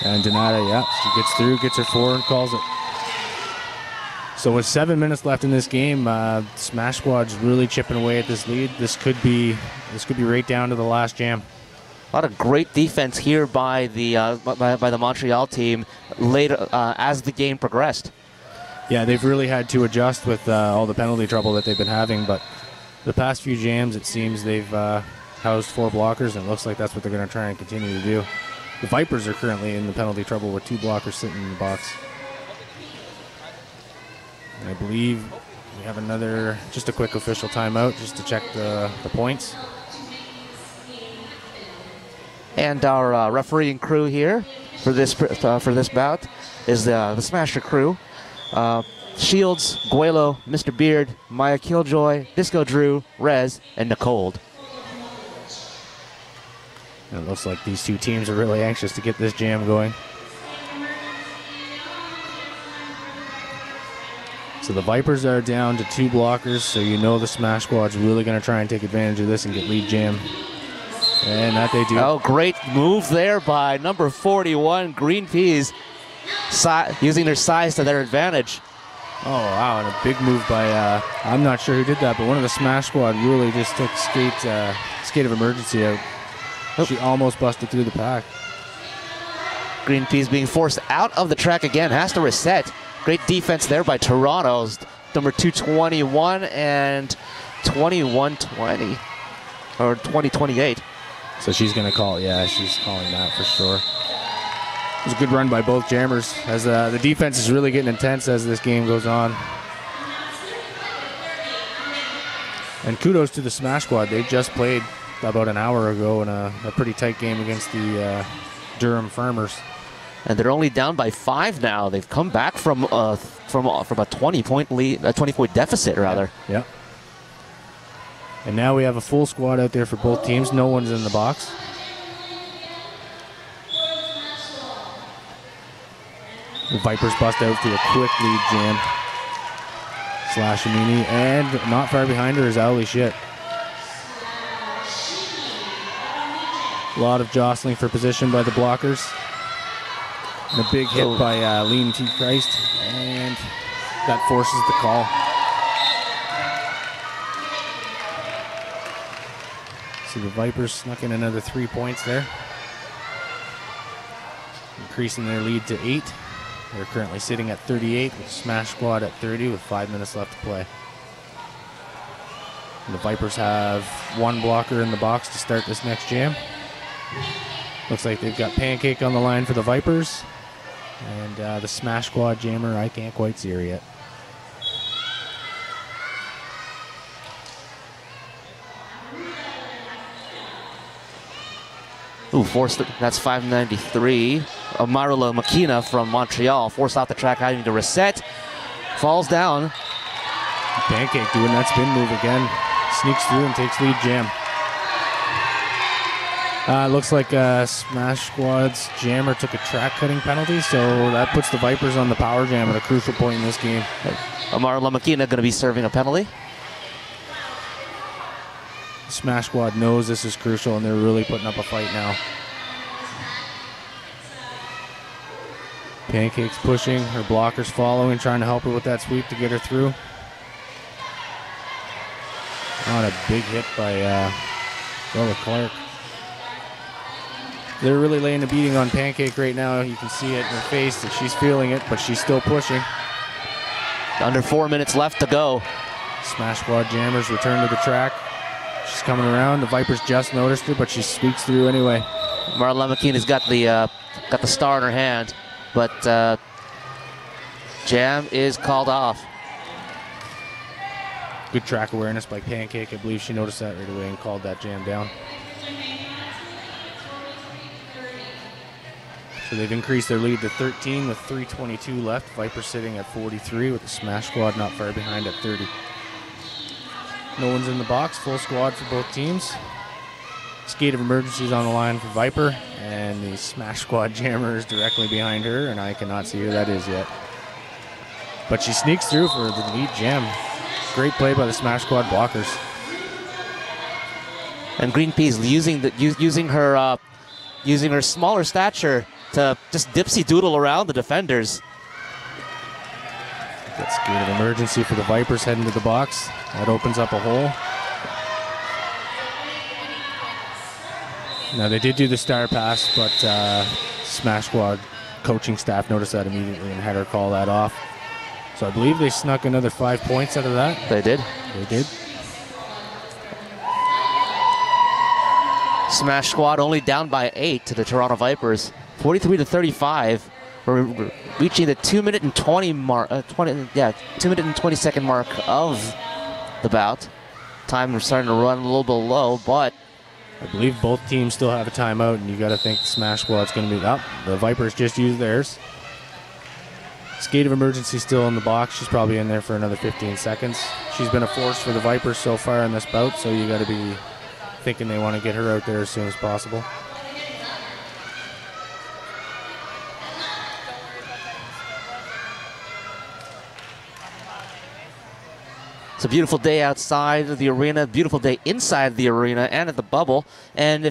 And Donata, yeah, she gets through, gets her 4, and calls it. So with 7 minutes left in this game, Smash Squad's really chipping away at this lead. This could be right down to the last jam. A lot of great defense here by the Montreal team later as the game progressed. Yeah, they've really had to adjust with all the penalty trouble that they've been having. But the past few jams, it seems they've housed 4 blockers, and it looks like that's what they're going to try and continue to do. The Vipers are currently in the penalty trouble with 2 blockers sitting in the box. And I believe we have just a quick official timeout just to check the points. And our refereeing crew here for this bout is the Smasher crew. Shields, Guelo, Mr. Beard, Maya Killjoy, Disco Drew, Rez, and Nicole. And it looks like these 2 teams are really anxious to get this jam going. So the Vipers are down to 2 blockers, so the Smash Squad's really going to try and take advantage of this and get lead jam. And that they do. Oh, great move there by number 41, Green Peas, using their size to their advantage. Oh, wow, and a big move by, I'm not sure who did that, but one of the Smash Squad really just took skate of emergency out. Oh. She almost busted through the pack. Green Peas being forced out of the track again, has to reset. Great defense there by Toronto's number 221 and 2120, or 2028. So she's going to call it. Yeah, she's calling that for sure. It was a good run by both jammers as the defense is really getting intense as this game goes on. And kudos to the Smash Squad. They just played about an hour ago in a pretty tight game against the Durham Farmers. And they're only down by 5 now. They've come back from a 20-point lead, a 20-point deficit rather. Yeah. And now we have a full squad out there for both teams. No one's in the box. The Vipers bust out to a quick lead jam. Slashamini, and not far behind her is Owly Shit. A lot of jostling for position by the blockers. And a big hit by Lean T. Christ, and that forces the call. See, the Vipers snuck in another 3 points there, increasing their lead to 8. They're currently sitting at 38 with Smash Squad at 30 with 5 minutes left to play. And the Vipers have 1 blocker in the box to start this next jam. Looks like they've got Pancake on the line for the Vipers. And the Smash Squad jammer, I can't quite see her yet. Ooh, that's 593. Amarula Makina from Montreal forced off the track, having to reset. Falls down. Pancake doing that spin move again. Sneaks through and takes lead jam. Looks like Smash Squad's jammer took a track cutting penalty, so that puts the Vipers on the power jam at a crucial point in this game. Amarula Makina going to be serving a penalty. Smash Squad knows this is crucial, and they're really putting up a fight now. Pancake's pushing, her blockers following, trying to help her with that sweep to get her through. On a big hit by Lola Clark. They're really laying a beating on Pancake right now. You can see it in her face that she's feeling it, but she's still pushing. Under 4 minutes left to go. Smash Squad jammers return to the track. She's coming around. The Vipers just noticed her, but she squeaks through anyway. Marla McKeen's got the star in her hand, but jam is called off. Good track awareness by Pancake. I believe she noticed that right away and called that jam down. So they've increased their lead to 13 with 3:22 left. Vipers sitting at 43 with the Smash Squad not far behind at 30. No one's in the box, full squad for both teams. Skate of emergencies on the line for Viper, and the Smash Squad jammer is directly behind her, and I cannot see who that is yet. But she sneaks through for the lead jam. Great play by the Smash Squad blockers. And Green Peas using her smaller stature to just dipsy doodle around the defenders. That's skate of emergency for the Vipers heading to the box. That opens up a hole. Now they did do the star pass, but Smash Squad coaching staff noticed that immediately and had her call that off. So I believe they snuck another 5 points out of that. They did. They did. Smash Squad only down by 8 to the Toronto Vipers, 43-35. We're reaching the 2 minute and 20 mark. 2 minute and 20 second mark of the bout. Time is starting to run a little bit low, but I believe both teams still have a timeout, and you got to think the Smash Squad's going to be up. The Vipers just used theirs. Skate of emergency still in the box. She's probably in there for another 15 seconds. She's been a force for the Vipers so far in this bout, so you got to be thinking they want to get her out there as soon as possible. it's a beautiful day outside of the arena, beautiful day inside the arena and at the bubble. And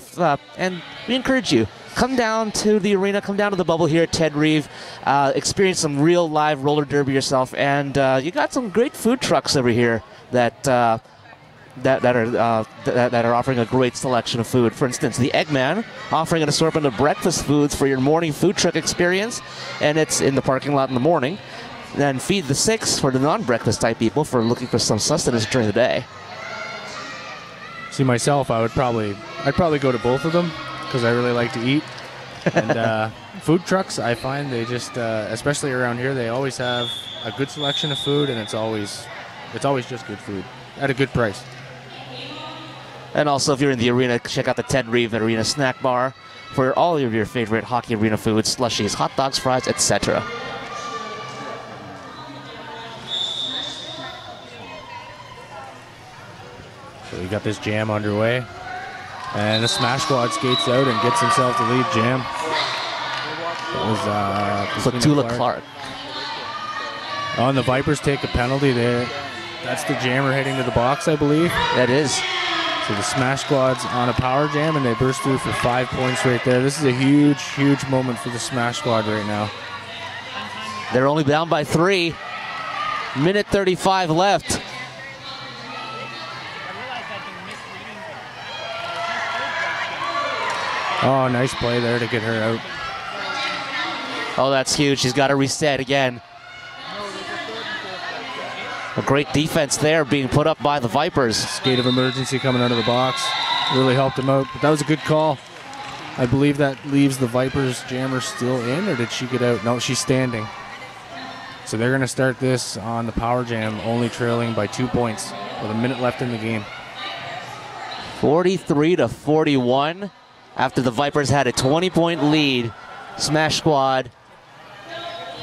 and we encourage you, come down to the arena, come down to the bubble here at Ted Reeve, experience some real live roller derby yourself. And you got some great food trucks over here that are offering a great selection of food. For instance, the Eggman offering an assortment of breakfast foods for your morning food truck experience, and it's in the parking lot in the morning. Then Feed the Six for the non-breakfast type people for looking for some sustenance during the day. See, myself, I'd probably go to both of them because I really like to eat. And food trucks, I find they just, especially around here, they always have a good selection of food, and it's always just good food at a good price. And also, if you're in the arena, check out the Ted Reeve Arena Snack Bar for all of your favorite hockey arena foods, slushies, hot dogs, fries, etc. So we got this jam underway. And the Smash Squad skates out and gets himself the lead jam. That was Flatula Clark. Oh, and the Vipers take a penalty there. That's the jammer heading to the box, I believe. That is. So the Smash Squad's on a power jam, and they burst through for 5 points right there. This is a huge, huge moment for the Smash Squad right now. They're only down by 3. Minute 35 left. Oh, nice play there to get her out. Oh, that's huge. She's got to reset again. A great defense there being put up by the Vipers. Skate of emergency coming out of the box. Really helped them out. But that was a good call. I believe that leaves the Vipers jammer still in, or did she get out? No, she's standing. So they're going to start this on the power jam, only trailing by 2 points with a minute left in the game. 43-41 after the Vipers had a 20-point lead. Smash Squad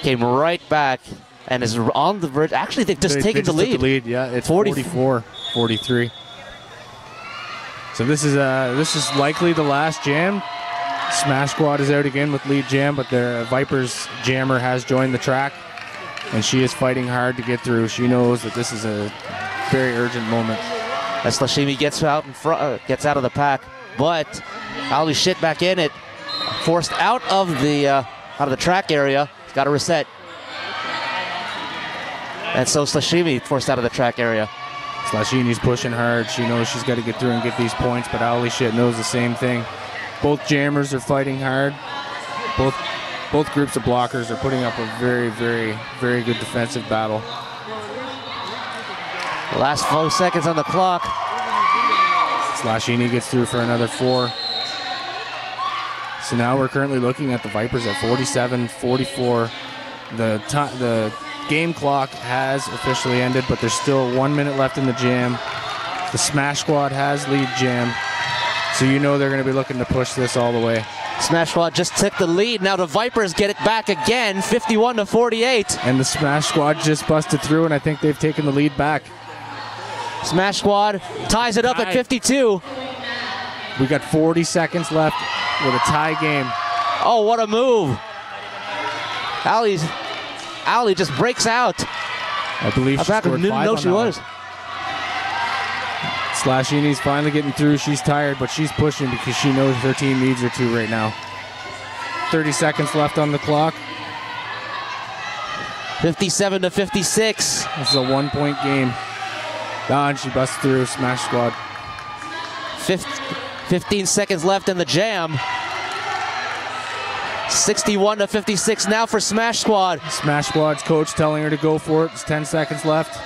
came right back and is on the verge. Actually, they've just taken the lead. Took the lead. Yeah, it's 44-43. So this is likely the last jam. Smash Squad is out again with lead jam, but the Vipers jammer has joined the track, and she is fighting hard to get through. She knows that this is a very urgent moment. As Lashimi gets out in front, gets out of the pack, but Ali shit back in it, forced out of the track area. He's got to reset. And so Slashimi forced out of the track area. Slashini's pushing hard. She knows she's got to get through and get these points, but Ali shit knows the same thing. Both jammers are fighting hard. Both groups of blockers are putting up a very, very, very good defensive battle. Last 4 seconds on the clock. Slashini gets through for another 4. So now we're currently looking at the Vipers at 47-44. The game clock has officially ended, but there's still 1 minute left in the jam. The Smash Squad has lead jam, so you know they're going to be looking to push this all the way. Smash Squad just took the lead. Now the Vipers get it back again, 51-48. And the Smash Squad just busted through, and I think they've taken the lead back. Smash Squad ties it up at 52. We got 40 seconds left with a tie game. Oh, what a move. Ali just breaks out. I believe she scored 5 didn't know she was. Slashini's finally getting through. She's tired, but she's pushing because she knows her team needs her to right now. 30 seconds left on the clock. 57-56. This is a 1-point game. And she busts through. Smash Squad. 15 seconds left in the jam. 61-56 now for Smash Squad. Smash Squad's coach telling her to go for it. It's 10 seconds left.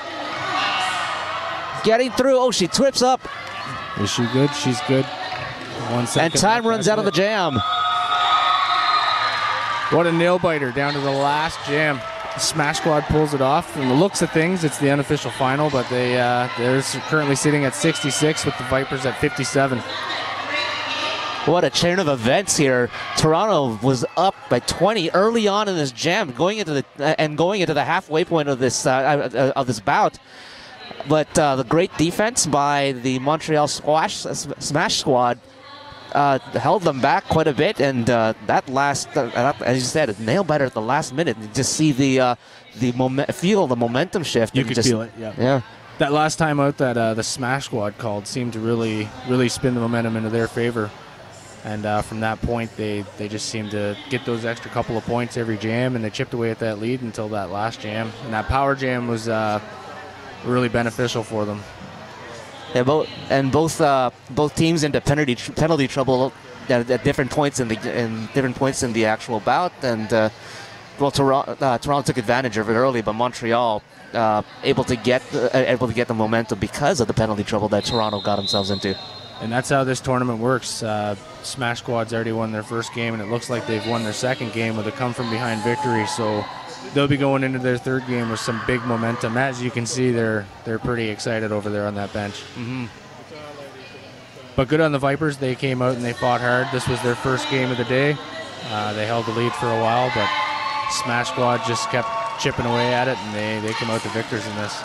Getting through. Oh, she trips up. Is she good? She's good. 1 second. And time runs out of the jam. What a nail biter down to the last jam. The Smash Squad pulls it off. From the looks of things, it's the unofficial final, but they're currently sitting at 66 with the Vipers at 57. What a chain of events here. Toronto was up by 20 early on in this jam, going into the halfway point of this bout. But the great defense by the Montreal Smash Squad held them back quite a bit, and that last, as you said, a nail biter at the last minute. You just see feel the momentum shift. You could feel it, yeah. Yeah. That last time out that the Smash Squad called seemed to really, really spin the momentum into their favor. And from that point, they just seemed to get those extra couple of points every jam, and they chipped away at that lead until that last jam. And that power jam was really beneficial for them. Yeah, both teams into penalty trouble at different points in the actual bout, and Toronto took advantage of it early, but Montreal able to get the momentum because of the penalty trouble that Toronto got themselves into. And that's how this tournament works. Smash Squad's already won their first game, and it looks like they've won their second game with a come-from-behind victory. So they'll be going into their third game with some big momentum. As you can see, they're pretty excited over there on that bench. Mm-hmm. But good on the Vipers. They came out and they fought hard. This was their first game of the day. They held the lead for a while, but Smash Squad just kept chipping away at it, and they came out the victors in this.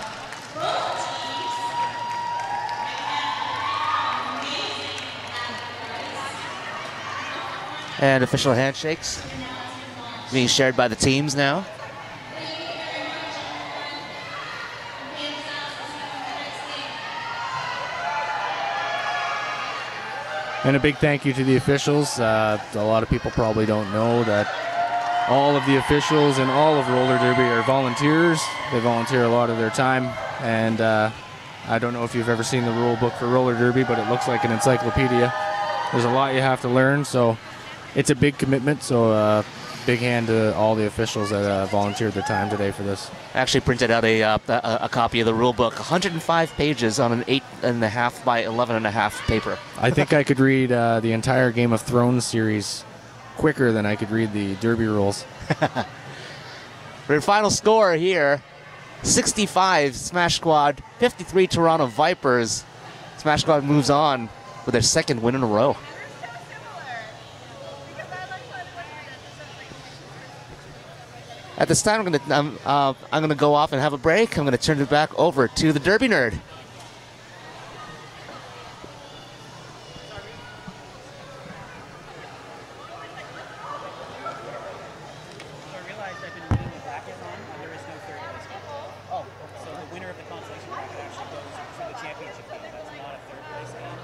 And official handshakes. being shared by the teams now. And a big thank you to the officials. A lot of people probably don't know that all of the officials in all of roller derby are volunteers. They volunteer a lot of their time. And I don't know if you've ever seen the rule book for roller derby, but it looks like an encyclopedia. There's a lot you have to learn, so it's a big commitment. So big hand to all the officials that volunteered their time today for this. I actually printed out a copy of the rule book, 105 pages on an 8.5 by 11.5 paper. I think I could read the entire Game of Thrones series quicker than I could read the derby rules. Our final score here, 65 Smash Squad, 53 Toronto Vipers. Smash Squad moves on with their second win in a row. At this time, I'm gonna go off and have a break. I'm gonna turn it back over to the Derby Nerd. I realized I've been reading the bracket wrong, and there is no third place. Oh, so the winner of the Consolation Bracket actually goes to the championship game. That's not a third place game.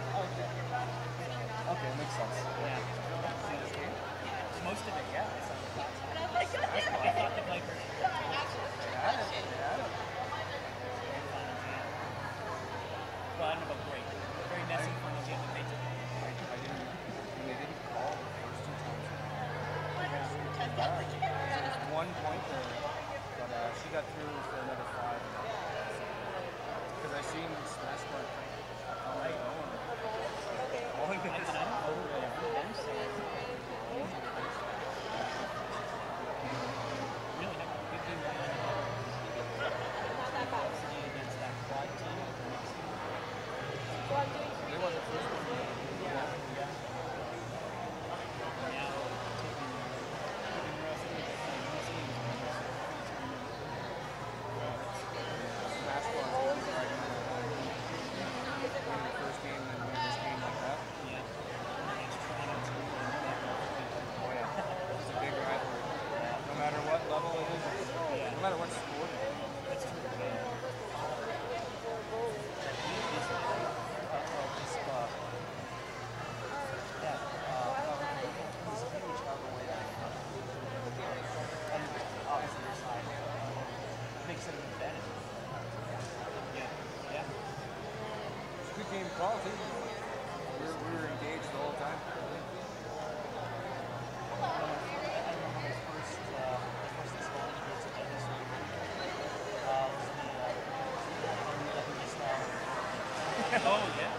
Okay, makes sense. Yeah. See this game? Most of it, yeah. I thought the Vipers. Well, I don't know about great. Very messy final game that they took. They didn't call the first two times. Just 1 point there, but she got through for another 5. Because I seen Smash Squad. Game quality. We were engaged the whole time. Oh, yeah.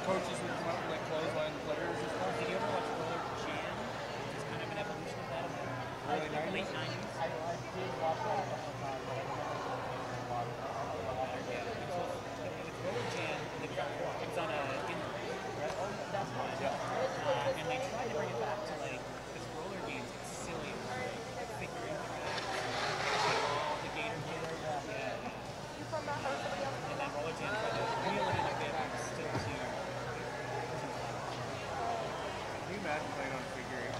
Coaches would come out and like clothesline players and stuff. Did you ever watch Roller Jam? It's kind of an evolution of that. Late 90s. I did watch that a couple of times, but I don't remember a lot of it. It's Roller Jam. It was on a right? Oh, that's why. Yeah. And they tried to bring it back to like this roller games. It's silly. Figuring all the gator kids. Yeah. And then Roller Jam tried to reel it in a bit, but still too. Can you imagine playing on figure 8?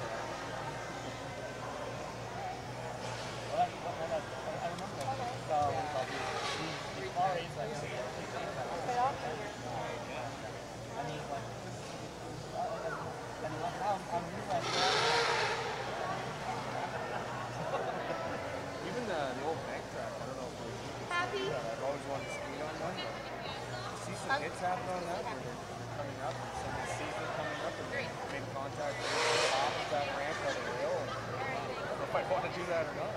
Even the old bank track, I don't know if I've always wanted to skate on one, but see some hits happen on that where they're coming up and someone sees them coming up and make contact with the top of that ramp by the rail. And I don't know if I want to do that or not.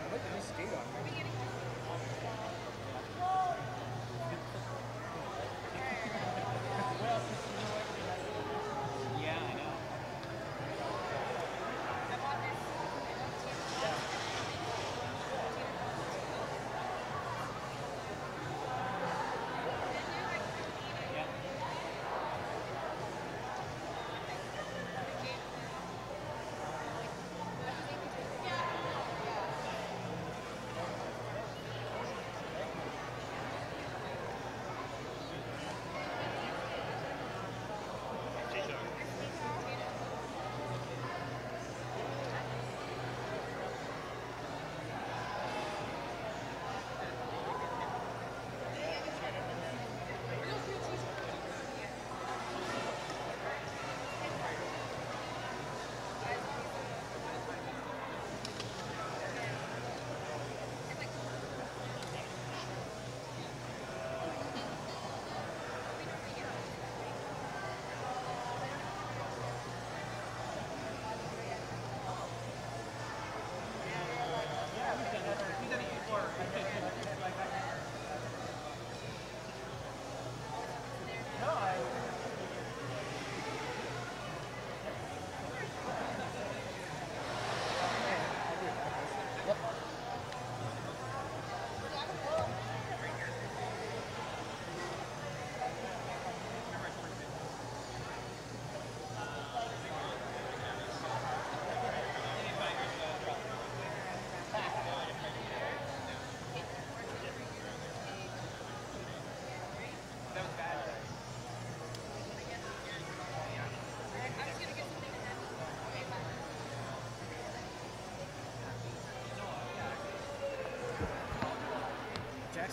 I'd like to just skate on it. Yeah, I know.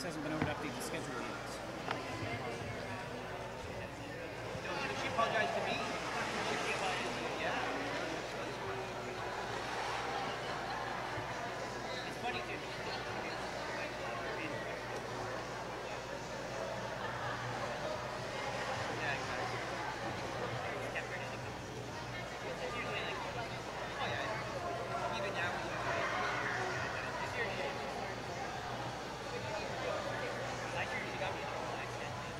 just hasn't been able to update the schedule yet. She apologized to me. Yeah. It's funny too. Yeah, exactly. It's usually like, oh yeah, even now when you it's your day. Last year she got me in trouble accidentally.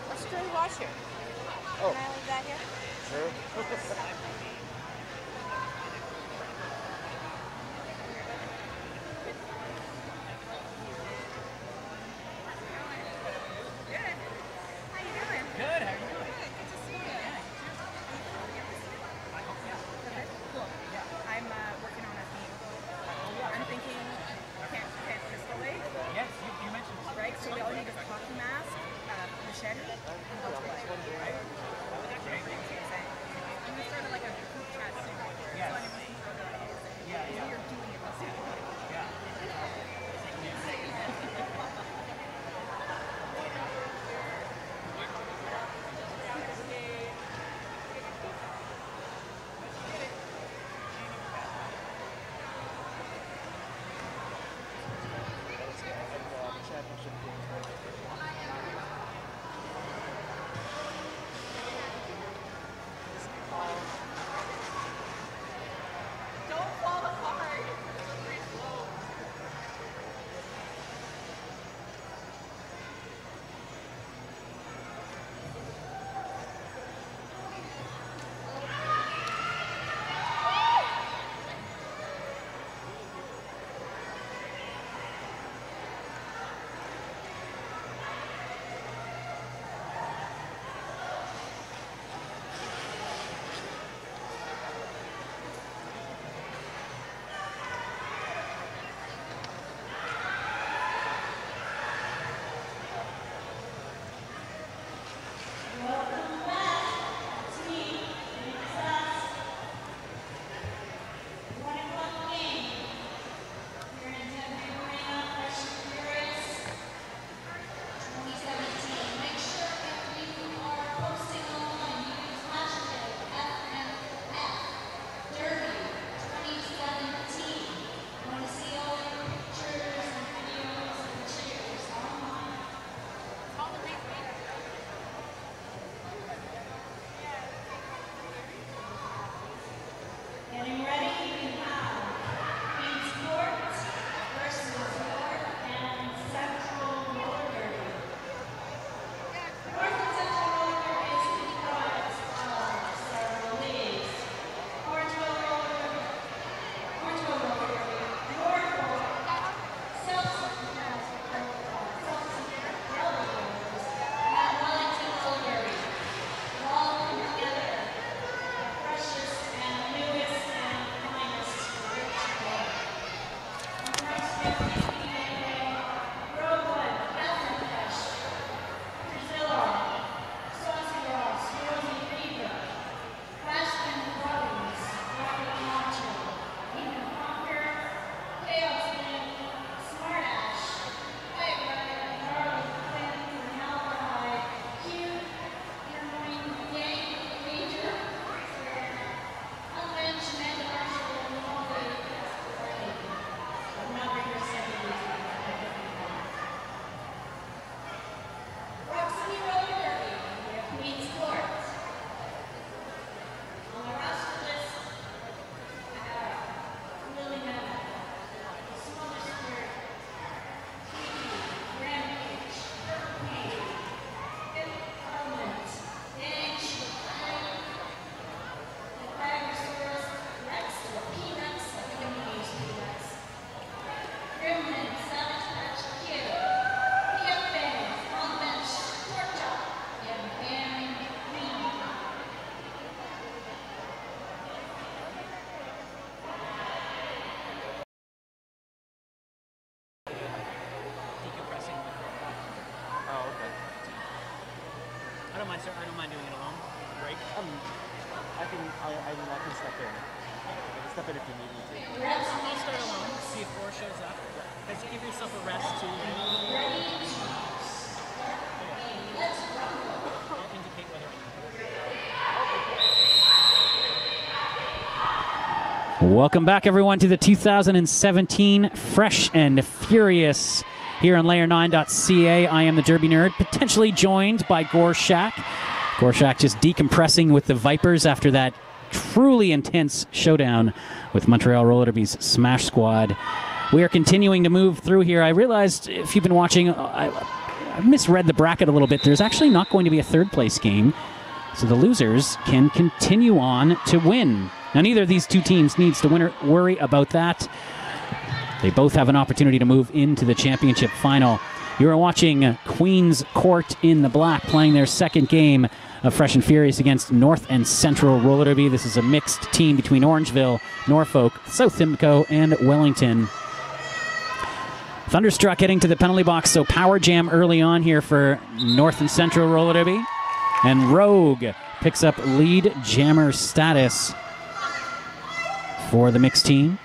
Let's do the washer. Oh. Can I leave that here? Sure. How you doing? Good, how are you doing? Good to see you. Okay, cool. I'm working on a theme. I'm thinking can't pistol weight, Yes, you mentioned this. right? So we all need a hockey mask, machete, and butterfly. Right? And we started like a group chat soon. Yes. So anyone can throw their ideas in. Yeah, So yeah. you're doing it the same way. Don't fall apart. Getting ready, we have Queen's Court versus North and Central Roller Derby. North and Central Roller Derby is comprised of several leagues. Orangeville Roller Derby, Norfolk, Celtic Roller Derby, and Wellington Roller Derby. They're all come together, the freshest and newest and finest rich Roadwood, Elmfish, Brazil, Saucy Ross, Rosie Fever, Baskin Brothers, Rocket Macho, Ethan Conquer, Chaos Man, Smart Ash, White Rider, Harley Quinn, Malahide, Cute, Intermoine, Gang, Major, Unleashed, and Marshall, and Molly, I'm not very I'll start alone, see if 4 shows up. Because you give yourself a rest too. I'll indicate whether Welcome back, everyone, to the 2017 Fresh and Furious here on layer9.ca. I am the Derby Nerd, potentially joined by Gorshak. Gorshak just decompressing with the Vipers after that truly intense showdown with Montreal Roller Derby's Smash Squad. We are continuing to move through here. I realized, if you've been watching, I misread the bracket a little bit. There's actually not going to be a third-place game, so the losers can continue on to win. Now, neither of these two teams needs to worry about that. They both have an opportunity to move into the championship final. You are watching Queen's Court in the black playing their second game of Fresh and Furious against North and Central Roller Derby. This is a mixed team between Orangeville, Norfolk, South Simcoe, and Wellington. Thunderstruck heading to the penalty box, so power jam early on here for North and Central Roller Derby. And Rogue picks up lead jammer status for the mixed team.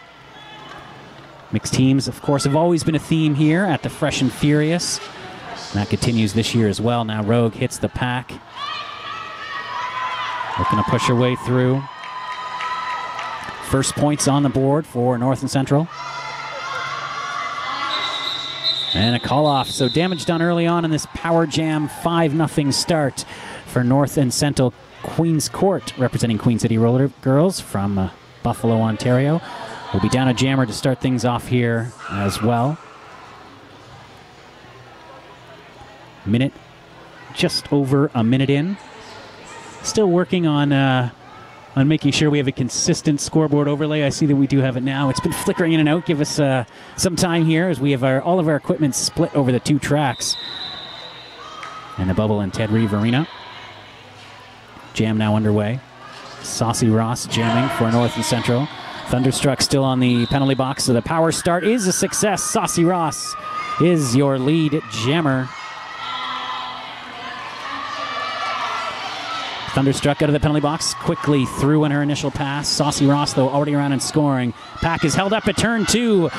Mixed teams, of course, have always been a theme here at the Fresh and Furious. And that continues this year as well. Now Rogue hits the pack. Looking to push her way through. First points on the board for North and Central. And a call-off. So damage done early on in this power jam 5-0 start for North and Central. Queen's Court, representing Queen City Roller Girls from Buffalo, Ontario. We'll be down a jammer to start things off here as well. Just over a minute in. Still working on making sure we have a consistent scoreboard overlay. I see that we do have it now. It's been flickering in and out. Give us some time here as we have all of our equipment split over the 2 tracks. And the Bubble and Ted Reeve Arena. Jam now underway. Saucy Ross jamming for North and Central. Thunderstruck still on the penalty box, so the power start is a success. Saucy Ross is your lead jammer. Thunderstruck out of the penalty box, quickly through on her initial pass. Saucy Ross, though, already around and scoring. Pack is held up at turn 2.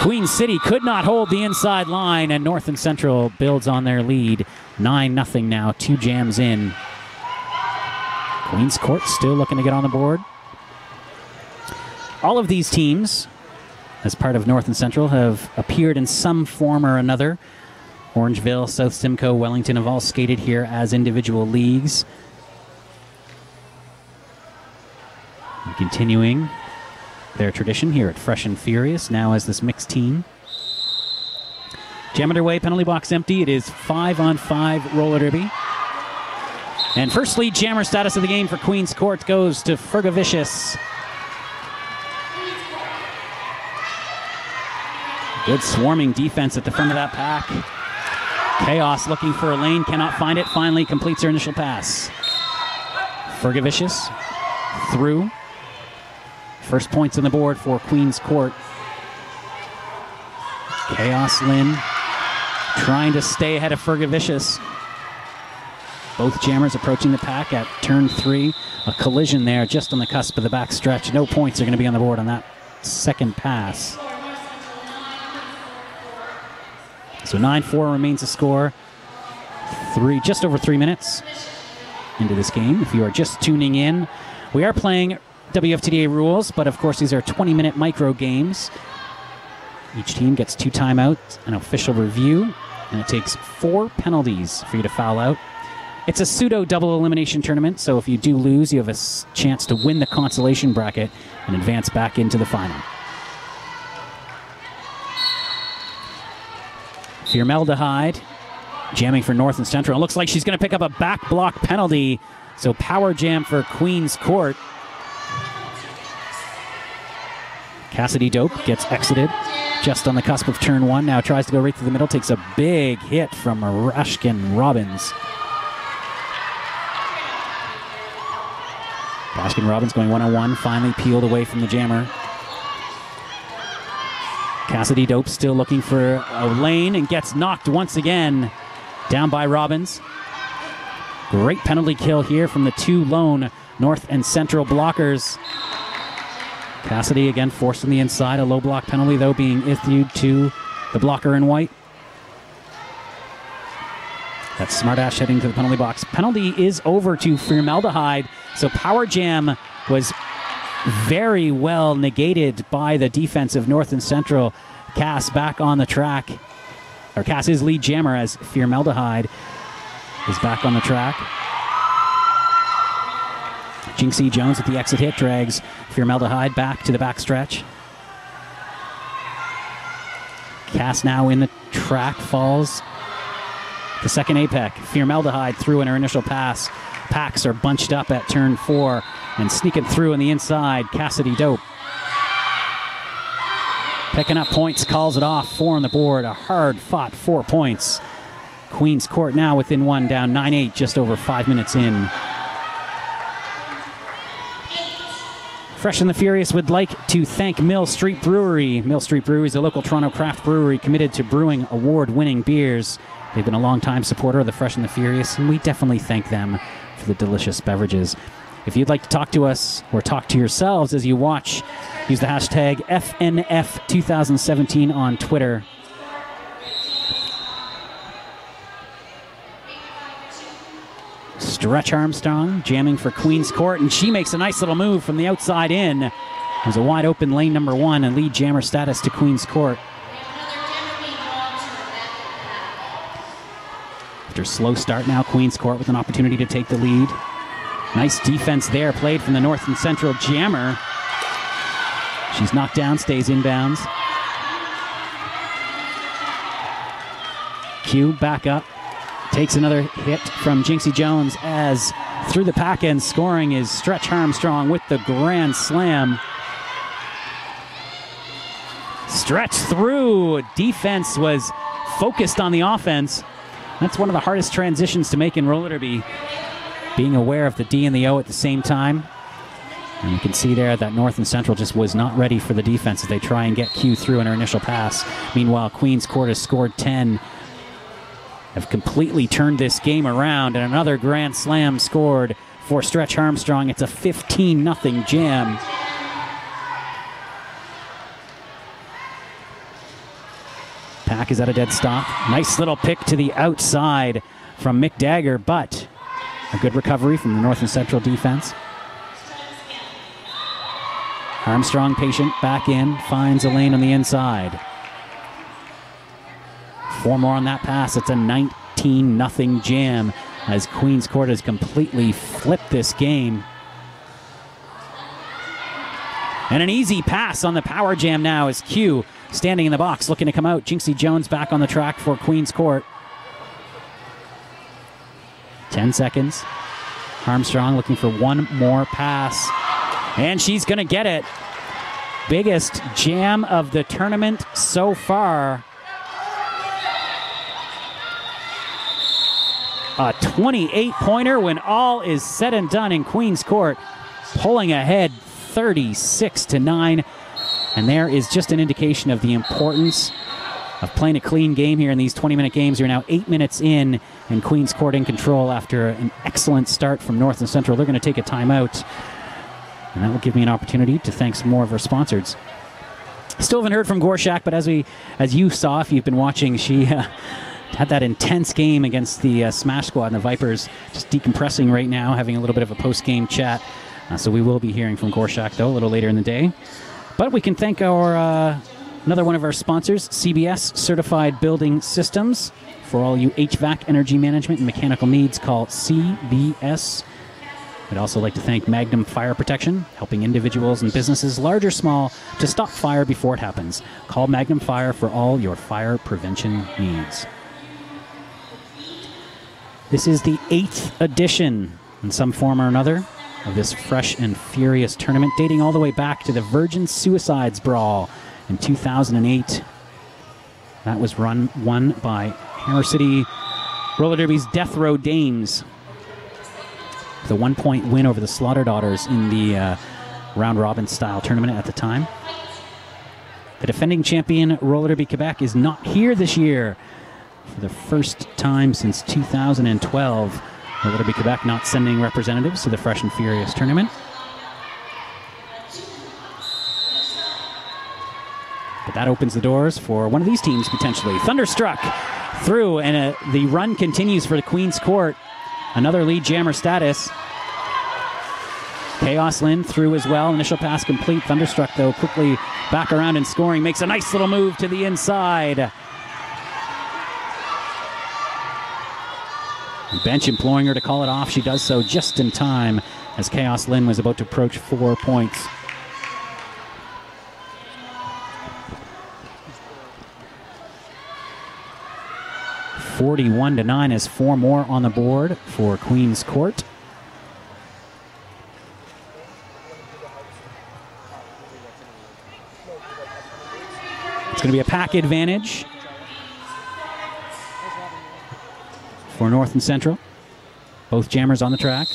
Queen City could not hold the inside line, and North and Central builds on their lead. 9-0 now, 2 jams in. Queen's Court still looking to get on the board. All of these teams, as part of North and Central, have appeared in some form or another. Orangeville, South Simcoe, Wellington have all skated here as individual leagues. And continuing their tradition here at Fresh and Furious, now as this mixed team. Jam underway, penalty box empty. It is 5-on-5 roller derby. And first lead jammer status of the game for Queen's Court goes to Fergavicious. Good swarming defense at the front of that pack. Chaos looking for a lane, cannot find it, finally completes her initial pass. Fergavicious through. First points on the board for Queen's Court. Chaos Lynn trying to stay ahead of Fergavicious. Both jammers approaching the pack at turn 3. A collision there just on the cusp of the back stretch. No points are going to be on the board on that second pass. So 9-4 remains the score. Just over 3 minutes into this game. If you are just tuning in, we are playing WFTDA rules, but of course these are 20-minute micro games. Each team gets 2 timeouts, an official review, and it takes 4 penalties for you to foul out. It's a pseudo double elimination tournament, so if you do lose, you have a chance to win the consolation bracket and advance back into the final. Formaldehyde jamming for North and Central. It looks like she's going to pick up a back block penalty, so power jam for Queen's Court. Cassidy Dope gets exited just on the cusp of turn 1. Now tries to go right through the middle, takes a big hit from Rashkin Robbins. Baskin Robbins going 1-on-1, finally peeled away from the jammer. Cassidy Dope still looking for a lane and gets knocked once again down by Robbins. Great penalty kill here from the 2 lone North and Central blockers. Cassidy again forced on the inside. A low block penalty, though, being issued to the blocker in white. That's Smartash heading to the penalty box. Penalty is over to Formaldehyde. So Power Jam was very well negated by the defense of North and Central. Cass back on the track. Or Cass is lead jammer as Formaldehyde is back on the track. Jinxie Jones with the exit hit drags Formaldehyde back to the backstretch. Cass now in the track, falls the second apex. Formaldehyde through in her initial pass. Packs are bunched up at turn 4 and sneaking through on the inside. Cassidy Dope picking up points, calls it off. 4 on the board. A hard fought 4 points. Queen's Court now within 1, down 9-8, just over 5 minutes in. Fresh and the Furious would like to thank Mill Street Brewery. Mill Street Brewery is a local Toronto craft brewery committed to brewing award-winning beers. They've been a long-time supporter of the Fresh and the Furious, and we definitely thank them for the delicious beverages. If you'd like to talk to us or talk to yourselves as you watch, use the hashtag FNF2017 on Twitter. Stretch Armstrong jamming for Queen's Court, and she makes a nice little move from the outside in. There's a wide open lane number 1 and lead jammer status to Queen's Court. After a slow start now, Queen's Court with an opportunity to take the lead. Nice defense there, played from the North and Central jammer. She's knocked down, stays inbounds. Q back up. Takes another hit from Jinxie Jones as through the pack end scoring is Stretch Armstrong with the grand slam. Stretch through. Defense was focused on the offense. That's one of the hardest transitions to make in roller derby. Being aware of the D and the O at the same time. And you can see there that North and Central just was not ready for the defense as they try and get Q through in her initial pass. Meanwhile, Queen's Court has scored 10. Have completely turned this game around, and another grand slam scored for Stretch Armstrong. It's a 15-0 jam. Pack is at a dead stop. Nice little pick to the outside from Mick Dagger, but a good recovery from the North and Central defense. Armstrong patient, back in, finds a lane on the inside. 4 more on that pass. It's a 19-0 jam as Queen's Court has completely flipped this game. And an easy pass on the power jam now as Q standing in the box looking to come out. Jinxie Jones back on the track for Queen's Court. 10 seconds. Armstrong looking for one more pass. And she's going to get it. Biggest jam of the tournament so far. A 28-pointer when all is said and done in Queen's Court, pulling ahead 36-9. And there is just an indication of the importance of playing a clean game here in these 20-minute games. You're now 8 minutes in, and Queen's Court in control after an excellent start from North and Central. They're going to take a timeout, and that will give me an opportunity to thank some more of our sponsors. Still haven't heard from Gorshak, but as you saw, if you've been watching, she had that intense game against the Smash Squad, and the Vipers just decompressing right now, having a little bit of a post-game chat. So we will be hearing from Gorshak, though, a little later in the day. But we can thank our another one of our sponsors, CBS Certified Building Systems. For all you HVAC, energy management, and mechanical needs, call CBS. I'd also like to thank Magnum Fire Protection, helping individuals and businesses, large or small, to stop fire before it happens. Call Magnum Fire for all your fire prevention needs. This is the 8th edition, in some form or another, of this Fresh and Furious tournament, dating all the way back to the Virgin Suicides Brawl in 2008. That was won by Hammer City Roller Derby's Death Row Dames. The 1-point win over the Slaughter Daughters in the round-robin style tournament at the time. The defending champion, Roller Derby Quebec, is not here this year. For the first time since 2012, Roller Derby Quebec not sending representatives to the Fresh and Furious tournament. But that opens the doors for one of these teams potentially. Thunderstruck through, and the run continues for the Queen's Court. Another lead jammer status. Chaos Lynn through as well. Initial pass complete. Thunderstruck, though, quickly back around and scoring. Makes a nice little move to the inside. Bench imploring her to call it off. She does so just in time as Chaos Lynn was about to approach 4 points. (41-9) as 4 more on the board for Queen's Court. It's going to be a pack advantage for North and Central. Both jammers on the track.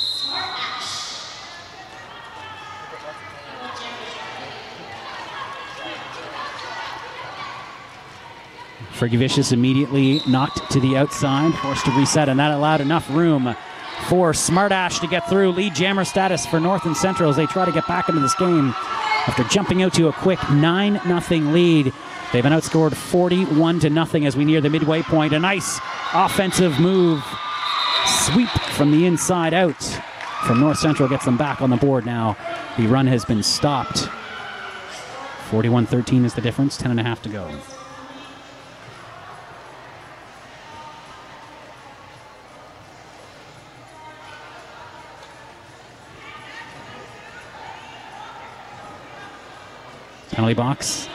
Fergie Vicious immediately knocked to the outside, forced to reset, and that allowed enough room for Smartash to get through. Lead jammer status for North and Central as they try to get back into this game after jumping out to a quick 9-0 lead. They've been outscored 41-0 as we near the midway point. A nice offensive move. Sweep from the inside out from North Central gets them back on the board now. The run has been stopped. 41-13 is the difference, 10.5 to go. Penalty box.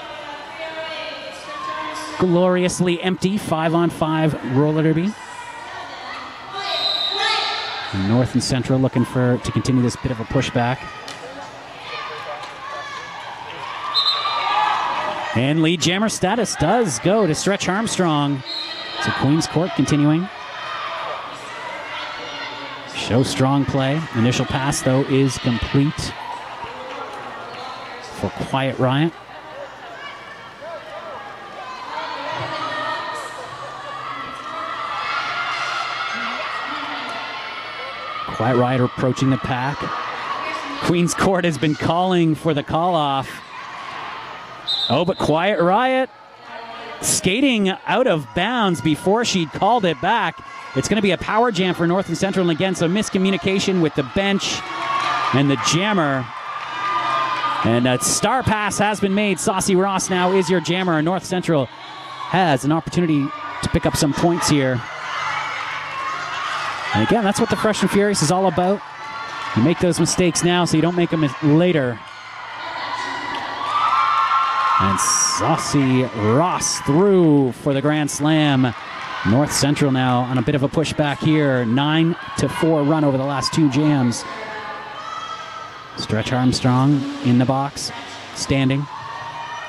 Gloriously empty, 5-on-5 roller derby. And North and Central looking to continue this bit of a pushback. And lead jammer status does go to Stretch Armstrong. So Queen's Court continuing. Show strong play. Initial pass, though, is complete for Quiet Riot. Quiet Riot approaching the pack. Queen's Court has been calling for the call-off. Oh, but Quiet Riot skating out of bounds before she'd called it back. It's going to be a power jam for North and Central, and again, some miscommunication with the bench and the jammer. And a star pass has been made. Saucy Ross now is your jammer, and North Central has an opportunity to pick up some points here. And again, that's what the Fresh and Furious is all about. You make those mistakes now so you don't make them later. And Saucy Ross through for the Grand Slam. North Central now on a bit of a pushback here. 9-4 run over the last 2 jams. Stretch Armstrong in the box, standing.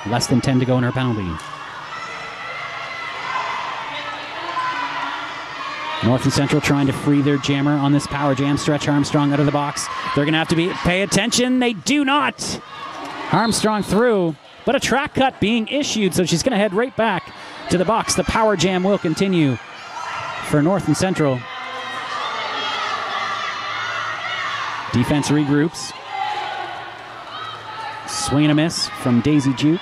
Less than 10 to go in her penalty. North and Central trying to free their jammer on this power jam. Stretch Armstrong out of the box. They're going to have to pay attention. They do not. Armstrong through, but a track cut being issued, so she's going to head right back to the box. The power jam will continue for North and Central. Defense regroups. Swing and a miss from Daisy Juke.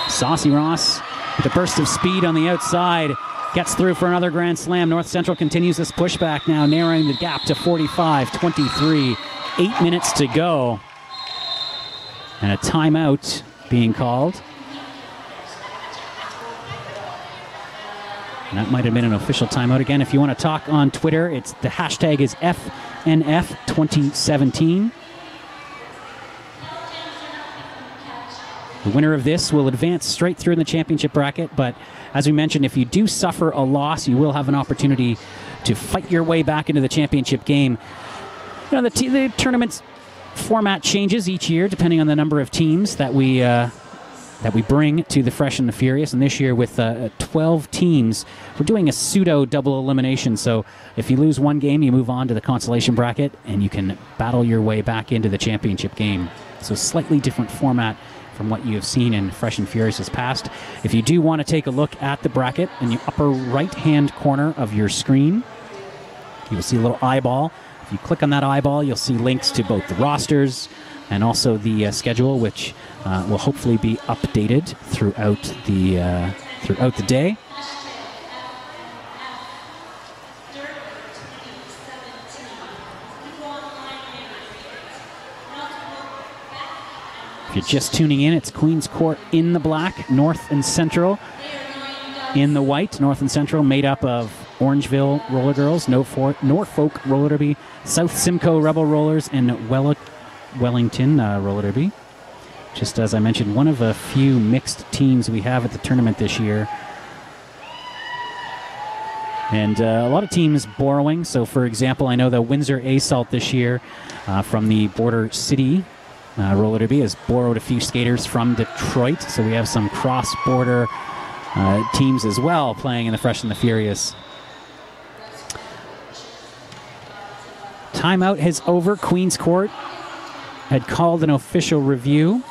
Saucy Ross with a burst of speed on the outside. Gets through for another Grand Slam. North Central continues this pushback now, narrowing the gap to 45-23. 8 minutes to go. And a timeout being called. And that might have been an official timeout. Again, if you want to talk on Twitter, the hashtag is FNF2017. The winner of this will advance straight through in the championship bracket, but as we mentioned, if you do suffer a loss, you will have an opportunity to fight your way back into the championship game. You know, the tournament's format changes each year depending on the number of teams that we bring to the Fresh and the Furious, and this year with 12 teams, we're doing a pseudo double elimination. So if you lose one game, you move on to the consolation bracket, and you can battle your way back into the championship game. So slightly different format from what you have seen in Fresh and Furious' past. If you do want to take a look at the bracket, in the upper right-hand corner of your screen, you will see a little eyeball. If you click on that eyeball, you'll see links to both the rosters and also the schedule, which will hopefully be updated throughout the day. If you're just tuning in, it's Queen's Court in the black, North and Central in the white. North and Central made up of Orangeville RollerGirls, Norfolk Roller Derby, South Simcoe Rebel Rollers, and Wellington Roller Derby. Just as I mentioned, one of a few mixed teams we have at the tournament this year. And a lot of teams borrowing. So, for example, I know the Windsor Assault this year from the Border City Roller Derby has borrowed a few skaters from Detroit. So we have some cross-border teams as well playing in the Fresh and the Furious. Timeout is over. Queen's Court had called an official review,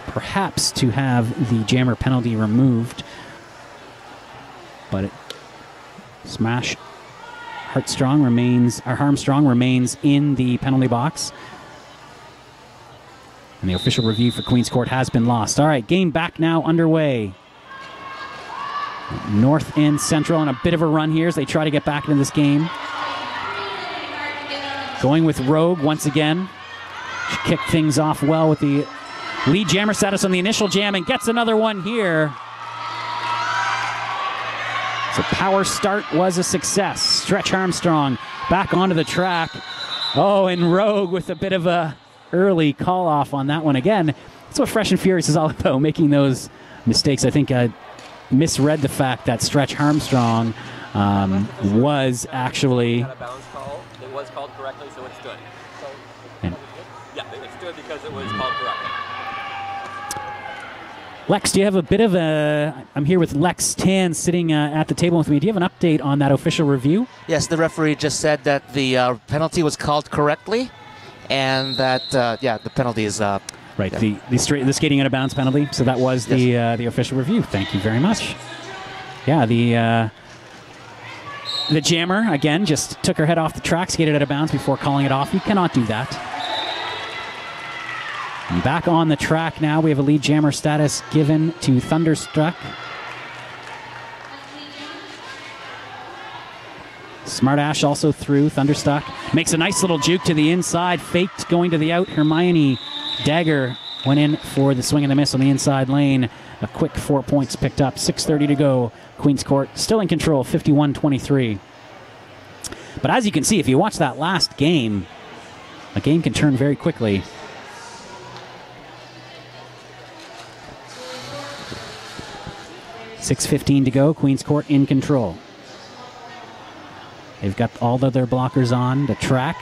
perhaps to have the jammer penalty removed, but Armstrong remains in the penalty box. And the official review for Queen's Court has been lost. All right, game back now underway. North and Central on a bit of a run here as they try to get back into this game. Going with Rogue once again. She kicked things off well with the lead jammer status on the initial jam and gets another one here. So power start was a success. Stretch Armstrong back onto the track. Oh, and Rogue with a bit of a early call off on that one again. That's what Fresh and Furious is all about, making those mistakes. I think I misread the fact that Stretch Armstrong was actually... Had a bounce call. It was called correctly, so it stood. Yeah, it stood because it was called correctly. Lex, do you have a bit of a... I'm here with Lex Tan sitting at the table with me. Do you have an update on that official review? Yes, the referee just said that the penalty was called correctly, and that, the penalty is... Right, the skating out of bounds penalty. So that was the official review. Thank you very much. Yeah, the jammer, again, just took her head off the track, skated out of bounds before calling it off. You cannot do that. And back on the track now. We have a lead jammer status given to Thunderstruck. Smart Ash also through. Thunderstruck makes a nice little juke to the inside. Faked going to the out. Hermione Dagger went in for the swing and the miss on the inside lane. A quick 4 points picked up. 6:30 to go. Queen's Court still in control, 51-23. But as you can see, if you watch that last game, a game can turn very quickly. .6:15 to go. Queen's Court in control. They've got all of their blockers on the track.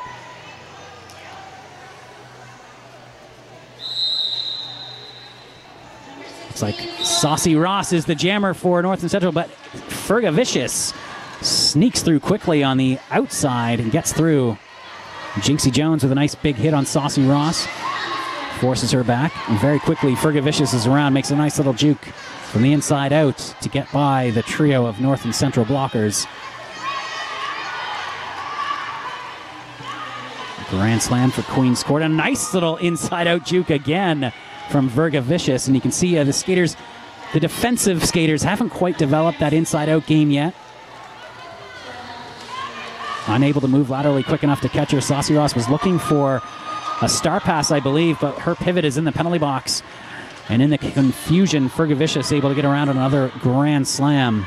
It's like Saucy Ross is the jammer for North and Central, but Fergavicious sneaks through quickly on the outside and gets through. Jinxie Jones with a nice big hit on Saucy Ross. Forces her back. And very quickly, Fergavicious is around, makes a nice little juke from the inside out to get by the trio of North and Central blockers. Grand slam for Queen's Court. A nice little inside-out juke again from Vergavicious. And you can see the skaters, the defensive skaters, haven't quite developed that inside-out game yet. Unable to move laterally quick enough to catch her. Saucy Ross was looking for a star pass, I believe, but her pivot is in the penalty box. And in the confusion, Fergavicious able to get around on another grand slam.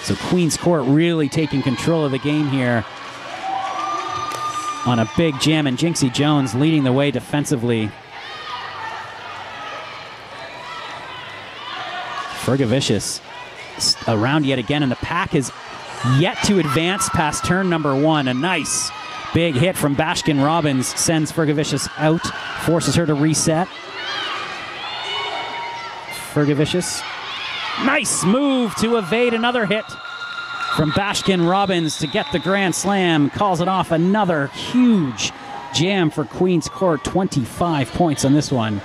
So Queen's Court really taking control of the game here on a big jam, and Jinxie Jones leading the way defensively. Fergavicious around yet again, and the pack is yet to advance past turn number one. A nice big hit from Bashkin Robbins sends Fergavicious out, forces her to reset. Fergavicious, nice move to evade another hit from Bashkin Robbins to get the grand slam, calls it off. Another huge jam for Queen's Court, 25 points on this one.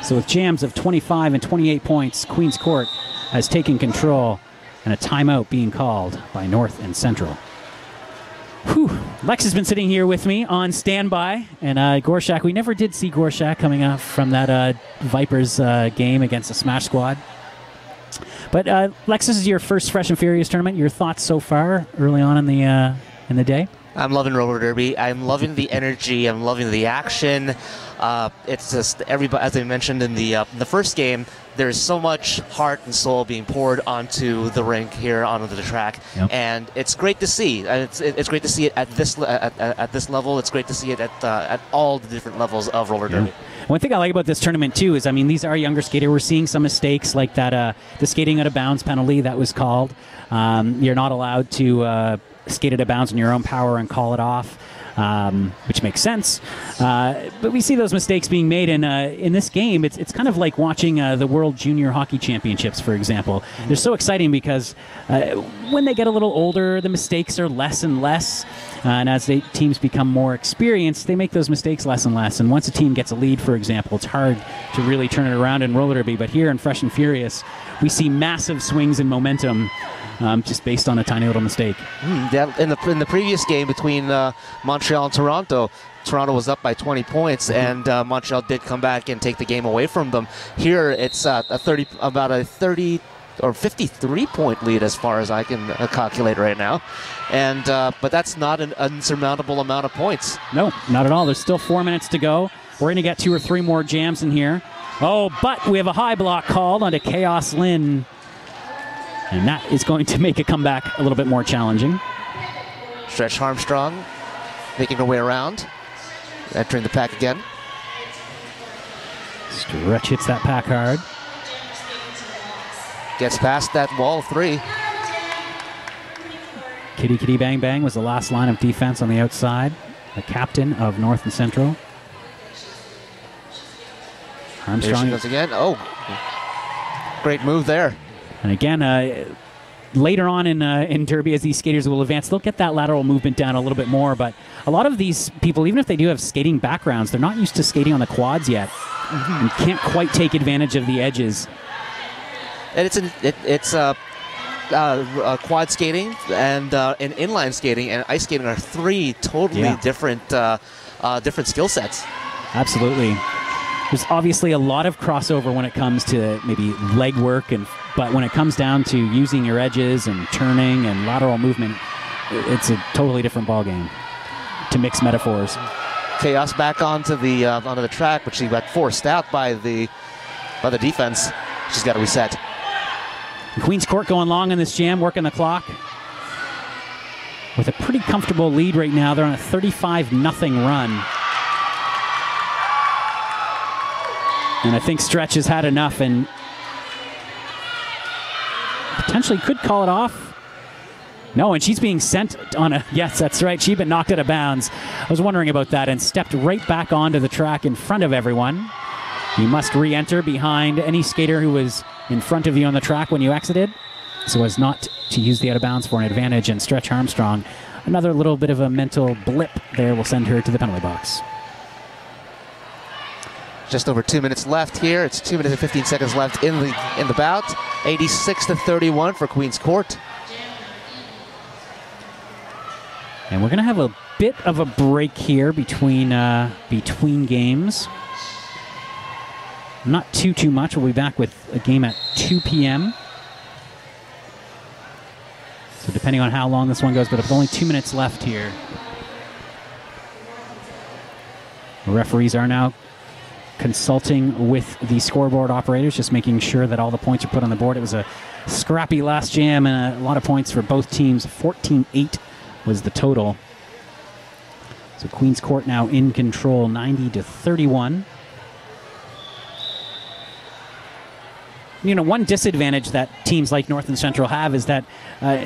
So with jams of 25 and 28 points, Queen's Court has taken control, and a timeout being called by North and Central. Whew. Lex has been sitting here with me on standby, and Gorshak, we never did see Gorshak coming up from that Vipers game against the Smash Squad. But Lex, this is your first Fresh and Furious tournament. Your thoughts so far early on in the day? I'm loving roller derby. I'm loving the energy. I'm loving the action. It's just everybody, as I mentioned in the first game, there's so much heart and soul being poured onto the rink here, onto the track, and it's great to see. It's great to see it at this level. It's great to see it at all the different levels of roller derby. One thing I like about this tournament too is, I mean, these are younger skaters. We're seeing some mistakes like that, the skating out of bounds penalty that was called. You're not allowed to skate out of bounds in your own power and call it off. Which makes sense, but we see those mistakes being made in this game. It's kind of like watching the World Junior Hockey Championships, for example. They're so exciting because when they get a little older, the mistakes are less and less, and as teams become more experienced, they make those mistakes less and less. And once a team gets a lead, for example, it's hard to really turn it around in roller derby. But here in Fresh and Furious, we see massive swings in momentum. Just based on a tiny little mistake. In the previous game between Montreal and Toronto, Toronto was up by 20 points, and Montreal did come back and take the game away from them. Here, it's about a 30 or 53-point lead as far as I can calculate right now, and but that's not an insurmountable amount of points. No, not at all. There's still 4 minutes to go. We're going to get 2 or 3 more jams in here. Oh, but we have a high block called onto Chaos Lynn. And that is going to make a comeback a little bit more challenging. Stretch Armstrong making her way around, entering the pack again. Stretch hits that pack hard. Gets past that wall 3. Kitty Kitty Bang Bang was the last line of defense on the outside. The captain of North and Central. Armstrong. There she goes again. Oh, great move there. And again, later on in Derby, as these skaters will advance, they'll get that lateral movement down a little bit more. But a lot of these people, even if they do have skating backgrounds, they're not used to skating on the quads yet, and can't quite take advantage of the edges. And it's quad skating and inline skating and ice skating are 3 totally different skill sets. Absolutely. There's obviously a lot of crossover when it comes to maybe leg work, but when it comes down to using your edges and turning and lateral movement, it's a totally different ballgame, to mix metaphors. Chaos back onto the track, but she got forced out by the defense. She's got to reset. Queen's Court going long in this jam, working the clock. With a pretty comfortable lead right now. They're on a 35-0 run. And I think Stretch has had enough and potentially could call it off. No, and she's being sent on a... Yes, that's right. She'd been knocked out of bounds. I was wondering about that and stepped right back onto the track in front of everyone. You must re-enter behind any skater who was in front of you on the track when you exited, so as not to use the out of bounds for an advantage. And Stretch Armstrong, another little bit of a mental blip there, will send her to the penalty box. Just over 2 minutes left here. It's 2 minutes and 15 seconds left in the bout. 86-31 for Queen's Court. And we're going to have a bit of a break here between games. Not too much. We'll be back with a game at 2 p.m. So depending on how long this one goes, but with only 2 minutes left here. The referees are now consulting with the scoreboard operators, just making sure that all the points are put on the board. It was a scrappy last jam and a lot of points for both teams. 14-8 was the total. So Queen's Court now in control, 90-31. You know, one disadvantage that teams like North and Central have is that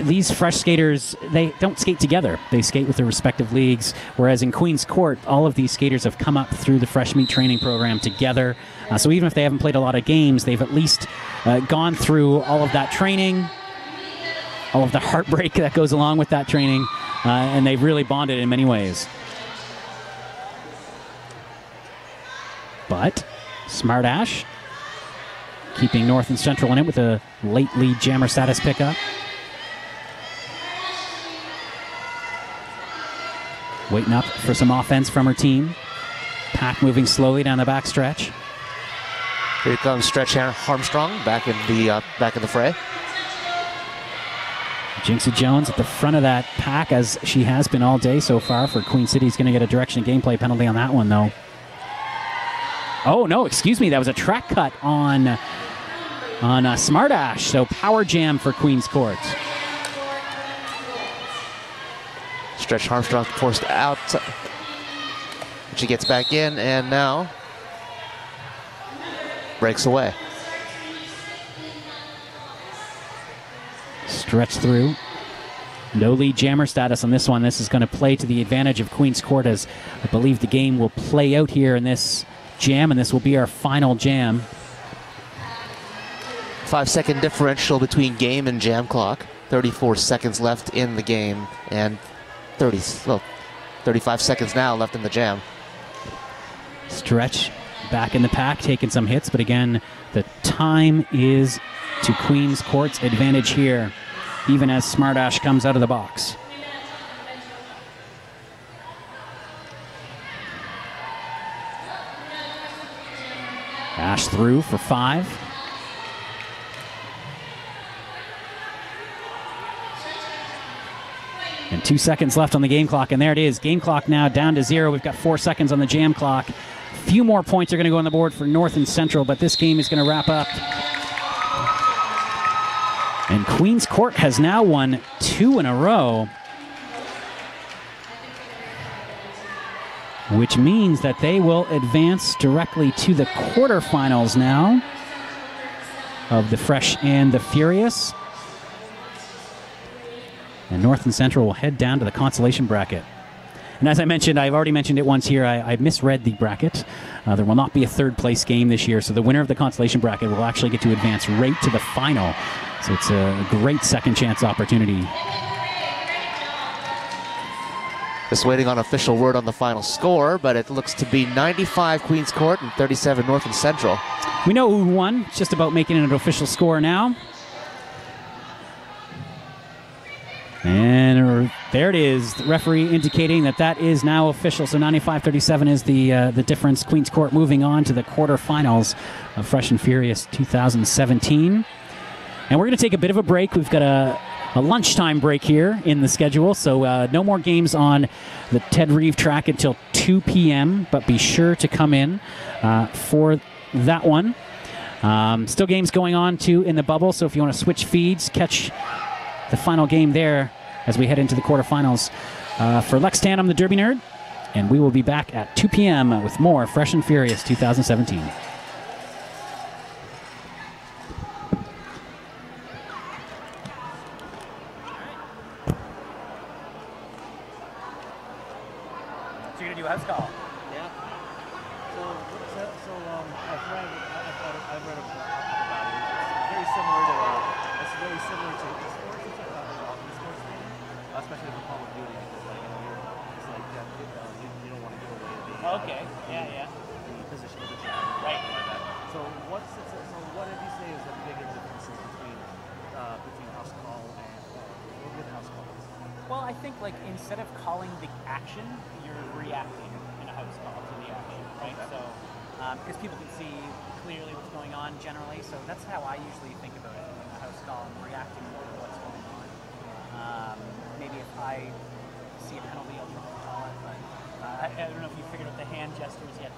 these fresh skaters, they don't skate together. They skate with their respective leagues, whereas in Queen's Court, all of these skaters have come up through the Fresh Meat training program together. So even if they haven't played a lot of games, they've at least gone through all of that training, all of the heartbreak that goes along with that training, and they've really bonded in many ways. But Smart Ash keeping North and Central in it with a late lead jammer status pickup. waiting up for some offense from her team. Pack moving slowly down the backstretch. Here comes Stretch Armstrong back in the fray. Jinxie Jones at the front of that pack, as she has been all day so far for Queen City. Is going to get a direction of gameplay penalty on that one, though. Oh, no, excuse me. That was a track cut on Smart Ash. So power jam for Queen's Court. Stretch Armstrong forced out. She gets back in and now breaks away. Stretch through. No lead jammer status on this one. This is going to play to the advantage of Queen's Court, as I believe the game will play out here in this jam, and this will be our final jam. 5-second differential between game and jam clock. 34 seconds left in the game, and 35 seconds now left in the jam. Stretch back in the pack, taking some hits, but again, the time is to Queen's Court's advantage here, even as Smart Ash comes out of the box. Ash through for 5. And 2 seconds left on the game clock, and there it is. Game clock now down to 0. We've got 4 seconds on the jam clock. Few more points are going to go on the board for North and Central, but this game is going to wrap up. And Queen's Court has now won 2 in a row, which means that they will advance directly to the quarterfinals now of the Fresh and the Furious. And North and Central will head down to the Consolation Bracket. And as I mentioned, I've already mentioned it once here, I misread the bracket. There will not be a third place game this year, so the winner of the Consolation Bracket will actually get to advance right to the final. So it's a great second chance opportunity. Just waiting on official word on the final score, but it looks to be 95 Queen's Court and 37 North and Central. We know who won. It's just about making an official score now. And there it is. The referee indicating that that is now official. So 95-37 is the difference. Queen's Court moving on to the quarterfinals of Fresh and Furious 2017. And we're going to take a bit of a break. We've got a lunchtime break here in the schedule. So no more games on the Ted Reeve track until 2 p.m. But be sure to come in for that one. Still games going on, too, in the bubble. So if you want to switch feeds, catch the final game there as we head into the quarterfinals. For Lex Tan, I'm the Derby Nerd, and we will be back at 2 p.m. with more Fresh and Furious 2017. So you're going to do a house call? Yeah. So I've read about it. It's very similar to sports, especially for Call of Duty, because it's like you don't want to give away Okay. the position of the chat. Right. So what did you say is the bigger differences between house call and with house calls? Well, I think like instead of calling the action, you're reacting in a house call to the action, right? Okay. So because people can see clearly what's going on generally, so that's how I usually think about it in a house call. I'm reacting more to what's going on. Maybe if I see a penalty, I'll try to call it, but I don't know if you figured out the hand gestures yet.